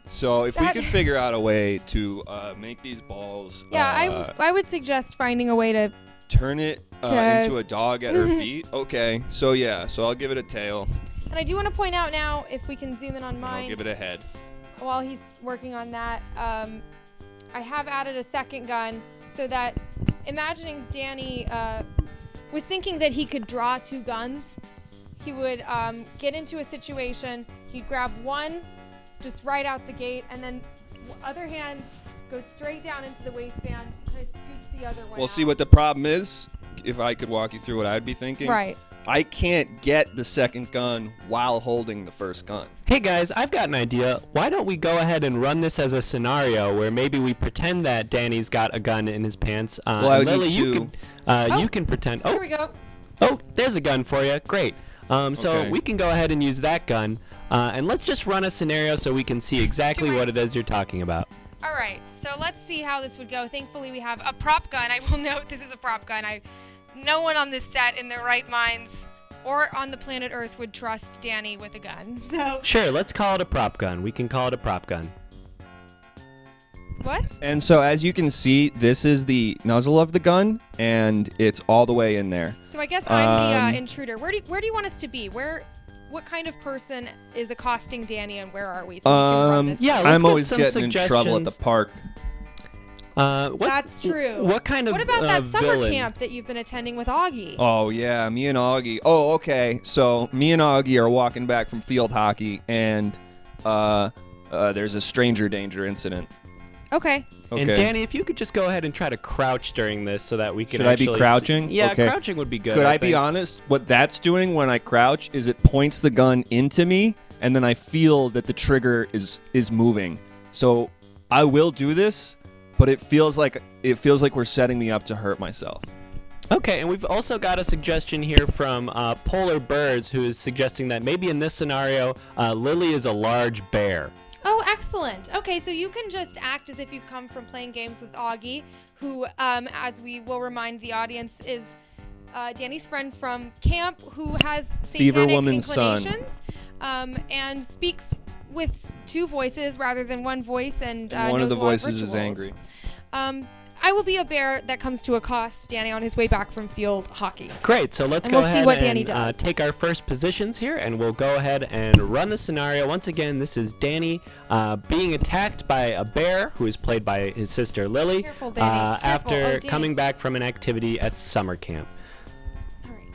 So if we could figure out a way to make these balls, I would suggest finding a way to turn it into a dog at her feet. Okay, so I'll give it a tail. And I do want to point out now, if we can zoom in on And I'll mine, give it a head. while he's working on that, I have added a second gun so that, imagining Danny was thinking that he could draw two guns, he would get into a situation, he'd grab one just right out the gate, and then other hand goes straight down into the waistband, kind of scoops the other one Well, out. see what the problem is? If I could walk you through what I'd be thinking. Right. I can't get the second gun while holding the first gun. Hey guys, I've got an idea. Why don't we go ahead and run this as a scenario where maybe we pretend that Danny's got a gun in his pants. Well, I would Lily, need you two. could, you can pretend. Here we go. Oh, there's a gun for you. Great. So Okay. we can go ahead and use that gun. And let's just run a scenario so we can see exactly what it is you're talking about. All right, so let's see how this would go. Thankfully, we have a prop gun. I will note this is a prop gun. No one on this set in their right minds or on the planet Earth would trust Danny with a gun. So Sure, let's call it a prop gun. We can call it a prop gun. what? And so as you can see, this is the muzzle of the gun, and it's all the way in there. So I guess I'm the intruder. Where do you want us to be? What kind of person is accosting Danny, and where are we? So we can run this. yeah, let's I'm get always some getting in trouble at the suggestions. park. That's true. What kind of What about that summer villain? camp that you've been attending with Augie? Oh, yeah, me and Augie. Oh, okay. So me and Augie are walking back from field hockey, and there's a stranger danger incident. Okay. Okay. And Danny, if you could just go ahead and try to crouch during this so that we can Should I be actually crouching? See. Yeah, Okay. crouching would be good. Could I be think. honest? What that's doing when I crouch is it points the gun into me, and then I feel that the trigger is moving. So I will do this, but it feels like we're setting me up to hurt myself. Okay, and we've also got a suggestion here from Polar Birds, who is suggesting that maybe in this scenario, Lily is a large bear. Oh, excellent. Okay, so you can just act as if you've come from playing games with Augie, who, as we will remind the audience, is Danny's friend from camp who has Fever satanic Woman's son. inclinations. and speaks with two voices rather than one voice, and one knows of the a lot voices is rituals. angry. I will be a bear that comes to accost Danny on his way back from field hockey. Great, so let's And go we'll see ahead what Danny and does. take our first positions here, and we'll go ahead and run the scenario. Once again, this is Danny being attacked by a bear who is played by his sister Lily Careful, Danny. Careful. after Oh, Danny. coming back from an activity at summer camp. All right.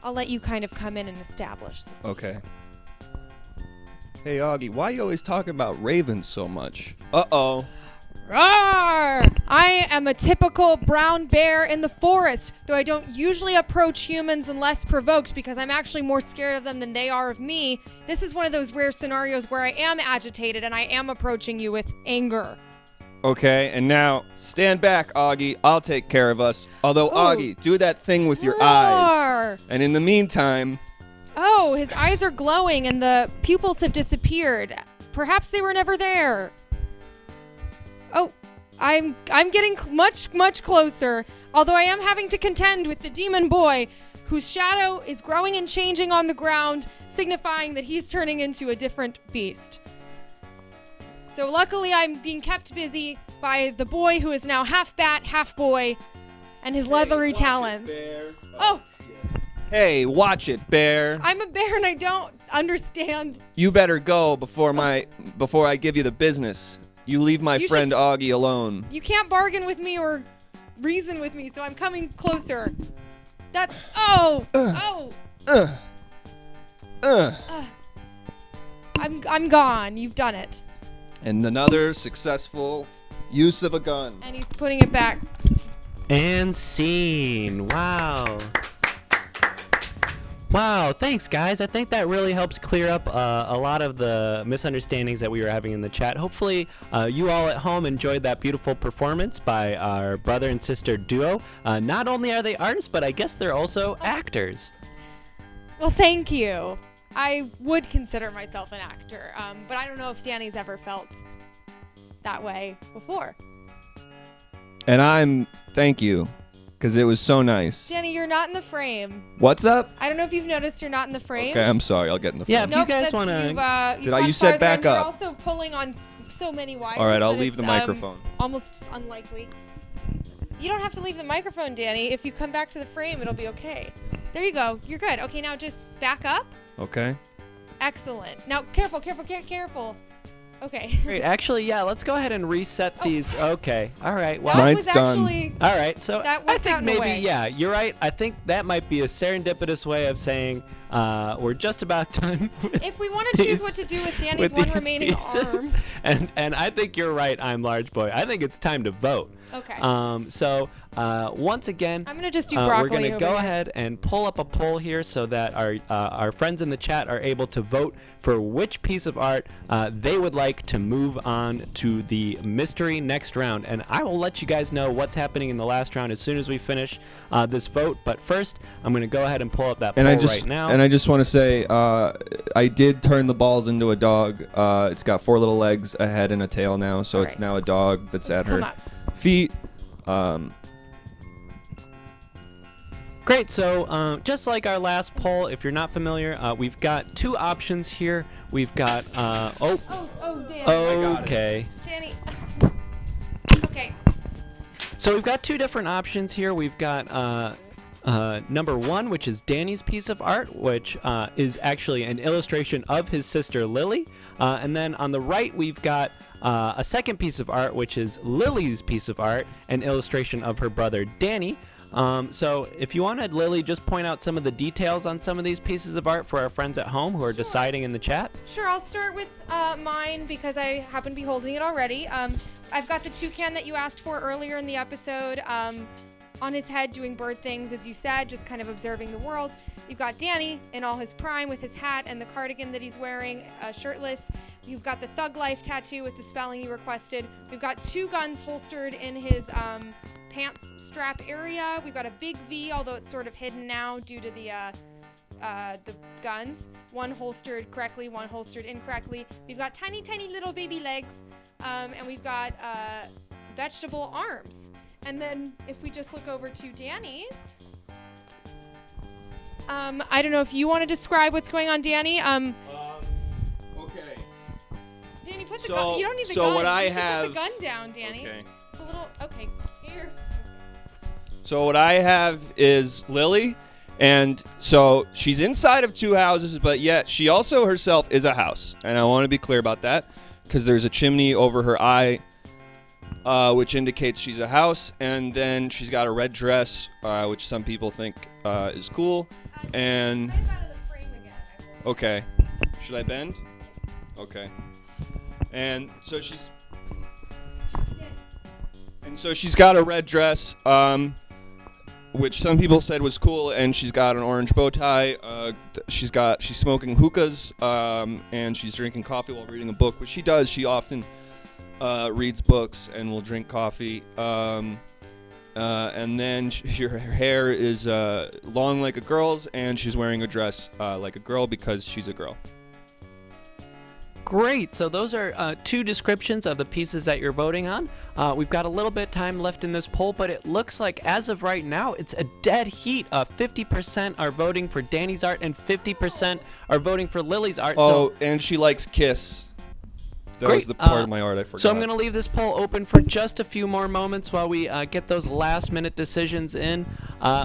I'll let you kind of come in and establish this. Okay. Hey, Augie, why you always talking about ravens so much? Uh-oh. Roar! I am a typical brown bear in the forest, though I don't usually approach humans unless provoked because I'm actually more scared of them than they are of me. This is one of those rare scenarios where I am agitated and I am approaching you with anger. Okay, and now stand back, Augie. I'll take care of us. Although, Ooh. Augie, do that thing with your eyes. Roar! And in the meantime, Oh, his eyes are glowing and the pupils have disappeared. Perhaps they were never there. Oh, I'm getting much closer. Although I am having to contend with the demon boy, whose shadow is growing and changing on the ground, signifying that he's turning into a different beast. So luckily I'm being kept busy by the boy who is now half bat, half boy, and his leathery talons. Oh, hey, watch it, bear. I'm a bear and I don't understand. You better go before I give you the business. You leave my You friend should- Augie alone. You can't bargain with me or reason with me, so I'm coming closer. I'm gone. You've done it. And another successful use of a gun. And he's putting it back. And scene. Wow. Wow, thanks guys. I think that really helps clear up a lot of the misunderstandings that we were having in the chat. Hopefully you all at home enjoyed that beautiful performance by our brother and sister duo. Not only are they artists, but I guess they're also actors. Well, thank you. I would consider myself an actor, but I don't know if Danny's ever felt that way before. And thank you, because it was so nice. Danny, you're not in the frame. What's up? I don't know if you've noticed you're not in the frame. Okay, I'm sorry. I'll get in the Yeah, frame. if you guys that's wanna- You said back You're up. also pulling on so many wires. All right, I'll that leave it's, the microphone. Almost unlikely. You don't have to leave the microphone, Danny. If you come back to the frame, it'll be okay. There you go. You're good. Okay, now just back up. Okay. Excellent. Now, careful. Okay. Great. Actually, yeah, let's go ahead and reset these. Okay. All right. Well, That Mine's was done. actually all right. So That I worked think out in a maybe, way. yeah, you're right. I think that might be a serendipitous way of saying we're just about done. If we want to choose these- what to do with Danny's with one these remaining pieces. arm. And I think you're right. I'm large boy. I think it's time to vote. Okay. So once again, I'm gonna just do broccoli. we're gonna over go here. ahead and pull up a poll here so that our friends in the chat are able to vote for which piece of art they would like to move on to the mystery next round. And I will let you guys know what's happening in the last round as soon as we finish this vote. But first, I'm gonna go ahead and pull up that poll right now. And I just want to say, I did turn the balls into a dog. It's got 4 little legs, a head, and a tail now, so it's Alright. now a dog that's Let's at her come up. feet. Great, so just like our last poll, if you're not familiar, we've got 2 options here. We've got, Oh, Danny. okay. Danny. Okay. So we've got 2 different options here. We've got number 1, which is Danny's piece of art, which is actually an illustration of his sister Lily. And then on the right, we've got a second piece of art, which is Lily's piece of art, an illustration of her brother Danny. So if you wanted, Lily, just point out some of the details on some of these pieces of art for our friends at home who are deciding in the chat. Sure, I'll start with mine because I happen to be holding it already. I've got the toucan that you asked for earlier in the episode. On his head doing bird things, as you said, just kind of observing the world. You've got Danny in all his prime with his hat and the cardigan that he's wearing, shirtless. You've got the Thug Life tattoo with the spelling you requested. We've got 2 guns holstered in his pants strap area. We've got a big V, although it's sort of hidden now due to the guns. One holstered correctly, one holstered incorrectly. We've got tiny little baby legs, and we've got vegetable arms. And then if we just look over to Danny's, I don't know if you want to describe what's going on, Danny. put the So- gun. You don't need the so gun. what I you should have- put the gun down, Danny. Okay. It's a little. Okay. Here. So what I have is Lily, and so she's inside of two houses, but yet she also herself is a house, and I want to be clear about that because there's a chimney over her eye, which indicates she's a house, and then she's got a red dress, which some people think is cool, and Bend out of the frame again. okay, should I bend? Okay, and so she's got a red dress, which some people said was cool, and she's got an orange bow tie. She's smoking hookahs, and she's drinking coffee while reading a book, which she does. She often reads books and will drink coffee. And then her hair is long like a girl's, and she's wearing a dress like a girl because she's a girl. Great. So those are two descriptions of the pieces that you're voting on. We've got a little bit of time left in this poll, but it looks like as of right now, it's a dead heat. 50% are voting for Danny's art and 50% are voting for Lily's art. Oh, and she likes Kiss. That Great. was the part of my art I forgot. So I'm going to leave this poll open for just a few more moments while we get those last-minute decisions in.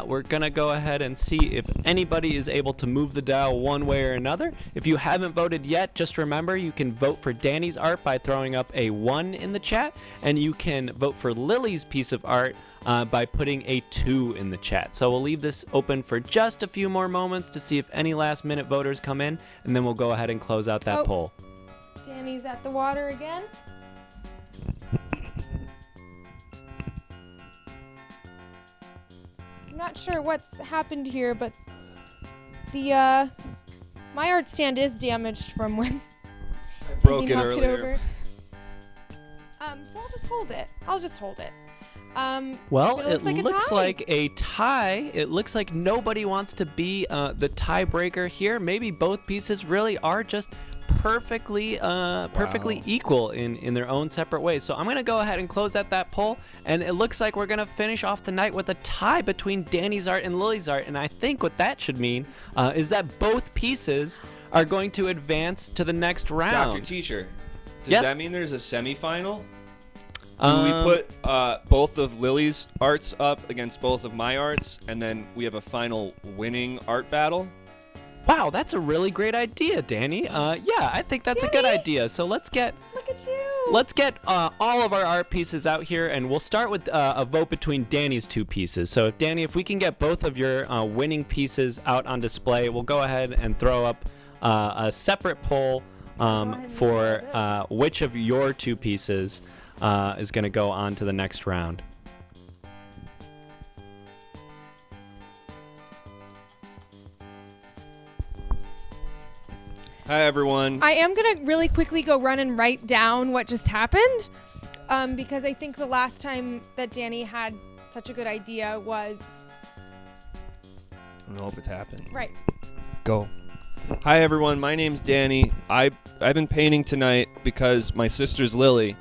We're going to go ahead and see if anybody is able to move the dial one way or another. If you haven't voted yet, just remember you can vote for Danny's art by throwing up a 1 in the chat, and you can vote for Lily's piece of art by putting a 2 in the chat. So we'll leave this open for just a few more moments to see if any last-minute voters come in, and then we'll go ahead and close out that poll. Danny's at the water again. I'm not sure what's happened here, but the my art stand is damaged from when I broke Danny it knocked earlier. over. So I'll just hold it. Well, it looks like a tie. a tie. It looks like nobody wants to be the tiebreaker here. Maybe both pieces really are just perfectly equal in their own separate ways. So I'm going to go ahead and close out that poll, and it looks like we're going to finish off the night with a tie between Danny's art and Lily's art, and I think what that should mean is that both pieces are going to advance to the next round. Dr. Teacher, does Yes? that mean there's a semifinal? Do we put both of Lily's arts up against both of my arts, and then we have a final winning art battle? Wow, that's a really great idea, Danny. Yeah, I think that's a good idea. So let's get Look at you. Let's get all of our art pieces out here, and we'll start with a vote between Danny's two pieces. So, Danny, if we can get both of your winning pieces out on display, we'll go ahead and throw up a separate poll for which of your two pieces is going to go on to the next round. Hi, everyone. I am going to really quickly go run and write down what just happened, because I think the last time that Danny had such a good idea was... I don't know if it's happened. Right. Go. Hi, everyone. My name's Danny. I've been painting tonight because my sister's Lily,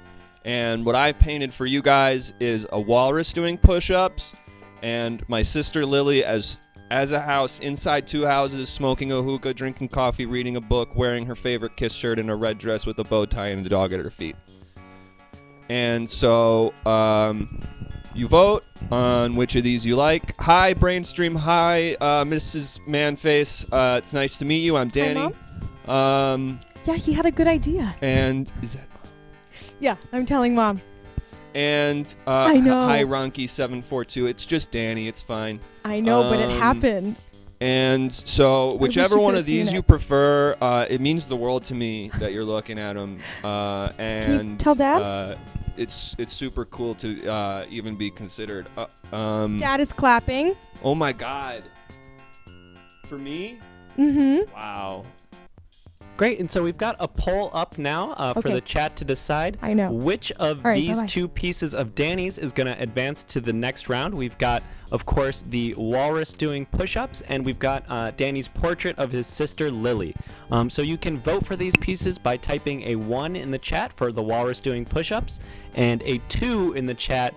and what I've painted for you guys is a walrus doing push-ups, and my sister Lily as a house inside two houses, smoking a hookah, drinking coffee, reading a book, wearing her favorite Kiss shirt and a red dress with a bow tie and the dog at her feet. And so you vote on which of these you like. Hi, Brainstream. Hi, Mrs. Manface. It's nice to meet you. I'm Danny. Yeah, he had a good idea. And is that? Yeah, I'm telling Mom. And I know. Hi, Ronky742. It's just Danny. It's fine. I know, but it happened. And so, whichever you one could've of these seen you it. prefer, it means the world to me that you're looking at them. And tell Dad? It's super cool to even be considered. Dad is clapping. Oh my God! For me? Mm-hmm. Wow. Great, and so we've got a poll up now for Okay. the chat to decide I know. which of All right, these bye-bye. two pieces of Danny's is going to advance to the next round. We've got, of course, the walrus doing push-ups, and we've got Danny's portrait of his sister Lily. So you can vote for these pieces by typing a 1 in the chat for the walrus doing push-ups and a 2 in the chat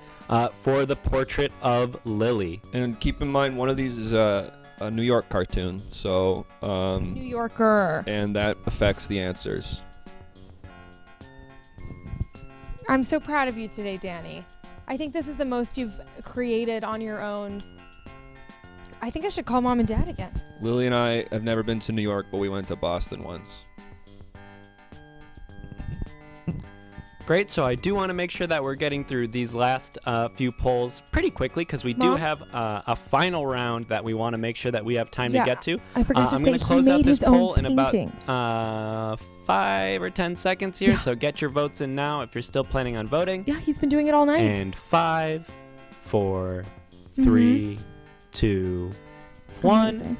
for the portrait of Lily. And keep in mind, one of these is a New York cartoon, so New Yorker. and that affects the answers. I'm so proud of you today, Danny. I think this is the most you've created on your own. I think I should call Mom and Dad again. Lily and I have never been to New York, but we went to Boston once. Great, so I do want to make sure that we're getting through these last few polls pretty quickly because we do Mom? have a final round that we want to make sure that we have time Yeah, to get to. I forgot to I'm say going to he close out made this his own poll in about paintings. 5 or 10 seconds here, Yeah. so get your votes in now if you're still planning on voting. Yeah, he's been doing it all night. And 5, 4, Mm-hmm. 3, 2, 1. Amazing.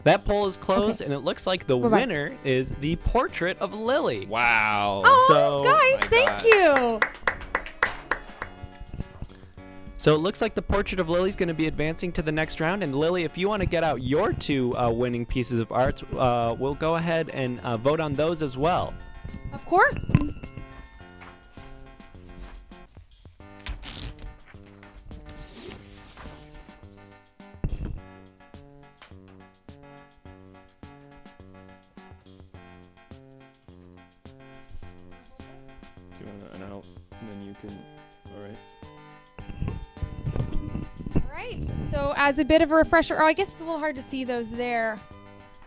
That poll is closed, Okay. and it looks like the Bye-bye. winner is the portrait of Lily. Wow. Oh, So- guys, my thank God. you. So it looks like the portrait of Lily's going to be advancing to the next round. And Lily, if you want to get out your 2 winning pieces of art, we'll go ahead and vote on those as well. Of course. Do you want an out, and then you can. All right. All right. So as a bit of a refresher, I guess it's a little hard to see those there.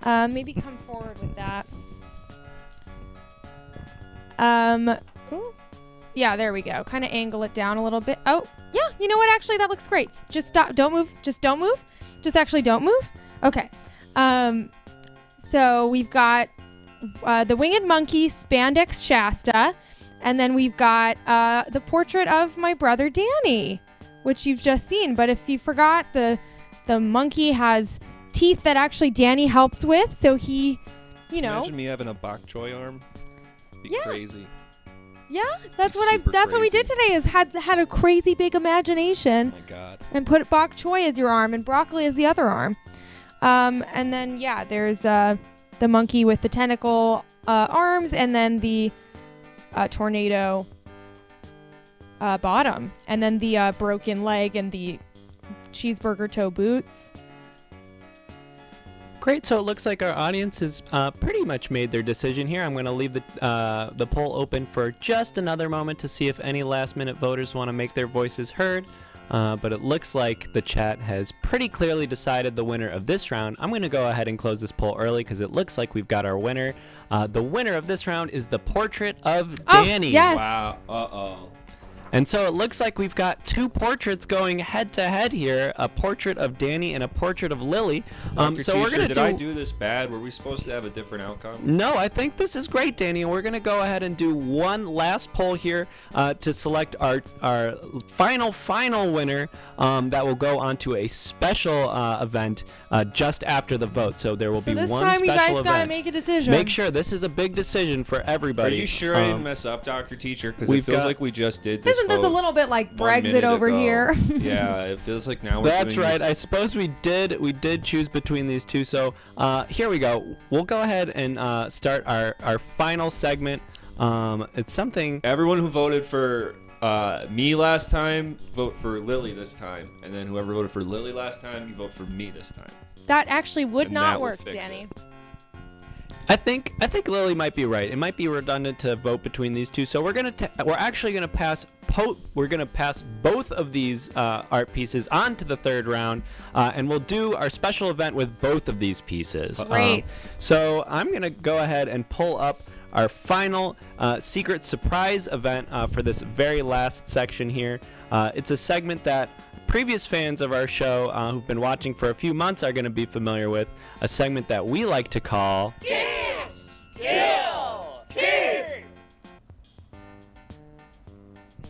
Maybe come forward with that. Ooh. Yeah, there we go. Kind of angle it down a little bit. Oh, yeah. You know what? Actually, that looks great. Just stop. Don't move. Just don't move. Just actually don't move. Okay. So we've got the Winged Monkey Spandex Shasta. And then we've got the portrait of my brother Danny, which you've just seen. But if you forgot, the monkey has teeth that actually Danny helped with. So he, you know. Imagine me having a bok choy arm. Be Yeah. crazy. Yeah, that's Be what super that's what we did crazy. today. Is had a crazy big imagination Oh my God. and put bok choy as your arm and broccoli as the other arm. And then yeah, there's the monkey with the tentacle arms, and then the tornado bottom, and then the broken leg and the cheeseburger toe boots. Great, so it looks like our audience has pretty much made their decision here. I'm going to leave the poll open for just another moment to see if any last-minute voters want to make their voices heard. But it looks like the chat has pretty clearly decided the winner of this round. I'm going to go ahead and close this poll early because it looks like we've got our winner. The winner of this round is the portrait of Danny. Yes. Wow. Uh-oh. And so it looks like we've got 2 portraits going head-to-head here, a portrait of Danny and a portrait of Lily. Dr. So we're Teacher, going to did I do this bad? Were we supposed to have a different outcome? No, I think this is great, Danny, and we're going to go ahead and do one last poll here to select our final winner that will go on to a special event just after the vote. So there will So be this one time you special guys gotta event. make a decision. Make sure this is a big decision for Are everybody. you sure I didn't mess up, Dr. Teacher? Because it we've feels got- like we just did this. Isn't this a vote little bit like 1 Brexit minute over ago. here? Yeah, it feels like now we're That's doing right. this- I suppose we did choose between these 2. So here we go. We'll go ahead and start our final segment. It's something. Everyone who voted for me last time, vote for Lily this time. And then whoever voted for Lily last time, you vote for me this time. That actually would And not that will work, fix Danny. it. I think Lily might be right. It might be redundant to vote between these 2. So we're actually gonna pass both of these art pieces on to the 3rd round, and we'll do our special event with both of these pieces. Great. So I'm gonna go ahead and pull up our final secret surprise event for this very last section here. It's a segment that previous fans of our show who've been watching for a few months are going to be familiar with, a segment that we like to call Kiss, Kill, Keep.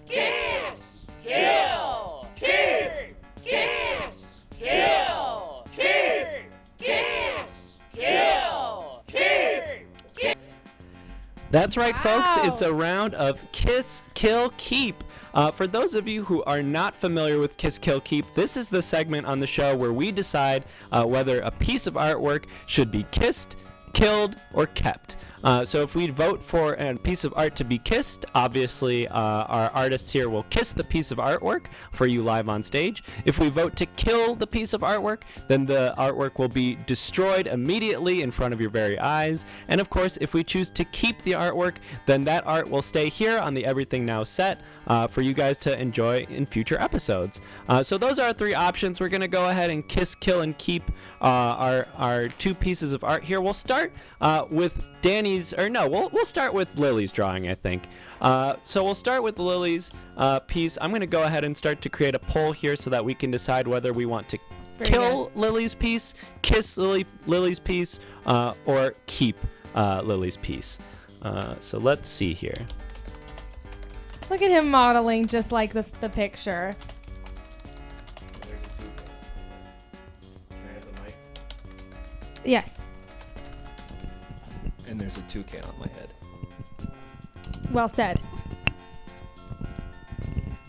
Kiss, Kill, Keep. Kiss, Kill, Keep. Kiss, Kill, Keep. That's right, folks. Wow. It's a round of Kiss, Kill, Keep. For those of you who are not familiar with Kiss, Kill, Keep, this is the segment on the show where we decide whether a piece of artwork should be kissed, killed, or kept. So if we vote for a piece of art to be kissed, obviously our artists here will kiss the piece of artwork for you live on stage. If we vote to kill the piece of artwork, then the artwork will be destroyed immediately in front of your very eyes. And of course, if we choose to keep the artwork, then that art will stay here on the Everything Now set for you guys to enjoy in future episodes. So those are our three options. We're going to go ahead and kiss, kill, and keep our two pieces of art here. We'll start with Danny's, or no, we'll start with Lily's drawing, I think. So we'll start with Lily's piece. I'm going to go ahead and start to create a poll here so that we can decide whether we want to kill Lily's piece, kiss Lily's piece, or keep Lily's piece. So let's see here. Look at him modeling just like the picture. Yes. And there's a toucan on my head. Well said.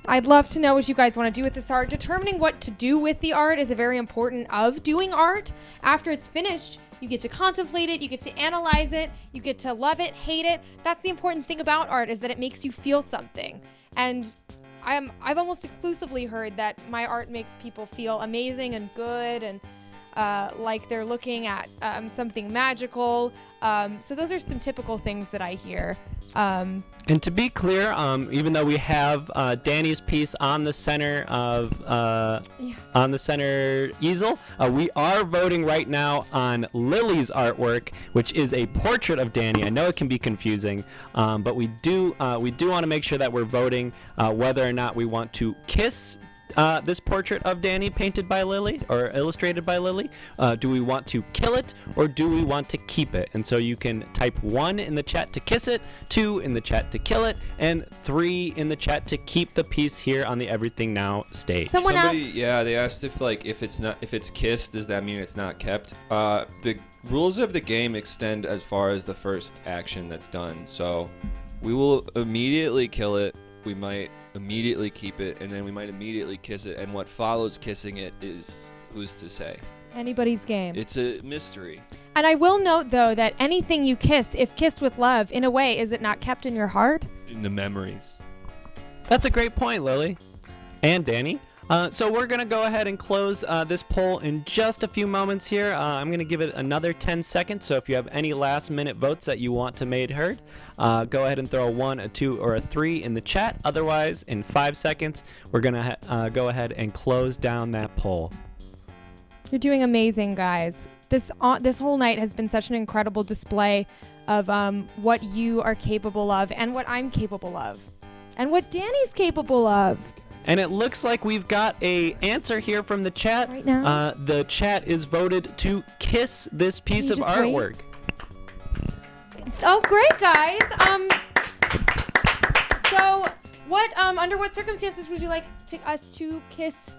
I'd love to know what you guys want to do with this art. Determining what to do with the art is a very important of doing art. After it's finished, you get to contemplate it, you get to analyze it, you get to love it, hate it. That's the important thing about art, is that it makes you feel something. And I've almost exclusively heard that my art makes people feel amazing and good and like they're looking at something magical. So those are some typical things that I hear. And to be clear, even though we have Danny's piece on the center of on the center easel, we are voting right now on Lily's artwork, which is a portrait of Danny. I know it can be confusing, but we do want to make sure that we're voting whether or not we want to kiss this portrait of Danny painted by Lily or illustrated by Lily. Do we want to kill it, or do we want to keep it? And so you can type 1 in the chat to kiss it, 2 in the chat to kill it, and 3 in the chat to keep the piece here on the Everything Now stage. They asked if it's kissed, does that mean it's not kept? The rules of the game extend as far as the first action that's done. So we will immediately kill it. We might immediately keep it, and then we might immediately kiss it, and what follows kissing it is who's to say. Anybody's game. It's a mystery. And I will note, though, that anything you kiss, if kissed with love, in a way, is it not kept in your heart? In the memories. That's a great point, Lily. And Danny. So we're going to go ahead and close this poll in just a few moments here. I'm going to give it another 10 seconds, so if you have any last-minute votes that you want to make heard, go ahead and throw a 1, a 2, or a 3 in the chat. Otherwise, in 5 seconds, we're going to go ahead and close down that poll. You're doing amazing, guys. This whole night has been such an incredible display of what you are capable of, and what I'm capable of, and what Danny's capable of. And it looks like we've got a answer here from the chat. Right now? The chat is voted to kiss this piece of artwork. Oh, great, guys. So what under what circumstances would you like us to kiss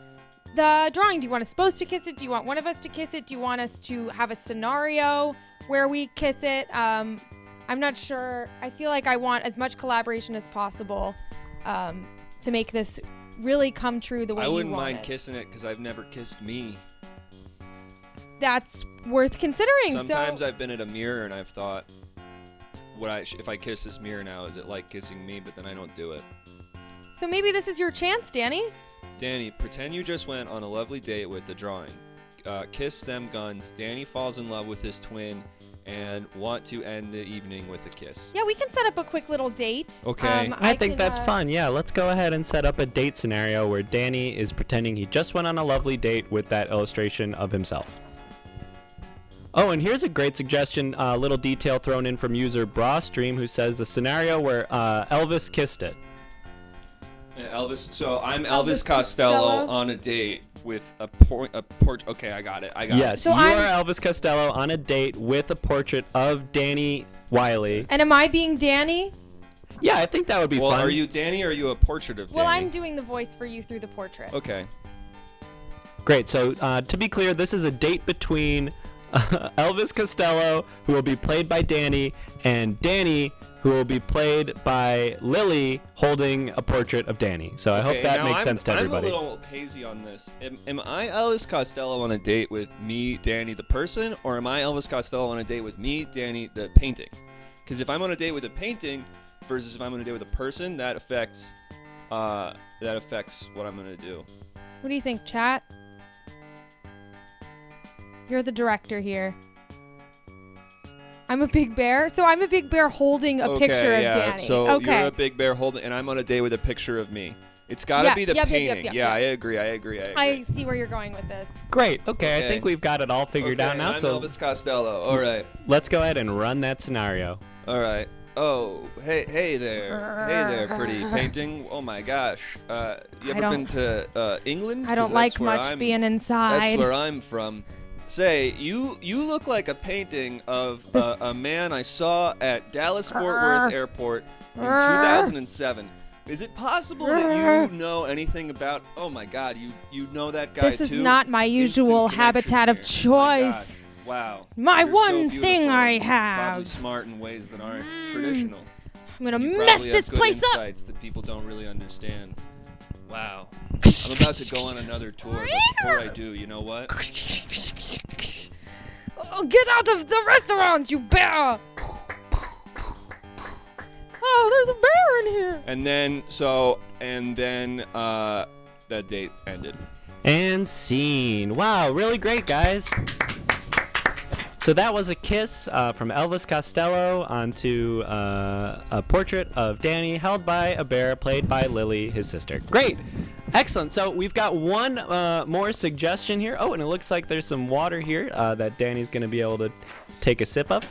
the drawing? Do you want us supposed to kiss it? Do you want one of us to kiss it? Do you want us to have a scenario where we kiss it? I'm not sure. I feel like I want as much collaboration as possible to make this really come true the way you want it. I wouldn't mind kissing it because I've never kissed me. That's worth considering. Sometimes I've been at a mirror and I've thought, if I kiss this mirror now, is it like kissing me? But then I don't do it. So maybe this is your chance, Danny. Danny, pretend you just went on a lovely date with the drawing. Kiss them guns. Danny falls in love with his twin and want to end the evening with a kiss. Yeah, we can set up a quick little date. Okay. I think that's fun. Yeah, let's go ahead and set up a date scenario where Danny is pretending he just went on a lovely date with that illustration of himself. Oh, and here's a great suggestion, little detail thrown in from user BraStream, who says the scenario where Elvis kissed it. So I'm Elvis Costello on a date with a portrait. Okay, I got it. Yes, so you are Elvis Costello on a date with a portrait of Danny Wiley. And am I being Danny? Yeah, I think that would be fun. Well, are you Danny or are you a portrait of Danny? Well, I'm doing the voice for you through the portrait. Okay. Great. So to be clear, this is a date between Elvis Costello, who will be played by Danny, and Danny, who will be played by Lily, holding a portrait of Danny. So I hope that makes sense to everybody. I'm a little hazy on this. Am I Elvis Costello on a date with me, Danny the person, or am I Elvis Costello on a date with me, Danny the painting? Because if I'm on a date with a painting versus if I'm on a date with a person, that affects what I'm gonna do. What do you think, chat? You're the director here. I'm a big bear, so I'm a big bear holding a picture of Danny. So okay. you're a big bear holding, and I'm on a date with a picture of me. It's gotta be the painting. Yeah, I agree. I see where you're going with this. Great. Okay, I think we've got it all figured out now. I'm So Elvis Costello. All right. let's go ahead and run that scenario. All right. Oh, hey there, pretty painting. Oh my gosh. You ever been to England? I don't like much being inside. That's where I'm from. Say, you look like a painting of a man I saw at Dallas-Fort Worth Airport in 2007. Is it possible that you know anything about? Oh my God, you know that guy too? This is not my usual habitat of choice. Wow. My You're one so thing I beautiful. have. Probably smart in ways that aren't traditional. I'm gonna You mess probably this have good place up. insights that people don't really understand. Wow. I'm about to go on another tour, but before I do, you know what? Oh, get out of the restaurant, you bear! Oh, there's a bear in here. And then that date ended. And scene. Wow, really great, guys. So that was a kiss from Elvis Costello onto a portrait of Danny held by a bear played by Lily, his sister. Great. Excellent. So we've got one more suggestion here. Oh, and it looks like there's some water here that Danny's going to be able to take a sip of.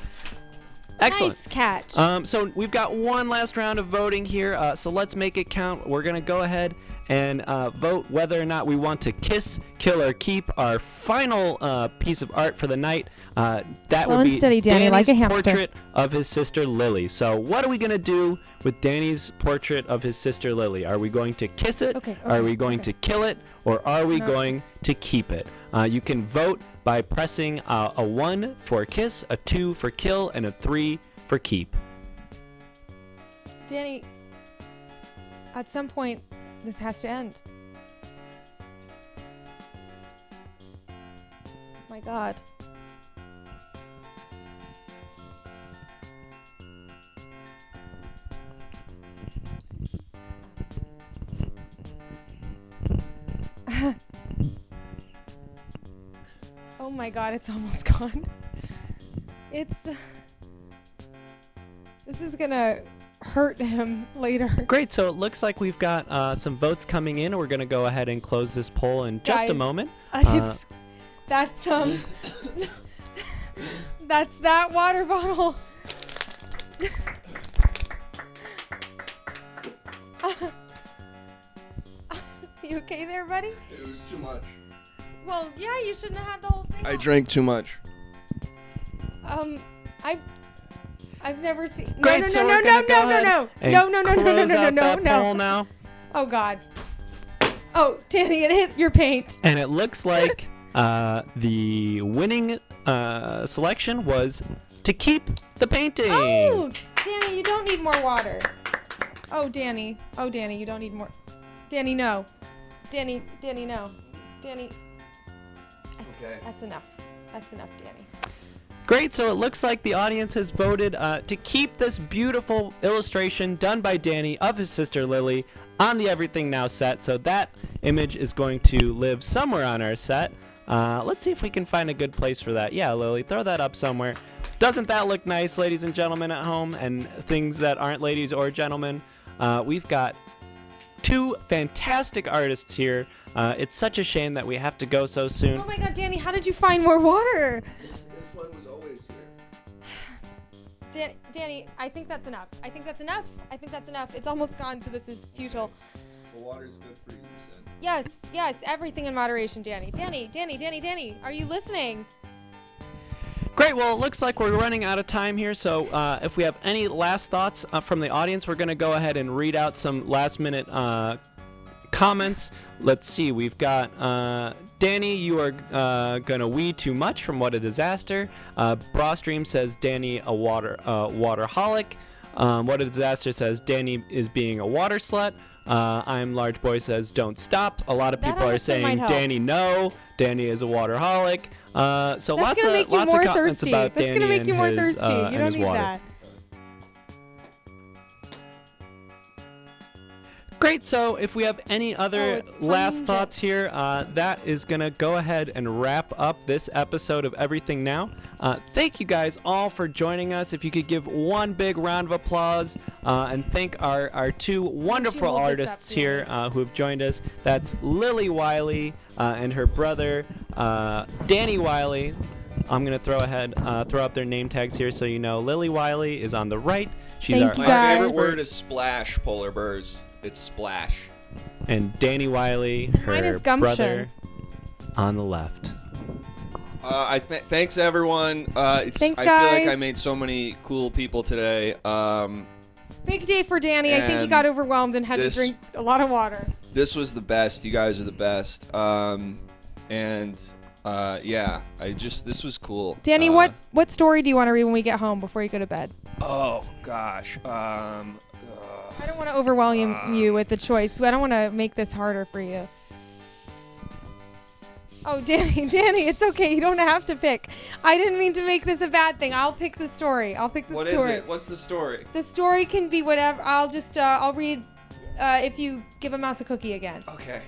Excellent. Nice catch. So we've got one last round of voting here. So let's make it count. We're going to go ahead and vote whether or not we want to kiss, kill, or keep our final piece of art for the night. That Slow would and be steady, Danny, Danny's like a hamster. portrait of his sister Lily. So what are we going to do with Danny's portrait of his sister Lily? Are we going to kiss it? Are we going to kill it? Or are we going to keep it? You can vote by pressing a 1 for kiss, a 2 for kill, and a 3 for keep. Danny, at some point, this has to end. My God. Oh my God, it's almost gone. This is gonna hurt him later. Great, so it looks like we've got some votes coming in. We're going to go ahead and close this poll in just a Guys, moment. That's that's that water bottle. You okay there, buddy? It was too much. Well, yeah, you shouldn't have had the whole thing. I drank too much. I've never seen. Great, No. so we're gonna go ahead and close out that poll now. Oh God. Oh, Danny, it hit your paint. And it looks like the winning selection was to keep the painting. Oh, Danny, you don't need more water. Oh, Danny. Oh, Danny, you don't need more. Danny, no. Danny, no. Danny. Okay. That's enough. That's enough, Danny. Great, so it looks like the audience has voted to keep this beautiful illustration done by Danny of his sister Lily on the Everything Now set. So that image is going to live somewhere on our set. Let's see if we can find a good place for that. Yeah, Lily, throw that up somewhere. Doesn't that look nice, ladies and gentlemen at home, and things that aren't ladies or gentlemen? We've got two fantastic artists here. It's such a shame that we have to go so soon. Oh my God, Danny, how did you find more water? This one was always here. Danny, I think that's enough. I think that's enough. It's almost gone, so this is futile. The water's good for you, you said. Yes, everything in moderation, Danny. Danny, are you listening? Great, well, it looks like we're running out of time here, so if we have any last thoughts from the audience, we're going to go ahead and read out some last-minute comments. Let's see, we've got Danny, you are going to wee too much from What a Disaster. Brawstream says Danny a waterholic. What a Disaster says Danny is being a water slut. I'm Large Boy says don't stop. A lot of That people are honestly might saying help. Danny no. Danny is a waterholic. So That's lots gonna of make you lots more of comments thirsty. about That's Danny gonna make you more and his, thirsty. You and don't his need water. that. Great. So if we have any other it's last pungent. thoughts here, that is going to go ahead and wrap up this episode of Everything Now. Thank you guys all for joining us. If you could give one big round of applause and thank our two wonderful hold this up, artists here who have joined us. That's Lily Wiley and her brother, Danny Wiley. I'm going to throw up their name tags here so you know. Lily Wiley is on the right. She's Thank you, My guys. favorite word is splash, polar bears. It's splash. And Danny Wiley, Mine her is gumption. brother, on the left. Thanks everyone. Thanks, I feel like guys. I made so many cool people today. Big day for Danny. I think he And got overwhelmed and had to drink a lot of water. This was the best. You guys are the best. Yeah, this was cool. Danny, what story do you want to read when we get home before you go to bed? Oh gosh. I don't want to overwhelm you with the choice. I don't want to make this harder for you. Oh, Danny, it's okay. You don't have to pick. I didn't mean to make this a bad thing. I'll pick the story. What is it? What's the story? The story can be whatever. I'll read if you give a mouse a cookie again. Okay.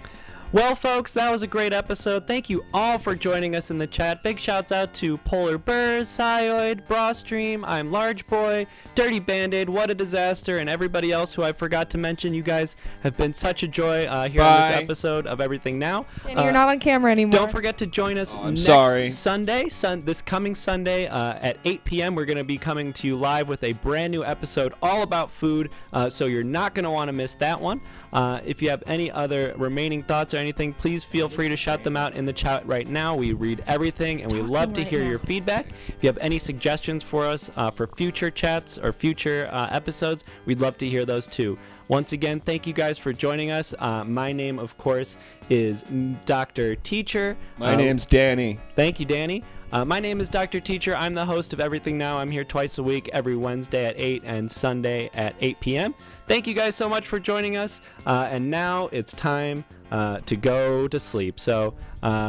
Well, folks, that was a great episode. Thank you all for joining us in the chat. Big shouts out to Polar Burrs, Cyoid, Brawstream, I'm Large Boy, Dirty Bandit, What a Disaster, and everybody else who I forgot to mention. You guys have been such a joy here on this episode of Everything Now. Danny, you're not on camera anymore. Don't forget to join us next Sunday, this coming Sunday at 8 p.m. We're going to be coming to you live with a brand new episode all about food, so you're not going to want to miss that one. If you have any other remaining thoughts or anything, please feel free to shout them out in the chat right now. We read everything and we love to hear your feedback. If you have any suggestions for us for future chats or future episodes, we'd love to hear those too. Once again, thank you guys for joining us. My name, of course, is Dr. Teacher. My name's Danny. Thank you, Danny. My name is Dr. Teacher. I'm the host of Everything Now. I'm here twice a week, every Wednesday at 8 and Sunday at 8 p.m. Thank you guys so much for joining us. And now it's time to go to sleep. So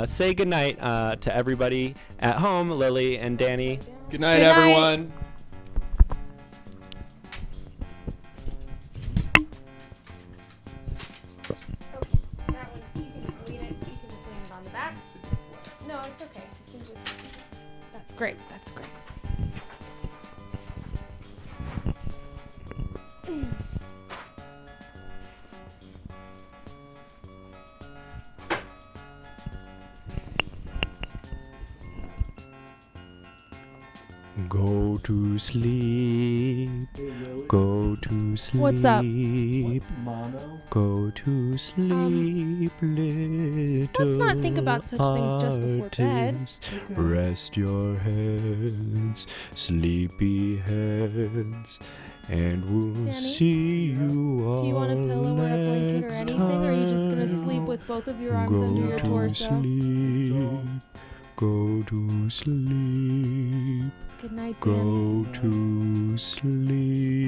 say goodnight to everybody at home, Lily and Danny. Good night, everyone. That one, you can just lean it. You can just lean it on the back. No, it's okay. You can just. That's great. That's great. Go to sleep. Go to sleep. What's up? Go to sleep, little. Let's not think about such things just before bed. artist. Rest your heads, sleepy heads, and we'll Danny, see you all do you want a pillow or a blanket or next anything? Or are you just gonna sleep with both of your arms under your Go to torso? sleep. Go to sleep. Good night, Go Danny. to sleep.